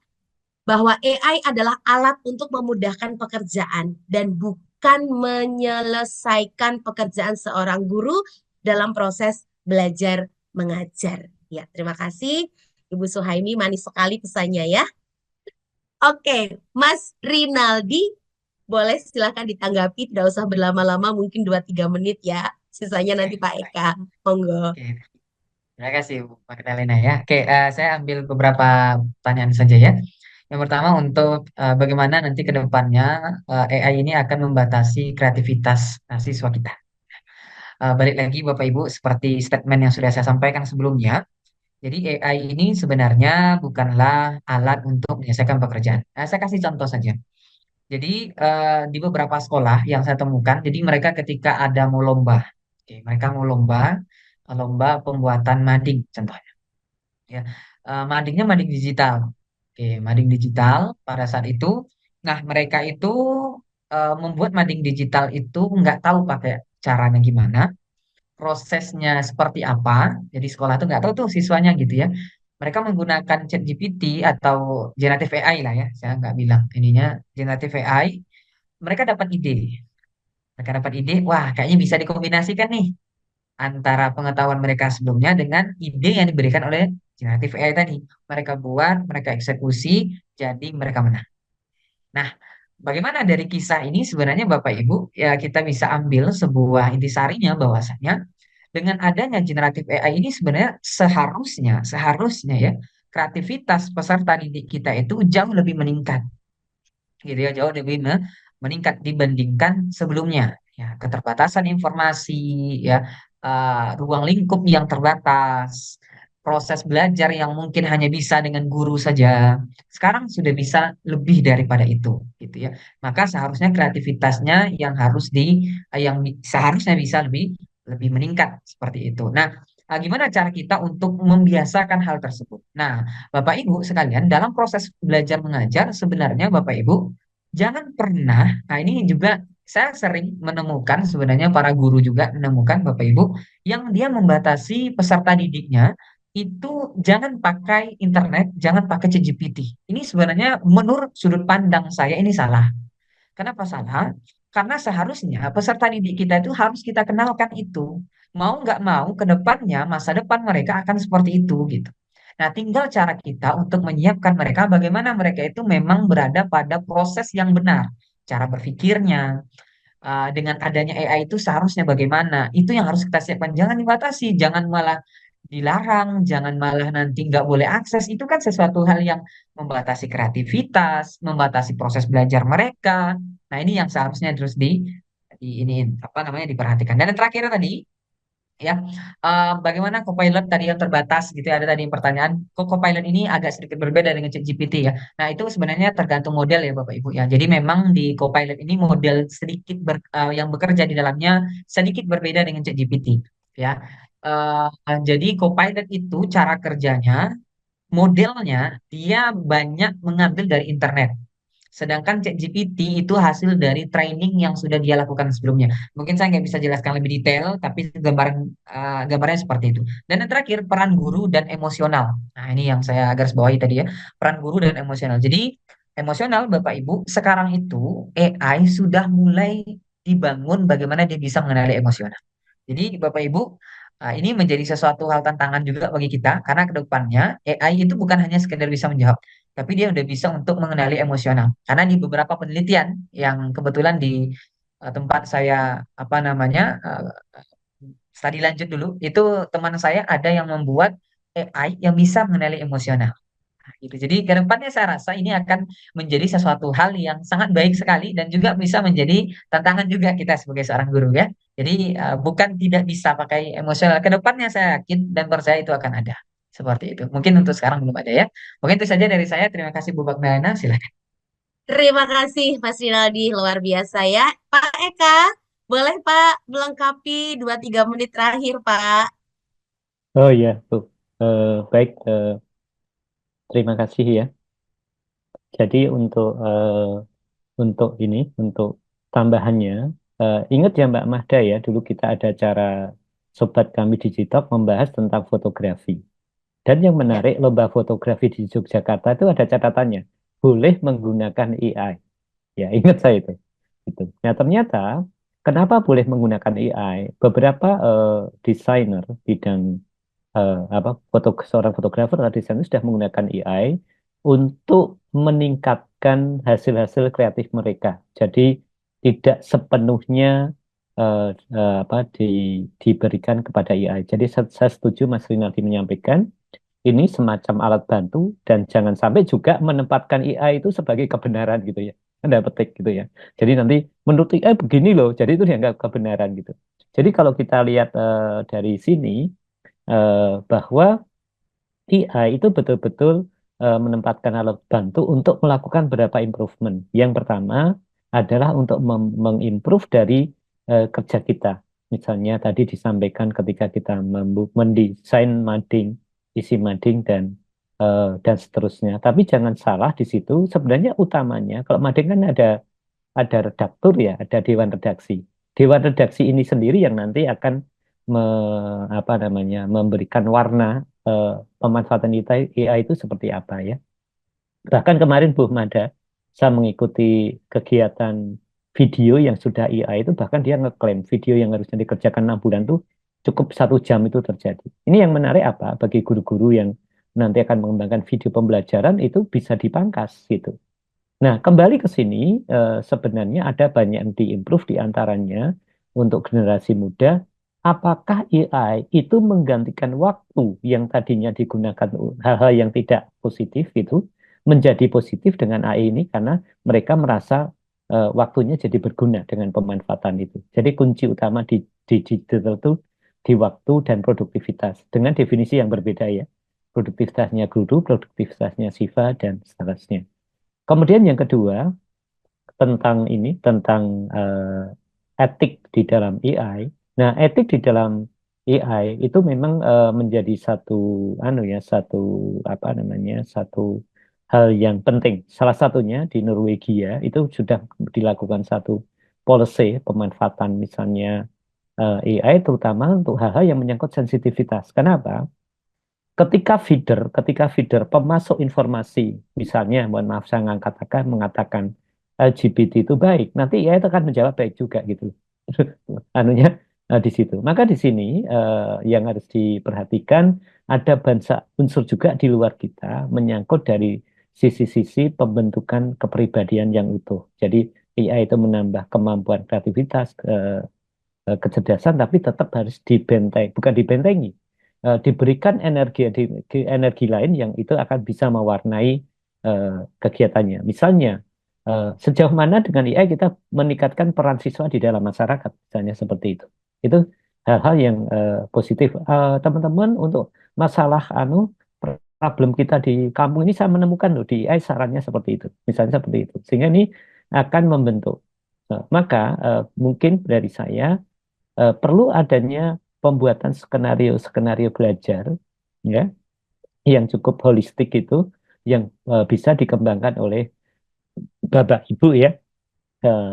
bahwa AI adalah alat untuk memudahkan pekerjaan dan bukan menyelesaikan pekerjaan seorang guru dalam proses belajar mengajar. Ya, terima kasih Ibu Suhaimi, manis sekali pesannya ya. Oke, Mas Rinaldi, boleh silakan ditanggapi, tidak usah berlama-lama, mungkin 2-3 menit ya. Sisanya nanti Pak Eka, monggo. Oke, terima kasih Bu Magdalena ya. Oke, saya ambil beberapa pertanyaan saja ya. Yang pertama untuk bagaimana nanti ke depannya AI ini akan membatasi kreativitas siswa kita. Balik lagi Bapak Ibu, seperti statement yang sudah saya sampaikan sebelumnya, jadi AI ini sebenarnya bukanlah alat untuk menyelesaikan pekerjaan. Saya kasih contoh saja. Jadi di beberapa sekolah yang saya temukan, jadi mereka ketika ada mau lomba, oke, mereka mau lomba pembuatan mading contohnya. Ya, madingnya mading digital. Oke, mading digital pada saat itu, nah mereka itu membuat mading digital itu nggak tahu pakai caranya gimana, prosesnya seperti apa. Jadi sekolah tuh nggak tahu tuh siswanya gitu ya. Mereka menggunakan ChatGPT atau generative AI lah ya. Saya nggak bilang ininya generative AI. Mereka dapat ide. Mereka dapat ide, wah kayaknya bisa dikombinasikan nih antara pengetahuan mereka sebelumnya dengan ide yang diberikan oleh generative AI tadi. Mereka buat, mereka eksekusi, jadi mereka menang. Nah, bagaimana dari kisah ini sebenarnya Bapak Ibu, ya kita bisa ambil sebuah intisarinya bahwasanya dengan adanya generatif AI ini sebenarnya seharusnya ya kreativitas peserta didik kita itu jauh lebih meningkat, gitu ya, jauh lebih meningkat dibandingkan sebelumnya. Ya, keterbatasan informasi, ya, ruang lingkup yang terbatas, proses belajar yang mungkin hanya bisa dengan guru saja, sekarang sudah bisa lebih daripada itu, gitu ya. Maka seharusnya kreativitasnya seharusnya bisa lebih lebih meningkat seperti itu. Nah, gimana cara kita untuk membiasakan hal tersebut? Nah, Bapak Ibu sekalian, dalam proses belajar mengajar sebenarnya Bapak Ibu jangan pernah, nah ini juga saya sering menemukan sebenarnya para guru juga menemukan Bapak Ibu yang dia membatasi peserta didiknya itu jangan pakai internet, jangan pakai ChatGPT. Ini sebenarnya menurut sudut pandang saya ini salah. Kenapa salah? Karena seharusnya peserta didik kita itu harus kita kenalkan itu. Mau nggak mau ke depannya, masa depan mereka akan seperti itu gitu. Nah, tinggal cara kita untuk menyiapkan mereka bagaimana mereka itu memang berada pada proses yang benar. Cara berpikirnya, dengan adanya AI itu seharusnya bagaimana. Itu yang harus kita siapkan. Jangan dibatasi, jangan malah dilarang, jangan malah nanti nggak boleh akses. Itu kan sesuatu hal yang membatasi kreativitas, membatasi proses belajar mereka. Nah, ini yang seharusnya terus di ini apa namanya diperhatikan. Dan yang terakhir tadi ya. Bagaimana Copilot tadi yang terbatas gitu ya, ada tadi pertanyaan, kok Copilot ini agak sedikit berbeda dengan ChatGPT ya. Nah, itu sebenarnya tergantung model ya Bapak Ibu ya. Jadi memang di Copilot ini model sedikit yang bekerja di dalamnya sedikit berbeda dengan ChatGPT ya. Jadi Copilot itu cara kerjanya, modelnya dia banyak mengambil dari internet. Sedangkan ChatGPT itu hasil dari training yang sudah dia lakukan sebelumnya. Mungkin saya nggak bisa jelaskan lebih detail, tapi gambarnya seperti itu. Dan yang terakhir, peran guru dan emosional. Nah, ini yang saya garis bawahi tadi ya, peran guru dan emosional. Jadi, emosional Bapak Ibu, sekarang itu AI sudah mulai dibangun bagaimana dia bisa mengenali emosional. Jadi Bapak Ibu, ini menjadi sesuatu hal tantangan juga bagi kita karena ke depannya AI itu bukan hanya sekedar bisa menjawab, tapi dia udah bisa untuk mengenali emosional. Karena di beberapa penelitian yang kebetulan di tempat saya apa namanya studi lanjut dulu, itu teman saya ada yang membuat AI yang bisa mengenali emosional gitu. Jadi ke depannya saya rasa ini akan menjadi sesuatu hal yang sangat baik sekali dan juga bisa menjadi tantangan juga kita sebagai seorang guru ya. Jadi bukan tidak bisa pakai emosional. Ke depannya saya yakin dan percaya itu akan ada. Seperti itu. Mungkin untuk sekarang belum ada ya. Mungkin itu saja dari saya. Terima kasih Bu Bagdana. Silakan. Terima kasih Mas Rinaldi, luar biasa ya. Pak Eka, boleh Pak melengkapi 2-3 menit terakhir Pak? Oh iya, tuh. Baik, terima kasih ya. Jadi untuk ini, untuk tambahannya, ingat ya Mbak Mahda ya, dulu kita ada acara Sobat Kami Digital membahas tentang fotografi. Dan yang Ya, menarik, lomba fotografi di Yogyakarta itu ada catatannya, boleh menggunakan AI. Ya, ingat saya itu. Gitu. Nah, ternyata kenapa boleh menggunakan AI? Beberapa desainer bidang seorang fotografer atau desainer sudah menggunakan AI untuk meningkatkan hasil-hasil kreatif mereka. Jadi tidak sepenuhnya eh, diberikan kepada AI. Jadi saya setuju Mas Rinaldi menyampaikan ini semacam alat bantu dan jangan sampai juga menempatkan AI itu sebagai kebenaran gitu ya. Anda petik gitu ya. Jadi nanti menurut AI begini loh, jadi itu dianggap kebenaran gitu. Jadi kalau kita lihat dari sini bahwa AI itu betul-betul menempatkan alat bantu untuk melakukan beberapa improvement. Yang pertama adalah untuk mengimprove dari kerja kita. Misalnya tadi disampaikan ketika kita mendesain mading, isi mading dan seterusnya. Tapi jangan salah di situ. Sebenarnya utamanya kalau mading kan ada redaktur ya, ada dewan redaksi. Dewan redaksi ini sendiri yang nanti akan memberikan warna eh, pemanfaatan AI itu seperti apa ya. Bahkan kemarin Bu Mada, saya mengikuti kegiatan video yang sudah AI itu, bahkan dia ngeklaim video yang harusnya dikerjakan 6 bulan tuh cukup 1 jam itu terjadi. Ini yang menarik apa? Bagi guru-guru yang nanti akan mengembangkan video pembelajaran itu bisa dipangkas gitu. Nah, kembali ke sini, sebenarnya ada banyak yang diimprove di antaranya untuk generasi muda. Apakah AI itu menggantikan waktu yang tadinya digunakan hal-hal yang tidak positif itu menjadi positif dengan AI ini karena mereka merasa waktunya jadi berguna dengan pemanfaatan itu. Jadi kunci utama di digital itu di waktu dan produktivitas dengan definisi yang berbeda ya. Produktivitasnya guru, produktivitasnya Siva, dan seterusnya. Kemudian yang kedua tentang etik di dalam AI. Nah, etik di dalam AI itu memang menjadi satu hal yang penting. Salah satunya di Norwegia itu sudah dilakukan satu policy pemanfaatan misalnya AI terutama untuk hal-hal yang menyangkut sensitivitas. Kenapa? Ketika feeder pemasok informasi, misalnya, mohon maaf saya mengatakan LGBT itu baik, nanti ya itu akan menjawab baik juga gitu. Anunya di situ. Maka di sini yang harus diperhatikan ada unsur juga di luar kita menyangkut dari sisi-sisi pembentukan kepribadian yang utuh. Jadi AI itu menambah kemampuan kreativitas, kecerdasan, tapi tetap harus bukan dibentengi, diberikan energi lain yang itu akan bisa mewarnai kegiatannya. Misalnya, sejauh mana dengan AI kita meningkatkan peran siswa di dalam masyarakat, misalnya seperti itu. Itu hal-hal yang positif. Teman-teman, untuk masalah problem kita di kampung ini saya menemukan loh di AI sarannya seperti itu, misalnya seperti itu, sehingga ini akan membentuk. Maka mungkin dari saya perlu adanya pembuatan skenario belajar, ya, yang cukup holistik itu, yang bisa dikembangkan oleh Bapak Ibu, ya,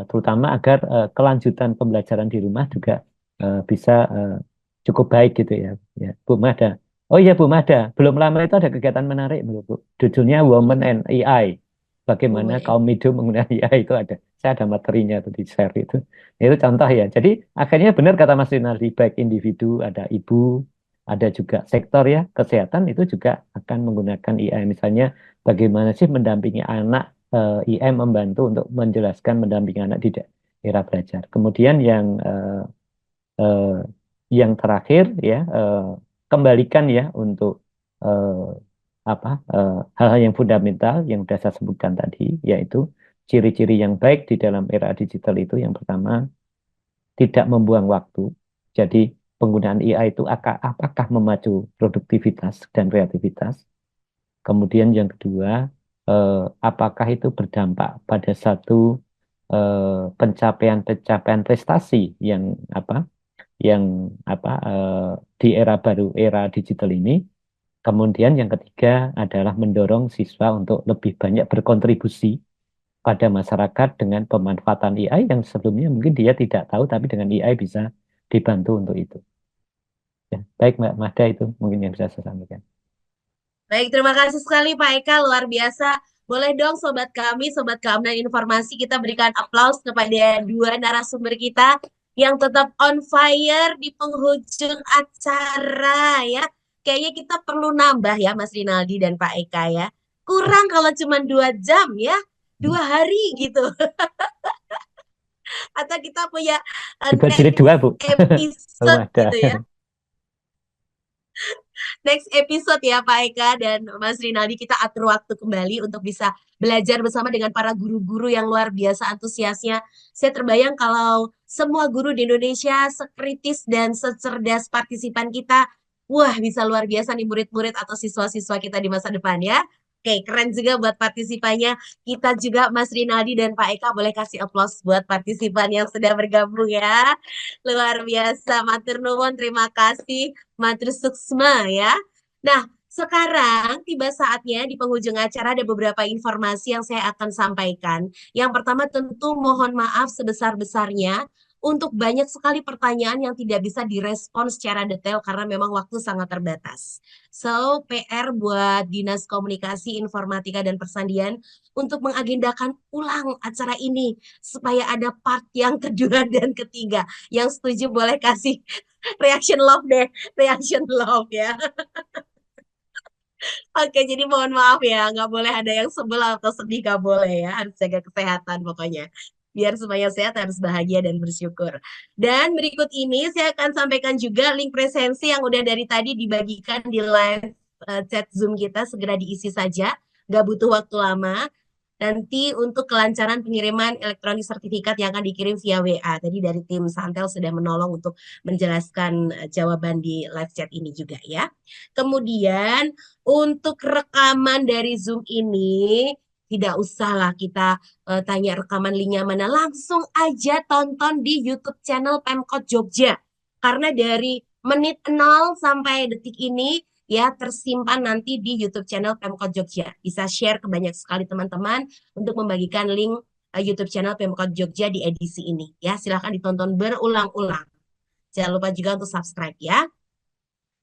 terutama agar kelanjutan pembelajaran di rumah juga bisa cukup baik gitu ya. Ya, Bu Mada. Oh iya, Bu Mada, belum lama itu ada kegiatan menarik, Bu. Judulnya Women and AI. Bagaimana kaum Mido menggunakan AI itu ada. Saya ada materinya tuh di share itu. Itu contoh ya. Jadi akhirnya benar kata Mas Rinaldi, baik individu, ada ibu, ada juga sektor ya, kesehatan itu juga akan menggunakan AI. Misalnya bagaimana sih mendampingi anak, IM membantu untuk menjelaskan mendampingi anak di daerah belajar. Kemudian eh, yang terakhir ya, kembalikan ya untuk hal-hal yang fundamental yang sudah saya sebutkan tadi, yaitu ciri-ciri yang baik di dalam era digital itu yang pertama, tidak membuang waktu. Jadi penggunaan AI itu apakah memacu produktivitas dan kreativitas. Kemudian yang kedua, apakah itu berdampak pada satu pencapaian prestasi yang di era baru, era digital ini. Kemudian yang ketiga adalah mendorong siswa untuk lebih banyak berkontribusi pada masyarakat dengan pemanfaatan AI yang sebelumnya mungkin dia tidak tahu, tapi dengan AI bisa dibantu untuk itu. Ya, baik Mbak Mahda, itu mungkin yang bisa saya sampaikan. Baik, terima kasih sekali Pak Eka, luar biasa. Boleh dong Sobat Keamanan Informasi, kita berikan aplaus kepada dua narasumber kita yang tetap on fire di penghujung acara ya. Kayaknya kita perlu nambah ya Mas Rinaldi dan Pak Eka ya. Kurang kalau cuma 2 jam ya, 2 hari gitu. Atau kita punya Dibuat jilid 2, Bu. episode gitu ya. Next episode ya Pak Eka dan Mas Rinaldi, kita atur waktu kembali untuk bisa belajar bersama dengan para guru-guru yang luar biasa antusiasnya. Saya terbayang kalau semua guru di Indonesia sekritis dan secerdas partisipan kita, wah bisa luar biasa nih murid-murid atau siswa-siswa kita di masa depan ya. Oke, keren juga buat partisipannya. Kita juga Mas Rinaldi dan Pak Eka boleh kasih aplaus buat partisipan yang sudah bergabung ya. Luar biasa, matur nuwun, terima kasih. Matur suksma ya. Nah, sekarang tiba saatnya di penghujung acara ada beberapa informasi yang saya akan sampaikan. Yang pertama tentu mohon maaf sebesar-besarnya untuk banyak sekali pertanyaan yang tidak bisa direspon secara detail karena memang waktu sangat terbatas. So, PR buat Dinas Komunikasi, Informatika, dan Persandian untuk mengagendakan ulang acara ini supaya ada part yang kedua dan ketiga. Yang setuju boleh kasih reaction love deh, reaction love ya. Oke, jadi mohon maaf ya, nggak boleh ada yang sebel atau sedih, nggak boleh ya, harus jaga kesehatan pokoknya. Biar semuanya sehat, harus bahagia dan bersyukur. Dan berikut ini saya akan sampaikan juga link presensi yang udah dari tadi dibagikan di live chat Zoom kita, segera diisi saja, nggak butuh waktu lama. Nanti untuk kelancaran pengiriman elektronik sertifikat yang akan dikirim via WA. Tadi dari tim Santel sudah menolong untuk menjelaskan jawaban di live chat ini juga ya. Kemudian untuk rekaman dari Zoom ini, tidak usahlah kita tanya rekaman linknya mana. Langsung aja tonton di YouTube channel Pemkot Jogja. Karena dari menit 0 sampai detik ini, ya tersimpan nanti di YouTube channel Pemkot Jogja. Bisa share ke banyak sekali teman-teman untuk membagikan link YouTube channel Pemkot Jogja di edisi ini. Ya, silahkan ditonton berulang-ulang. Jangan lupa juga untuk subscribe ya.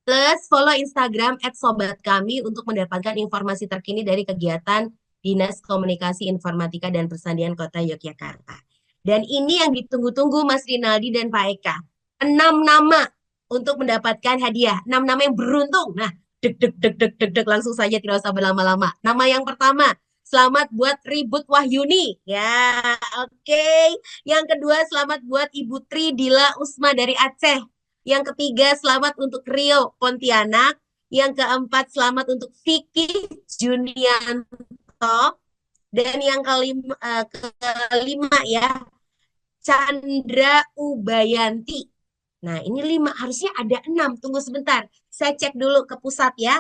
Plus follow Instagram @sobatkami untuk mendapatkan informasi terkini dari kegiatan Dinas Komunikasi, Informatika, dan Persandian Kota Yogyakarta. Dan ini yang ditunggu-tunggu Mas Rinaldi dan Pak Eka. 6 nama untuk mendapatkan hadiah. 6 nama yang beruntung. Nah, deg, langsung saja tidak usah berlama-lama. Nama yang pertama, selamat buat Ribut Wahyuni. Ya, oke. Yang kedua, selamat buat Ibu Tri Dila Usma dari Aceh. Yang ketiga, selamat untuk Rio Pontianak. Yang keempat, selamat untuk Vicky Junianto. Dan yang kelima ya, Chandra Ubayanti. Nah, ini 5, harusnya ada 6. Tunggu sebentar. Saya cek dulu ke pusat ya.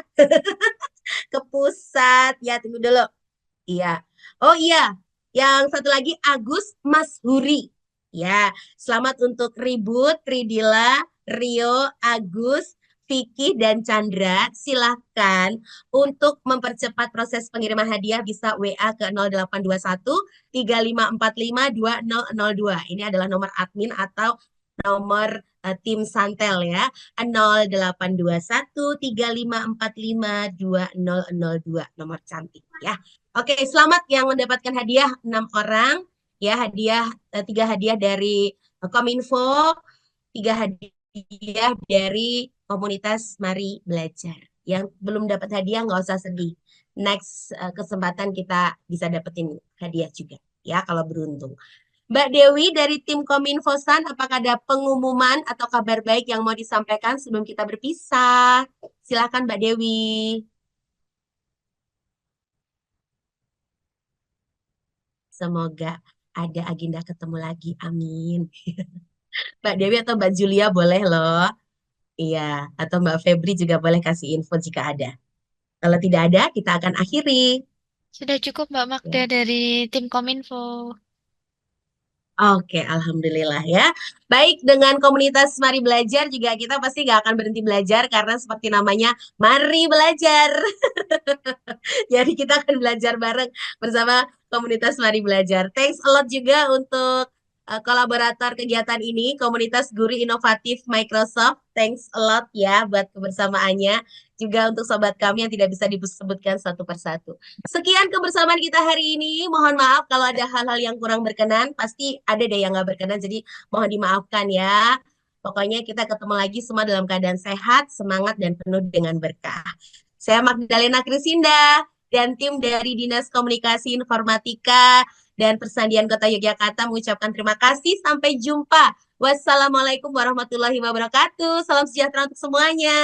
Ke pusat. Ya, tunggu dulu. Iya. Oh iya, yang satu lagi Agus Mashuri. Ya, selamat untuk Ribut, Tridila, Rio, Agus, Vicky, dan Chandra. Silahkan untuk mempercepat proses pengiriman hadiah bisa WA ke 0821 3545 2002. Ini adalah nomor admin atau nomor tim Santel ya. 0821 3545 2002. Nomor cantik ya. Oke, selamat yang mendapatkan hadiah 6 orang. Ya, hadiah 3 hadiah dari Kominfo, 3 hadiah dari komunitas Mari Belajar. Yang belum dapat hadiah nggak usah sedih. Next kesempatan kita bisa dapetin hadiah juga ya kalau beruntung. Mbak Dewi dari tim Kominfosan, apakah ada pengumuman atau kabar baik yang mau disampaikan sebelum kita berpisah? Silakan Mbak Dewi. Semoga ada agenda ketemu lagi. Amin. Mbak Dewi atau Mbak Julia boleh loh. Iya, atau Mbak Febri juga boleh kasih info jika ada. Kalau tidak ada, kita akan akhiri. Sudah cukup Mbak Magda Ya. dari tim Kominfo. Oke, alhamdulillah ya. Baik, dengan komunitas Mari Belajar juga kita pasti nggak akan berhenti belajar karena seperti namanya, Mari Belajar. Jadi kita akan belajar bareng bersama komunitas Mari Belajar. Thanks a lot juga untuk kolaborator kegiatan ini, komunitas guru inovatif Microsoft. Thanks a lot ya buat kebersamaannya. Juga untuk sobat kami yang tidak bisa disebutkan satu persatu. Sekian kebersamaan kita hari ini. Mohon maaf kalau ada hal-hal yang kurang berkenan. Pasti ada deh yang nggak berkenan, jadi mohon dimaafkan ya. Pokoknya kita ketemu lagi semua dalam keadaan sehat, semangat, dan penuh dengan berkah. Saya Magdalena Krisinda dan tim dari Dinas Komunikasi Informatika dan Persandian Kota Yogyakarta mengucapkan terima kasih. Sampai jumpa. Wassalamualaikum warahmatullahi wabarakatuh. Salam sejahtera untuk semuanya.